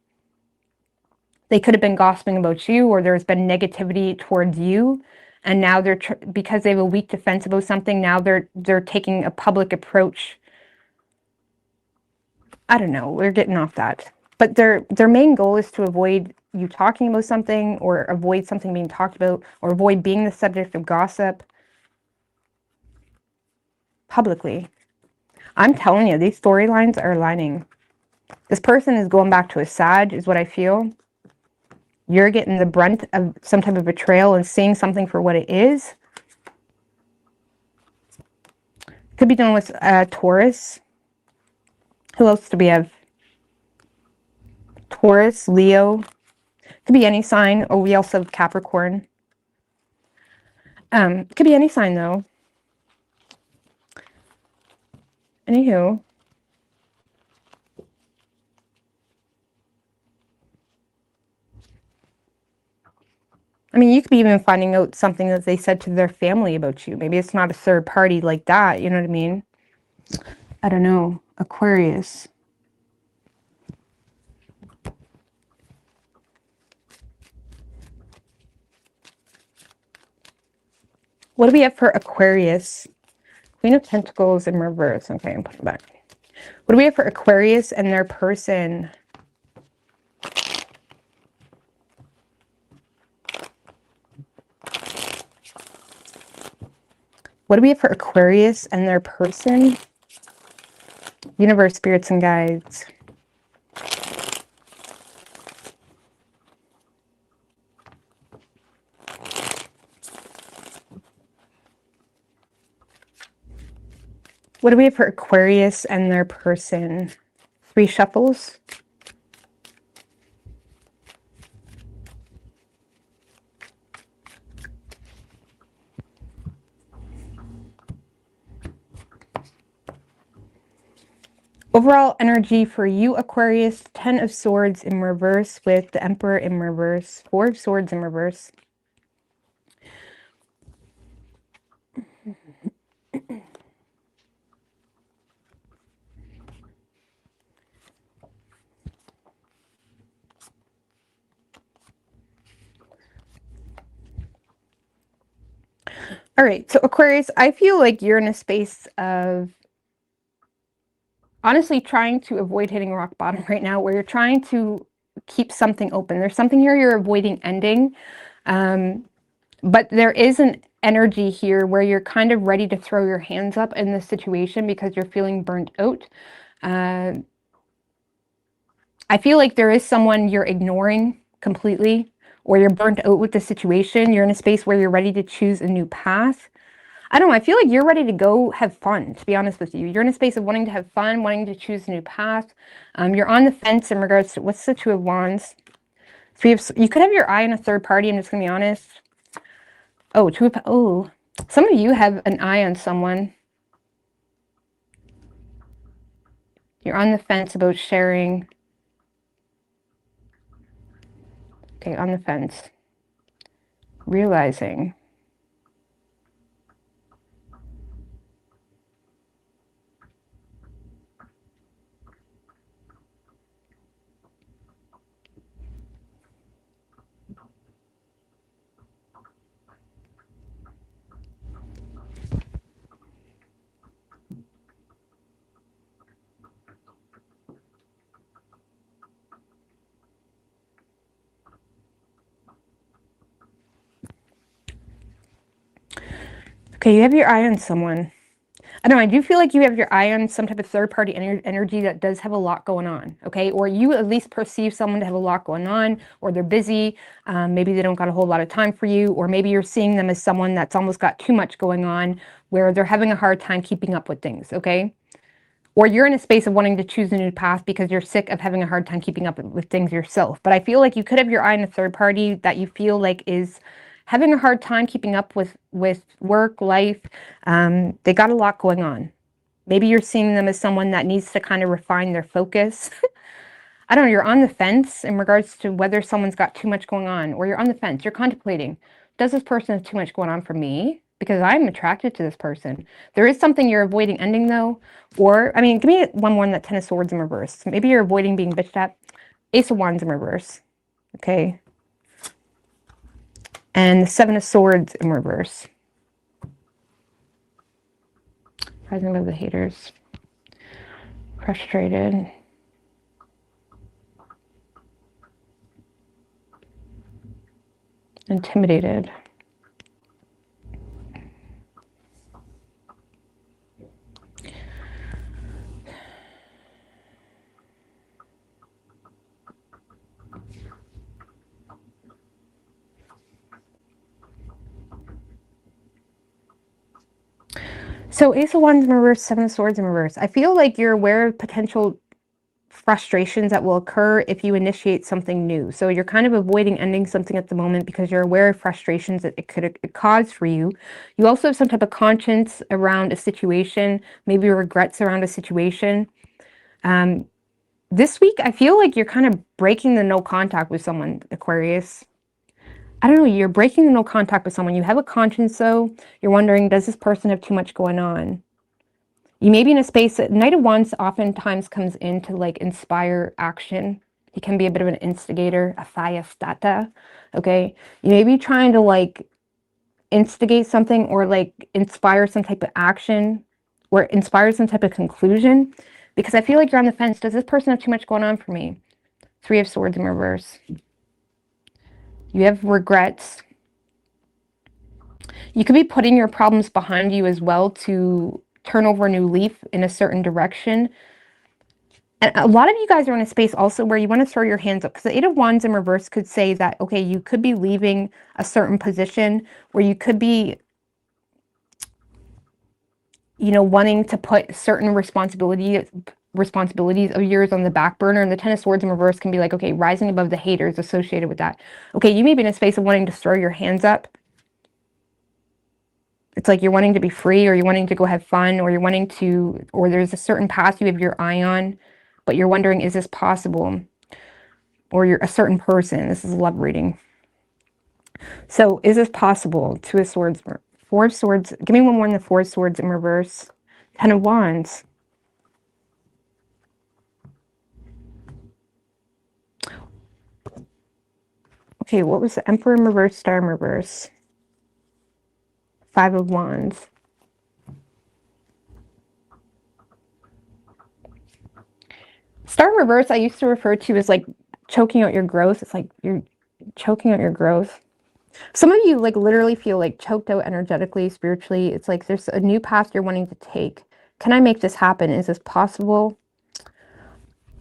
A: They could have been gossiping about you, or there's been negativity towards you. And now they're, because they have a weak defense about something, now they're taking a public approach. I don't know, we're getting off that. But their main goal is to avoid you talking about something, or avoid something being talked about, or avoid being the subject of gossip publicly. I'm telling you, these storylines are aligning. This person is going back to a Sag, is what I feel. You're getting the brunt of some type of betrayal and seeing something for what it is. Could be dealing with Taurus. Who else do we have? Taurus, Leo. Could be any sign. Oh, we also have Capricorn. Could be any sign, though. Anywho. I mean, you could be even finding out something that they said to their family about you. Maybe it's not a third party like that. You know what I mean? I don't know. Aquarius. What do we have for Aquarius? Queen of Pentacles in reverse. Okay, I'm putting it back. What do we have for Aquarius and their person? What do we have for Aquarius and their person? Universe, spirits, and guides. What do we have for Aquarius and their person? 3 shuffles. Overall energy for you, Aquarius, 10 of Swords in reverse with the Emperor in reverse, 4 of Swords in reverse. All right, so Aquarius, I feel like you're in a space of honestly trying to avoid hitting rock bottom right now, where you're trying to keep something open. There's something here you're avoiding ending, but there is an energy here where you're kind of ready to throw your hands up in this situation because you're feeling burnt out. I feel like there is someone you're ignoring completely, or you're burnt out with the situation. You're in a space where you're ready to choose a new path. I don't know, I feel like you're ready to go have fun, to be honest with you. You're in a space of wanting to have fun, wanting to choose a new path. You're on the fence in regards to, what's the 2 of Wands? You could have your eye on a third party. I'm just going to be honest. Oh, some of you have an eye on someone. You're on the fence about sharing. Okay, on the fence. Realizing. Okay, you have your eye on someone. I don't know, I do feel like you have your eye on some type of third-party energy that does have a lot going on, okay? Or you at least perceive someone to have a lot going on, or they're busy, maybe they don't got a whole lot of time for you, or maybe you're seeing them as someone that's almost got too much going on, where they're having a hard time keeping up with things, okay? Or you're in a space of wanting to choose a new path because you're sick of having a hard time keeping up with things yourself. But I feel like you could have your eye on a third party that you feel like is having a hard time keeping up with work, life. They got a lot going on. Maybe you're seeing them as someone that needs to kind of refine their focus. I don't know, you're on the fence in regards to whether someone's got too much going on, or you're on the fence, you're contemplating, does this person have too much going on for me? Because I'm attracted to this person. There is something you're avoiding ending though, or, I mean, give me one more in that Ten of Swords in reverse. Maybe you're avoiding being bitched at. Ace of Wands in reverse, okay? And the Seven of Swords in reverse. Rising above the haters. Frustrated. Intimidated. So Ace of Wands in reverse, Seven of Swords in reverse. I feel like you're aware of potential frustrations that will occur if you initiate something new. So you're kind of avoiding ending something at the moment because you're aware of frustrations that it could cause for you. You also have some type of conscience around a situation, maybe regrets around a situation. This week, I feel like you're kind of breaking the no contact with someone, Aquarius. I don't know, you're breaking the no contact with someone. You have a conscience though. You're wondering, does this person have too much going on? You may be in a space that Knight of Wands oftentimes comes in to like inspire action. He can be a bit of an instigator, a fiastata, okay? You may be trying to like instigate something or like inspire some type of action or inspire some type of conclusion, because I feel like you're on the fence. Does this person have too much going on for me? Three of Swords in reverse. You have regrets. You could be putting your problems behind you as well to turn over a new leaf in a certain direction. And a lot of you guys are in a space also where you want to throw your hands up, because the Eight of Wands in reverse could say that, okay, you could be leaving a certain position where you could be, you know, wanting to put certain responsibilities of yours on the back burner. And the Ten of Swords in reverse can be like, okay, rising above the haters associated with that. Okay, you may be in a space of wanting to throw your hands up. It's like you're wanting to be free, or you're wanting to go have fun, or you're wanting to, or there's a certain path you have your eye on, but you're wondering, is this possible? Or you're a certain person. This is a love reading. So is this possible? Two of Swords, Four of Swords. Give me one more in the Four of Swords in reverse. Ten of Wands. Okay, what was the Emperor in reverse, Star in reverse? Five of Wands. Star in reverse, I used to refer to as like choking out your growth. It's like you're choking out your growth. Some of you like literally feel like choked out energetically, spiritually. It's like there's a new path you're wanting to take. Can I make this happen? Is this possible?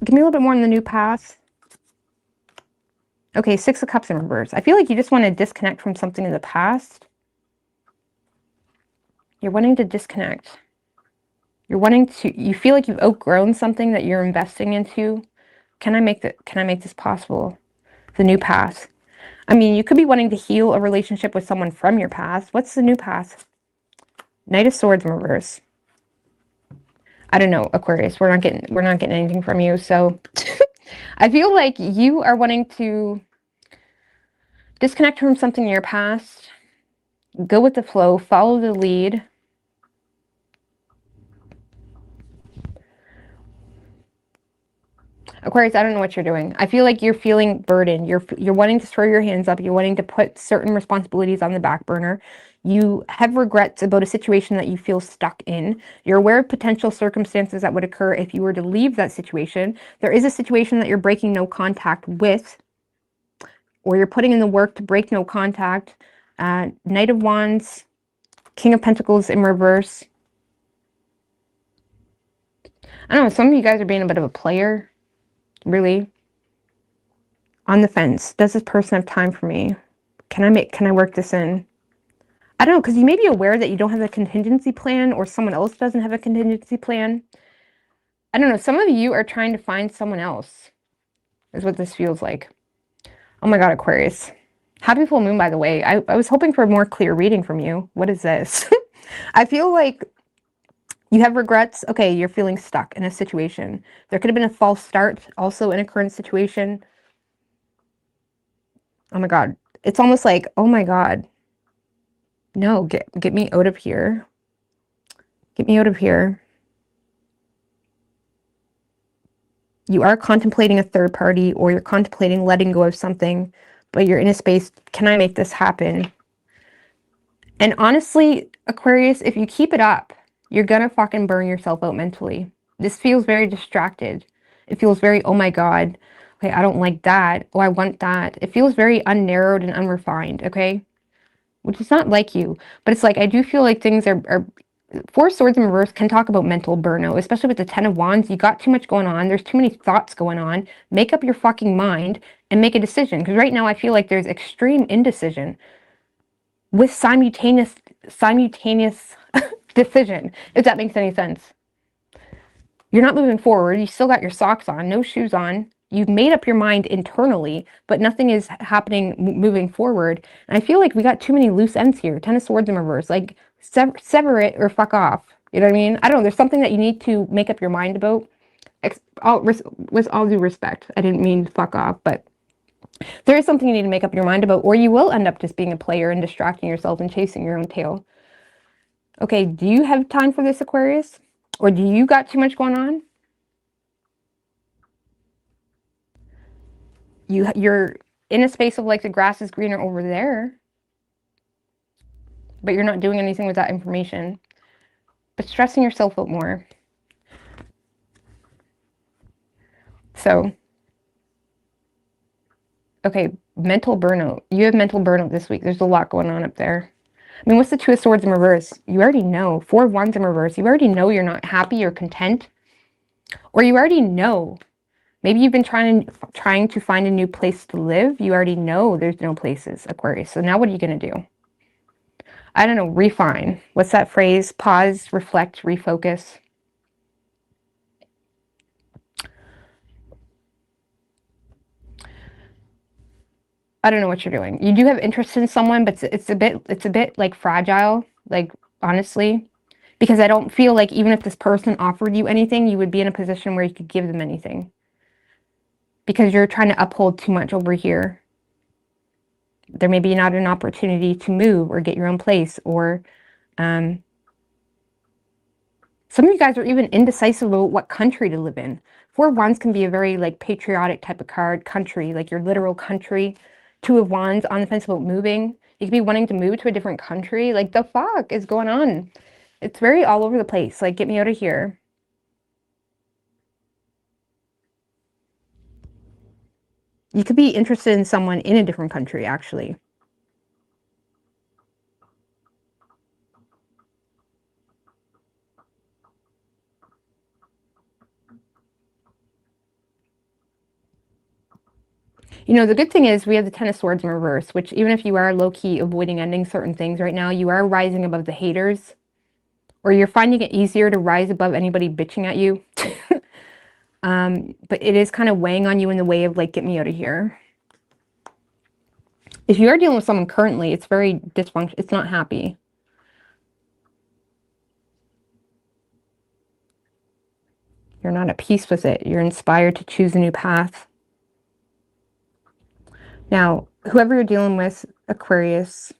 A: Give me a little bit more on the new path. Okay, Six of Cups in reverse. I feel like you just want to disconnect from something in the past. You're wanting to disconnect. You're wanting to, you feel like you've outgrown something that you're investing into. Can I make this possible? The new path. I mean, you could be wanting to heal a relationship with someone from your past. What's the new path? Knight of Swords in reverse. I don't know, Aquarius. We're not getting anything from you. So I feel like you are wanting to disconnect from something in your past. Go with the flow. Follow the lead. Aquarius, I don't know what you're doing. I feel like you're feeling burdened. You're wanting to throw your hands up. You're wanting to put certain responsibilities on the back burner. You have regrets about a situation that you feel stuck in. You're aware of potential circumstances that would occur if you were to leave that situation. There is a situation that you're breaking no contact with, or you're putting in the work to break no contact. Knight of Wands, King of Pentacles in reverse. I don't know, some of you guys are being a bit of a player. Really? On the fence. Does this person have time for me? Can I work this in? I don't know, because you may be aware that you don't have a contingency plan, or someone else doesn't have a contingency plan. I don't know. Some of you are trying to find someone else, is what this feels like. Oh my God, Aquarius. Happy full moon, by the way. I was hoping for a more clear reading from you. What is this? I feel like you have regrets. Okay, you're feeling stuck in a situation. There could have been a false start also in a current situation. Oh my God. It's almost like, oh my God. No, get me out of here. Get me out of here. You are contemplating a third party, or you're contemplating letting go of something, but you're in a space, can I make this happen? And honestly, Aquarius, if you keep it up, you're gonna fucking burn yourself out mentally. This feels very distracted. It feels very, oh my God, okay, I don't like that. Oh, I want that. It feels very unnarrowed and unrefined, okay? Which is not like you, but it's like, I do feel like things are Four Swords in reverse can talk about mental burnout, especially with the Ten of Wands. You got too much going on. There's too many thoughts going on. Make up your fucking mind and make a decision. Because right now I feel like there's extreme indecision with simultaneous decision, if that makes any sense. You're not moving forward. You still got your socks on, no shoes on. You've made up your mind internally, but nothing is happening moving forward. And I feel like we got too many loose ends here. Ten of Swords in reverse. Like, sever it or fuck off. You know what I mean? I don't know. There's something that you need to make up your mind about. With all due respect, I didn't mean fuck off, but there is something you need to make up your mind about, or you will end up just being a player and distracting yourself and chasing your own tail. Okay, do you have time for this, Aquarius? Or do you got too much going on? You're in a space of like the grass is greener over there, but you're not doing anything with that information. But stressing yourself out more. So, okay, mental burnout. You have mental burnout this week. There's a lot going on up there. I mean, what's the Two of Swords in reverse? You already know. Four of Wands in reverse. You already know you're not happy or content. Or you already know. Maybe you've been trying to find a new place to live. You already know there's no places, Aquarius. So now what are you going to do? I don't know, refine. What's that phrase? Pause, reflect, refocus. I don't know what you're doing. You do have interest in someone, but it's a bit like fragile, like honestly, because I don't feel like even if this person offered you anything, you would be in a position where you could give them anything. Because you're trying to uphold too much over here. There may be not an opportunity to move or get your own place, or some of you guys are even indecisive about what country to live in. Four of Wands can be a very like patriotic type of card, country, like your literal country. Two of Wands, on the fence about moving. You could be wanting to move to a different country. Like, the fuck is going on? It's very all over the place. Like, get me out of here. You could be interested in someone in a different country, actually. You know, the good thing is we have the Ten of Swords in reverse, which even if you are low-key avoiding ending certain things right now, you are rising above the haters, or you're finding it easier to rise above anybody bitching at you. But it is kind of weighing on you in the way of like, get me out of here. If you are dealing with someone currently, it's very dysfunctional. It's not happy. You're not at peace with it. You're inspired to choose a new path. Now, whoever you're dealing with, Aquarius,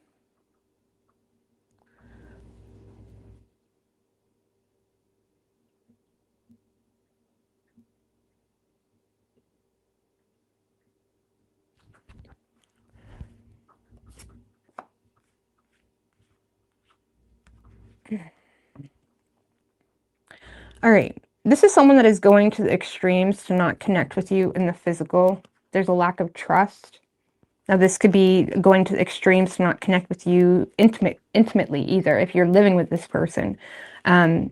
A: all right, this is someone that is going to the extremes to not connect with you in the physical. There's a lack of trust. Now, this could be going to the extremes to not connect with you intimately either, if you're living with this person. Now,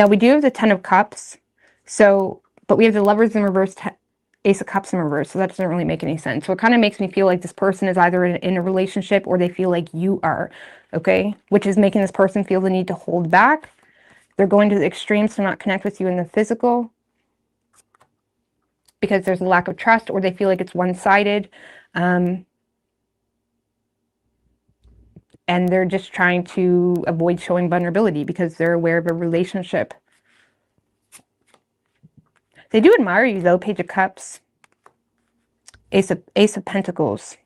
A: we do have the Ten of Cups, but we have the Lovers in reverse, Ace of Cups in reverse, so that doesn't really make any sense. So it kind of makes me feel like this person is either in a relationship or they feel like you are, okay? Which is making this person feel the need to hold back. They're going to the extremes to not connect with you in the physical because there's a lack of trust, or they feel like it's one-sided. And they're just trying to avoid showing vulnerability because they're aware of a relationship. They do admire you, though. Page of Cups, Ace of Pentacles.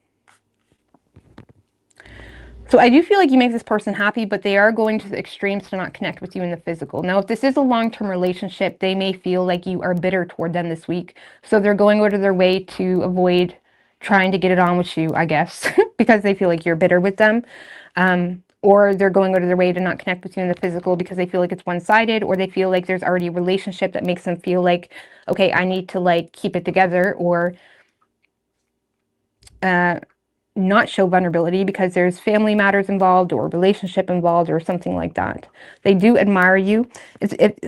A: So I do feel like you make this person happy, but they are going to the extremes to not connect with you in the physical. Now, if this is a long-term relationship, they may feel like you are bitter toward them this week. So they're going out of their way to avoid trying to get it on with you, I guess, because they feel like you're bitter with them. Or they're going out of their way to not connect with you in the physical because they feel like it's one-sided, or they feel like there's already a relationship that makes them feel like, okay, I need to like keep it together, or not show vulnerability because there's family matters involved or relationship involved or something like that. They do admire you.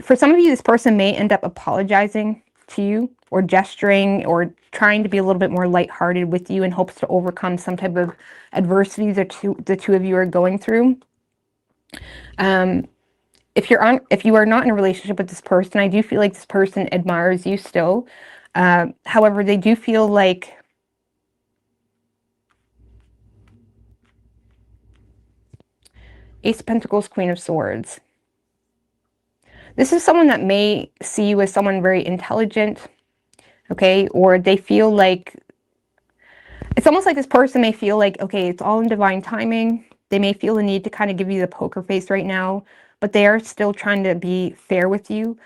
A: For some of you, this person may end up apologizing to you or gesturing or trying to be a little bit more lighthearted with you in hopes to overcome some type of adversity that the two of you are going through. If you are not in a relationship with this person, I do feel like this person admires you still. However, they do feel like Ace of Pentacles, Queen of Swords. This is someone that may see you as someone very intelligent, okay? Or they feel like, it's almost like this person may feel like, okay, it's all in divine timing. They may feel the need to kind of give you the poker face right now, but they are still trying to be fair with you.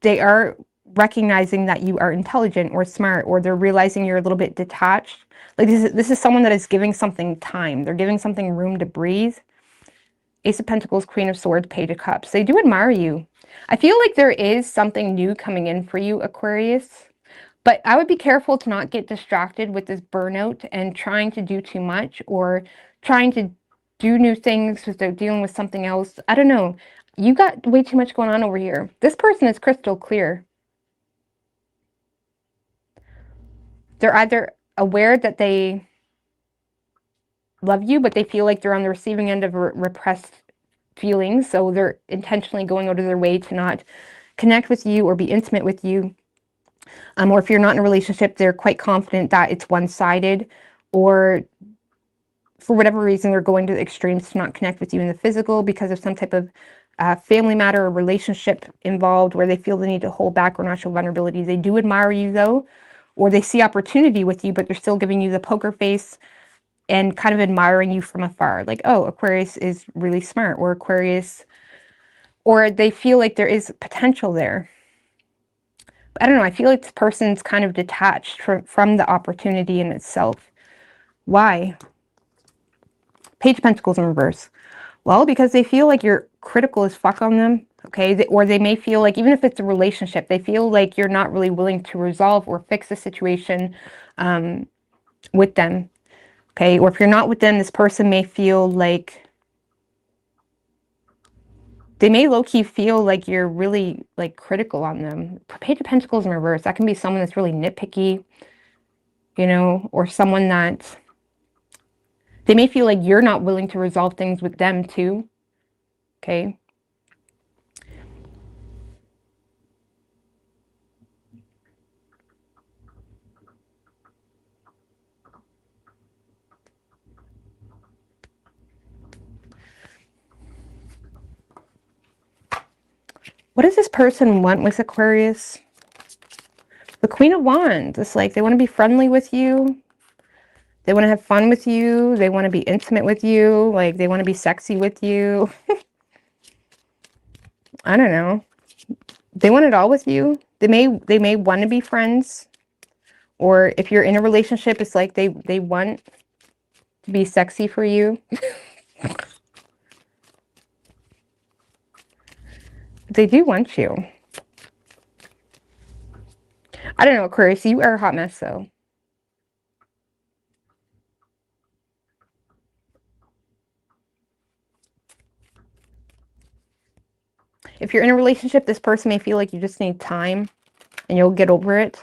A: They are recognizing that you are intelligent or smart, or they're realizing you're a little bit detached. Like this is someone that is giving something time. They're giving something room to breathe. Ace of Pentacles, Queen of Swords, Page of Cups. They do admire you. I feel like there is something new coming in for you, Aquarius. But I would be careful to not get distracted with this burnout and trying to do too much or trying to do new things without dealing with something else. I don't know. You got way too much going on over here. This person is crystal clear. They're either aware that they love you, but they feel like they're on the receiving end of repressed feelings. So they're intentionally going out of their way to not connect with you or be intimate with you. Or if you're not in a relationship, they're quite confident that it's one-sided, or for whatever reason, they're going to the extremes to not connect with you in the physical because of some type of family matter or relationship involved where they feel the need to hold back or not show vulnerability. They do admire you, though, or they see opportunity with you, but they're still giving you the poker face and kind of admiring you from afar. Like, oh, Aquarius is really smart, or Aquarius, or they feel like there is potential there. I don't know, I feel like this person's kind of detached from the opportunity in itself. Why? Page of Pentacles in reverse. Well, because they feel like you're critical as fuck on them, okay? Or they may feel like, even if it's a relationship, they feel like you're not really willing to resolve or fix the situation with them, okay? Or if you're not with them, this person may feel like, they may low-key feel like you're really like critical on them. Page of Pentacles in reverse. That can be someone that's really nitpicky, you know, or someone that they may feel like you're not willing to resolve things with them too. Okay. What does this person want with Aquarius? The Queen of Wands. It's like they want to be friendly with you. They want to have fun with you. They want to be intimate with you. Like they want to be sexy with you. I don't know. They want it all with you. They may want to be friends. Or if you're in a relationship, it's like they want to be sexy for you. They do want you. I don't know, Aquarius, you are a hot mess though. If you're in a relationship, this person may feel like you just need time and you'll get over it.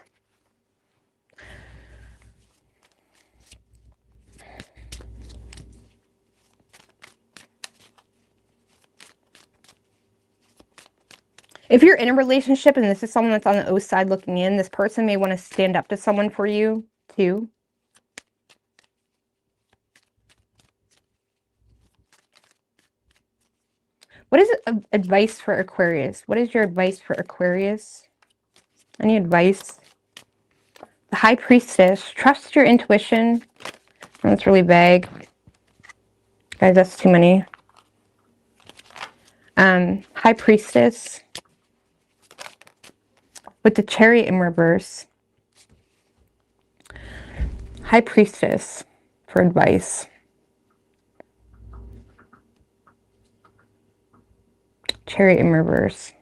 A: If you're in a relationship and this is someone that's on the O side looking in, this person may want to stand up to someone for you too. What is advice for Aquarius? What is your advice for Aquarius? Any advice? The High Priestess. Trust your intuition. That's really vague. Guys, that's too many. High Priestess. With the Chariot in reverse. High Priestess for advice. Chariot in reverse.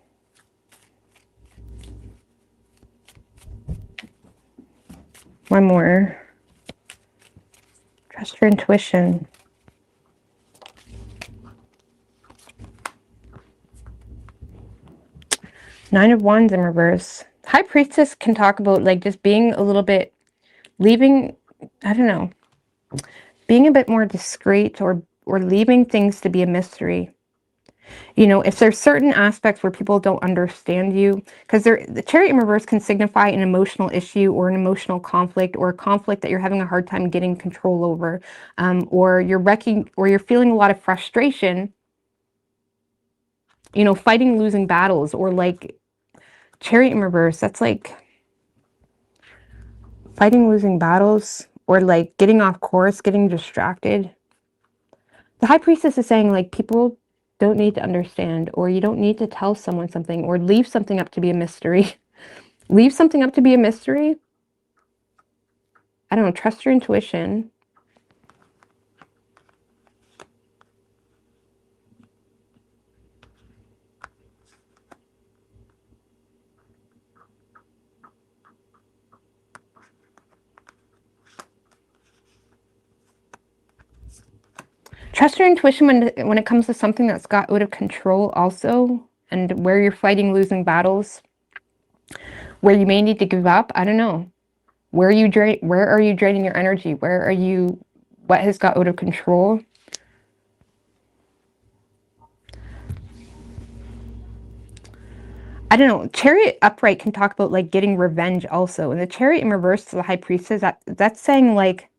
A: One more. Trust your intuition. Nine of Wands in reverse. High Priestess can talk about like just being a little bit, leaving, I don't know, being a bit more discreet or leaving things to be a mystery. You know, if there's certain aspects where people don't understand you, because the Chariot in reverse can signify an emotional issue or an emotional conflict or a conflict that you're having a hard time getting control over, or you're feeling a lot of frustration, you know, fighting losing battles, or like Chariot in reverse, that's like fighting losing battles or like getting off course, getting distracted. The High Priestess is saying like people don't need to understand, or you don't need to tell someone something, or leave something up to be a mystery. Leave something up to be a mystery. I don't know, trust your intuition. Trust your intuition when it comes to something that's got out of control also, and where you're fighting losing battles, where you may need to give up. I don't know. Where are you draining your energy? What has got out of control? I don't know. Chariot upright can talk about like getting revenge also. And the Chariot in reverse to the High Priestess, that's saying like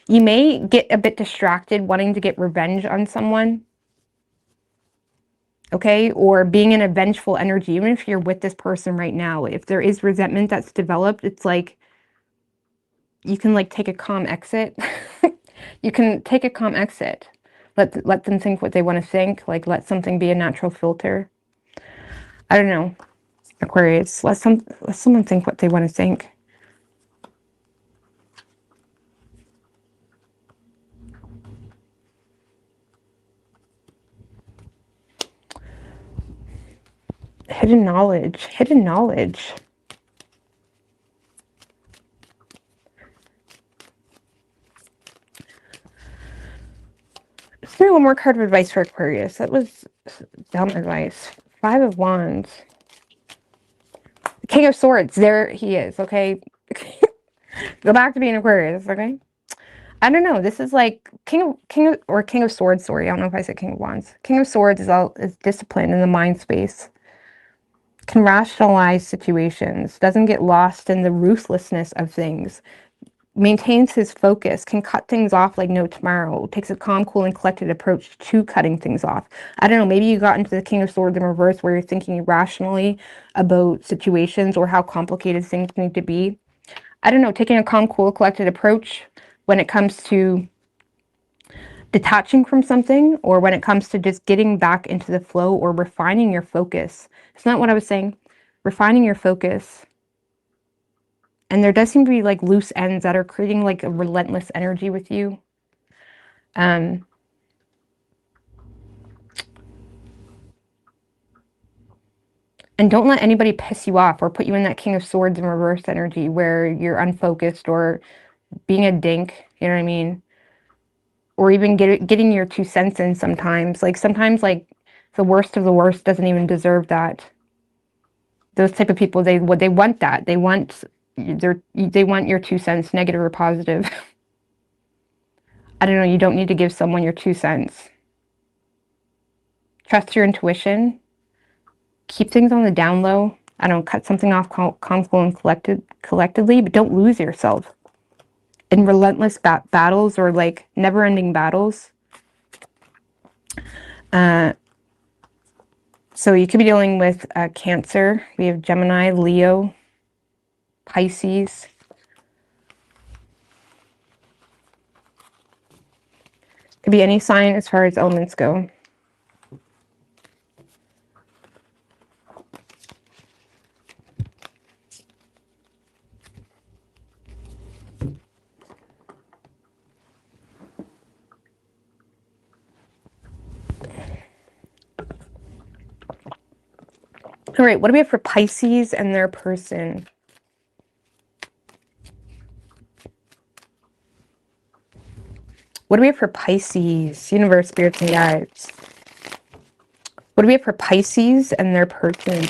A: you may get a bit distracted wanting to get revenge on someone. Okay? Or being in a vengeful energy, even if you're with this person right now. If there is resentment that's developed, it's like you can like take a calm exit. You can take a calm exit. Let them think what they want to think. Like let something be a natural filter. I don't know. Aquarius, let someone think what they want to think. Hidden knowledge, hidden knowledge. Let's do one more card of advice for Aquarius. That was dumb advice. Five of Wands. King of Swords, there he is, okay? Go back to being Aquarius, okay? I don't know, this is like King of Swords, sorry. I don't know if I said King of Wands. King of Swords is disciplined in the mind space. Can rationalize situations, doesn't get lost in the ruthlessness of things. maintains his focus, can cut things off like no tomorrow, takes a calm, cool, and collected approach to cutting things off. I don't know, maybe you got into the King of Swords in reverse where you're thinking irrationally about situations or how complicated things need to be. I don't know, taking a calm, cool, collected approach when it comes to detaching from something, or when it comes to just getting back into the flow or refining your focus. It's not what I was saying. Refining your focus. And there does seem to be like loose ends that are creating like a relentless energy with you. And don't let anybody piss you off or put you in that King of Swords in reverse energy where you're unfocused or being a dink, you know what I mean? Or even getting your 2 cents in sometimes. Like sometimes like the worst of the worst doesn't even deserve that. Those type of people, they want that. They want your 2 cents, negative or positive. I don't know, you don't need to give someone your 2 cents. Trust your intuition. Keep things on the down low. I don't cut something off calm, cool, and collectively, but don't lose yourself in relentless battles or like never-ending battles. So you could be dealing with Cancer. We have Gemini, Leo, Pisces. Could be any sign as far as elements go. All right, what do we have for Pisces and their person? What do we have for Pisces? Universe, spirits, and guides. What do we have for Pisces and their person?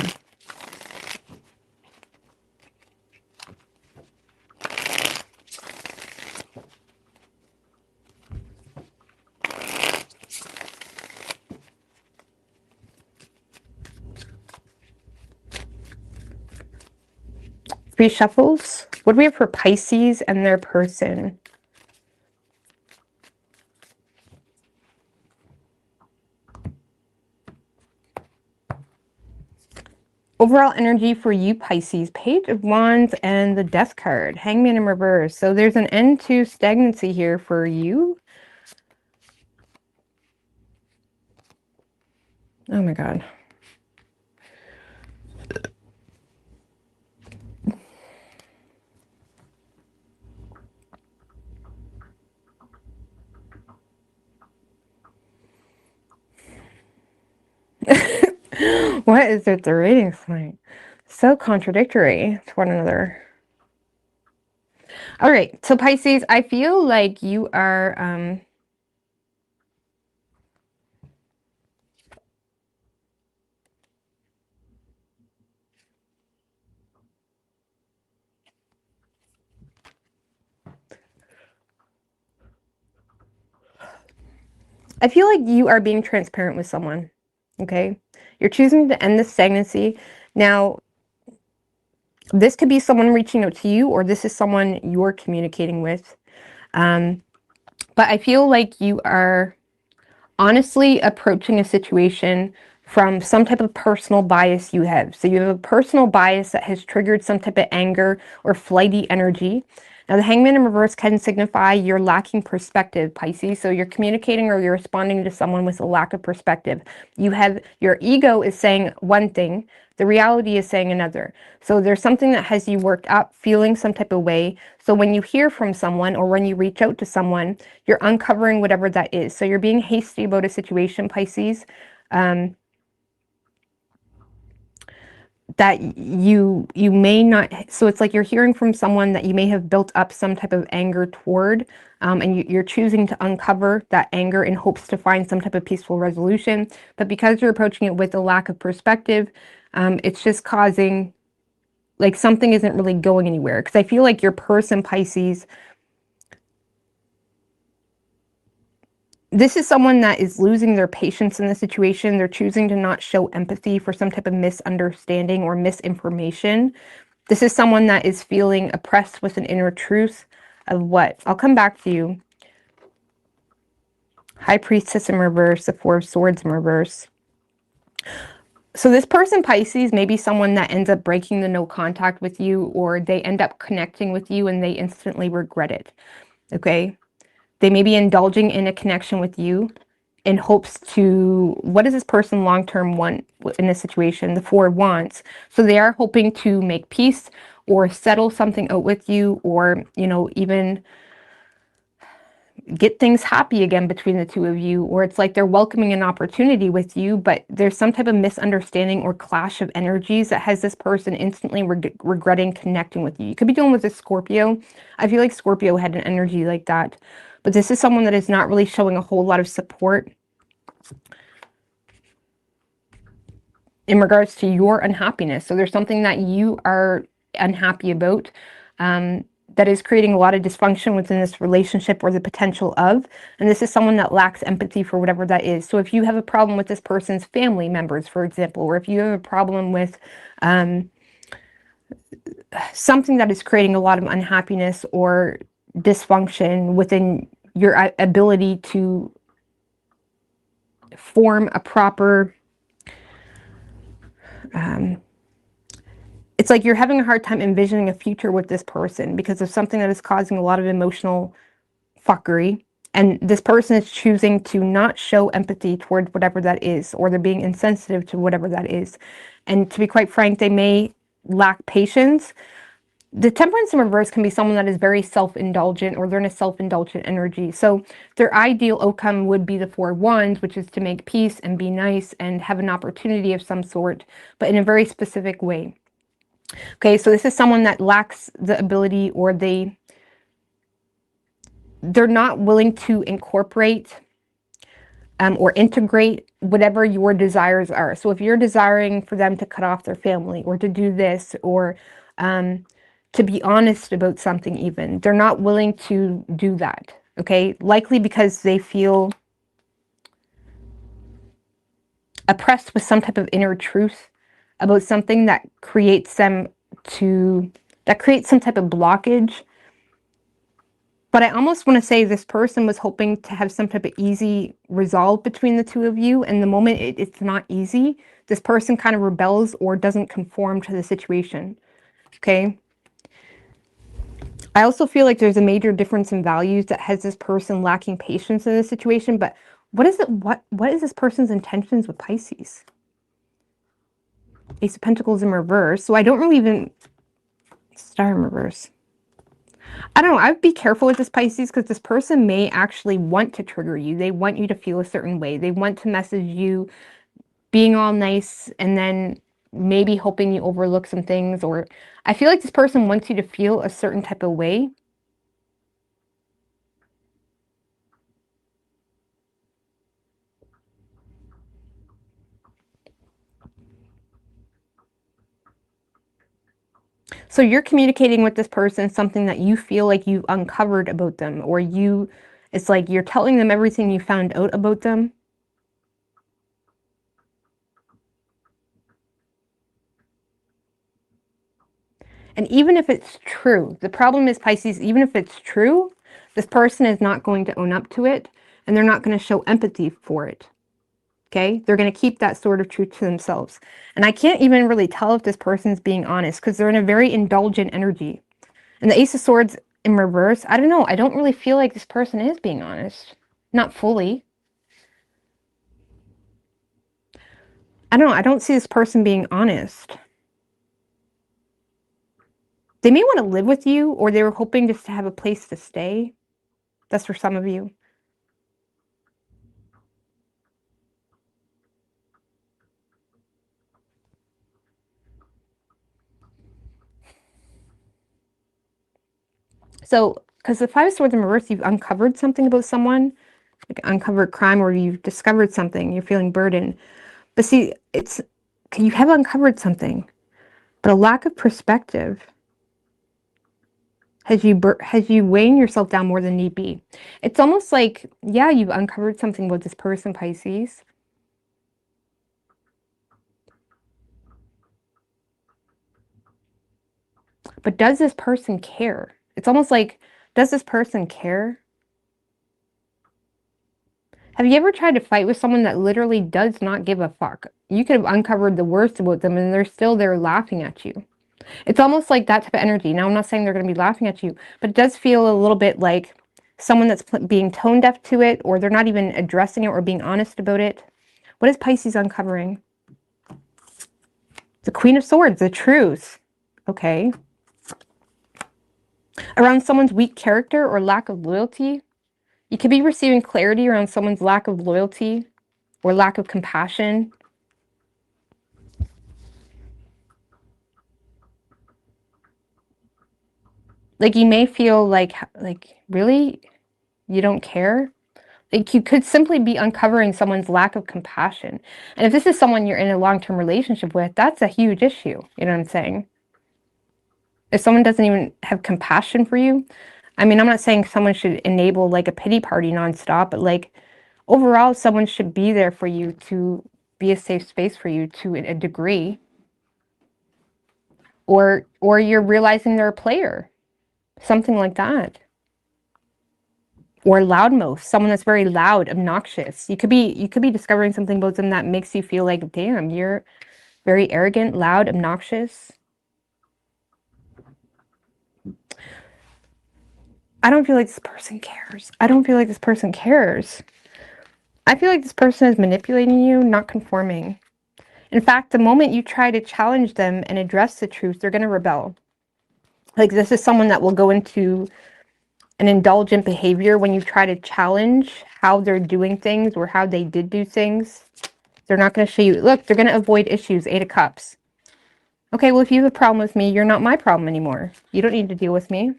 A: Three shuffles. What do we have for Pisces and their person? Overall energy for you, Pisces. Page of Wands and the Death card. Hangman in reverse. So there's an end to stagnancy here for you. Oh my God. What is it the readings like? So contradictory to one another. All right, so Pisces, I feel like you are I feel like you are being transparent with someone. Okay? You're choosing to end this stagnancy. Now, this could be someone reaching out to you, or this is someone you're communicating with. But I feel like you are honestly approaching a situation from some type of personal bias you have. So you have a personal bias that has triggered some type of anger or flighty energy. Now, the Hangman in reverse can signify you're lacking perspective, Pisces. So you're communicating or you're responding to someone with a lack of perspective. You have, your ego is saying one thing, the reality is saying another. So there's something that has you worked up, feeling some type of way. So when you hear from someone or when you reach out to someone, you're uncovering whatever that is. So you're being hasty about a situation, Pisces. That you may not, so it's like you're hearing from someone that you may have built up some type of anger toward, and you're choosing to uncover that anger in hopes to find some type of peaceful resolution. But because you're approaching it with a lack of perspective, it's just causing, like, something isn't really going anywhere. Because I feel like your person, Pisces, this is someone that is losing their patience in the situation. They're choosing to not show empathy for some type of misunderstanding or misinformation. This is someone that is feeling oppressed with an inner truth. of what? I'll come back to you. High Priestess in reverse, the Four of Swords in reverse. So this person, Pisces, may be someone that ends up breaking the no contact with you, or they end up connecting with you and they instantly regret it, okay? They may be indulging in a connection with you in hopes to, what does this person long-term want in this situation? The Four of Wands. So they are hoping to make peace or settle something out with you, or, you know, even get things happy again between the two of you, or it's like they're welcoming an opportunity with you, but there's some type of misunderstanding or clash of energies that has this person instantly regretting connecting with you. You could be dealing with a Scorpio. I feel like Scorpio had an energy like that, but this is someone that is not really showing a whole lot of support in regards to your unhappiness. So there's something that you are unhappy about, that is creating a lot of dysfunction within this relationship, or the potential of, and this is someone that lacks empathy for whatever that is. So if you have a problem with this person's family members, for example, or if you have a problem with something that is creating a lot of unhappiness or dysfunction within your ability to form a proper, it's like you're having a hard time envisioning a future with this person because of something that is causing a lot of emotional fuckery, and this person is choosing to not show empathy toward whatever that is, or they're being insensitive to whatever that is. And to be quite frank, they may lack patience. The Temperance in reverse can be someone that is very self-indulgent, or they're in a self-indulgent energy. So their ideal outcome would be the Four of Wands, which is to make peace and be nice and have an opportunity of some sort, but in a very specific way. Okay, so this is someone that lacks the ability, or they're not willing to incorporate or integrate whatever your desires are. So if you're desiring for them to cut off their family, or to do this, or to be honest about something even, they're not willing to do that, okay? Likely because they feel oppressed with some type of inner truth about something that creates some type of blockage. But I almost want to say this person was hoping to have some type of easy resolve between the two of you. And the moment it's not easy, this person kind of rebels or doesn't conform to the situation. Okay. I also feel like there's a major difference in values that has this person lacking patience in this situation. But what is it? What is this person's intentions with Pisces? Ace of Pentacles in reverse. So I don't really even... Star in reverse. I don't know. I would be careful with this, Pisces, because this person may actually want to trigger you. They want you to feel a certain way. They want to message you being all nice and then maybe hoping you overlook some things. Or I feel like this person wants you to feel a certain type of way. So you're communicating with this person something that you feel like you've uncovered about them, or it's like you're telling them everything you found out about them. And even if it's true, the problem is, Pisces, even if it's true, this person is not going to own up to it, and they're not going to show empathy for it. Okay? They're going to keep that sort of truth to themselves. And I can't even really tell if this person's being honest, because they're in a very indulgent energy. And the Ace of Swords in reverse, I don't know. I don't really feel like this person is being honest. Not fully. I don't know. I don't see this person being honest. They may want to live with you, or they were hoping just to have a place to stay. That's for some of you. So, because the Five of Swords in reverse, you've uncovered something about someone, like uncovered crime, or you've discovered something, you're feeling burdened. But see, you have uncovered something, but a lack of perspective has you weighing yourself down more than need be. It's almost like, yeah, you've uncovered something about this person, Pisces. But does this person care? It's almost like Does this person care? Have you ever tried to fight with someone that literally does not give a fuck? You could have uncovered the worst about them and they're still there laughing at you. It's almost like that type of energy. Now, I'm not saying they're going to be laughing at you, but it does feel a little bit like someone that's being tone deaf to it, or they're not even addressing it or being honest about it. What is Pisces uncovering? The Queen of Swords, the truth. Okay. Around someone's weak character or lack of loyalty. You could be receiving clarity around someone's lack of loyalty or lack of compassion. Like you may feel like really? You don't care? Like you could simply be uncovering someone's lack of compassion. And if this is someone you're in a long-term relationship with, that's a huge issue. You know what I'm saying? If someone doesn't even have compassion for you, I mean, I'm not saying someone should enable like a pity party nonstop, but like overall, someone should be there for you, to be a safe space for you to a degree. Or you're realizing they're a player. Something like that. Or loudmouth, someone that's very loud, obnoxious. You could be discovering something about them that makes you feel like, damn, you're very arrogant, loud, obnoxious. I don't feel like this person cares. I don't feel like this person cares. I feel like this person is manipulating you, not conforming. In fact, the moment you try to challenge them and address the truth, they're going to rebel. Like this is someone that will go into an indulgent behavior when you try to challenge how they're doing things or how they did do things. They're not going to show you. Look, they're going to avoid issues. 8 of Cups. Okay, well, if you have a problem with me, you're not my problem anymore. You don't need to deal with me.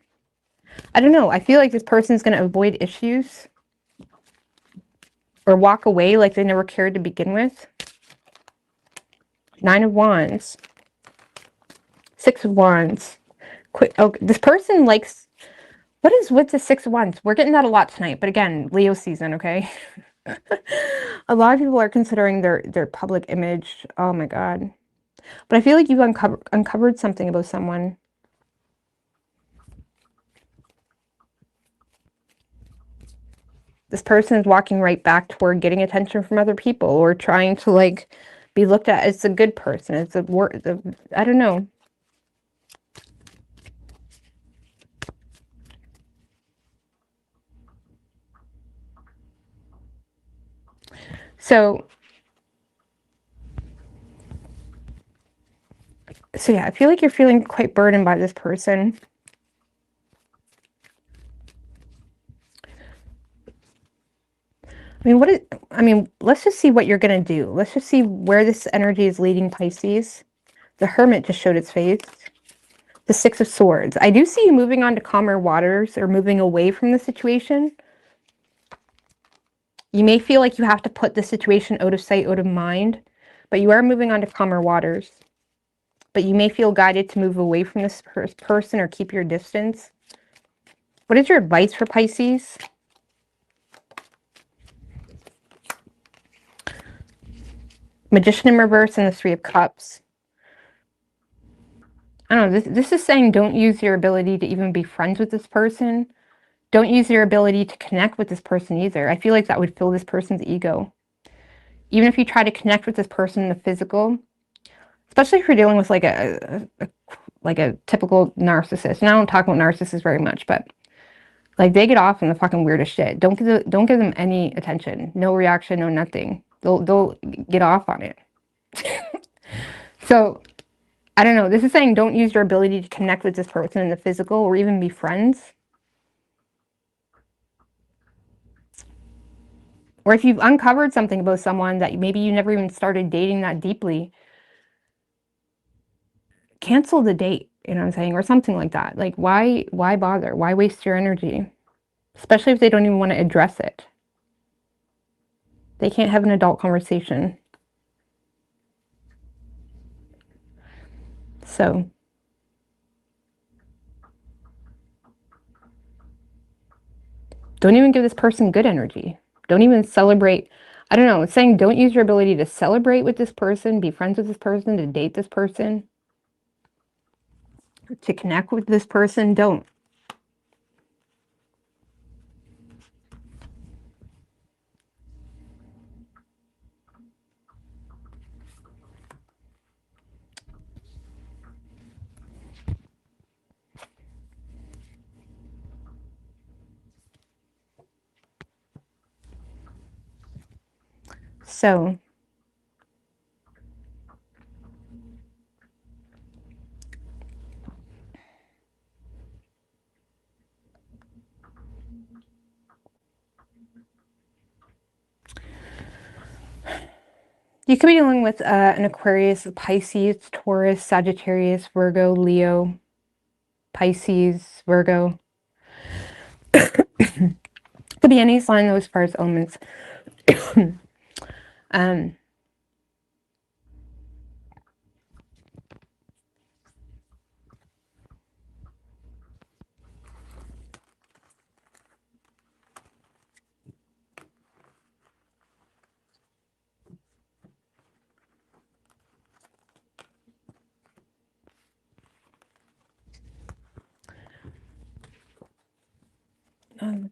A: I don't know. I feel like this person is going to avoid issues or walk away like they never cared to begin with. 9 of Wands. 6 of Wands. Okay, this person likes... What is with the 6 of Wands? We're getting that a lot tonight. But again, Leo season, okay? A lot of people are considering their public image. Oh my God. But I feel like you've uncovered something about someone. This person is walking right back toward getting attention from other people or trying to like be looked at as a good person. It's I don't know. So yeah, I feel like you're feeling quite burdened by this person. I mean, let's just see what you're going to do. Let's just see where this energy is leading Pisces. The Hermit just showed its face. The 6 of Swords. I do see you moving on to calmer waters or moving away from the situation. You may feel like you have to put the situation out of sight, out of mind, but you are moving on to calmer waters. But you may feel guided to move away from this person or keep your distance. What is your advice for Pisces? Magician in reverse and the 3 of Cups. I don't know, this is saying don't use your ability to even be friends with this person. Don't use your ability to connect with this person either. I feel like that would fill this person's ego. Even if you try to connect with this person in the physical, especially if you're dealing with like a typical narcissist. And I don't talk about narcissists very much, but like they get off on the fucking weirdest shit. Don't give them any attention. No reaction, no nothing. They'll get off on it. So I don't know. This is saying don't use your ability to connect with this person in the physical or even be friends. Or if you've uncovered something about someone that maybe you never even started dating that deeply, cancel the date, you know what I'm saying? Or something like that. Like, why bother? Why waste your energy? Especially if they don't even want to address it. They can't have an adult conversation. So don't even give this person good energy. Don't even celebrate. I don't know. It's saying don't use your ability to celebrate with this person, be friends with this person, to date this person, to connect with this person. Don't. So you could be dealing with an Aquarius, Pisces, Taurus, Sagittarius, Virgo, Leo, Pisces, Virgo. Could be any sign though as far as elements.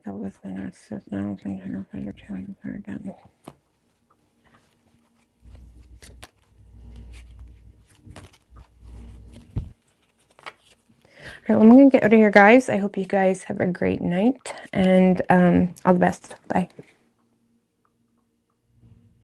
A: That was the narcissist. Now I'm trying to find her again. All right, well, I'm going to get out of here, guys. I hope you guys have a great night, and all the best. Bye.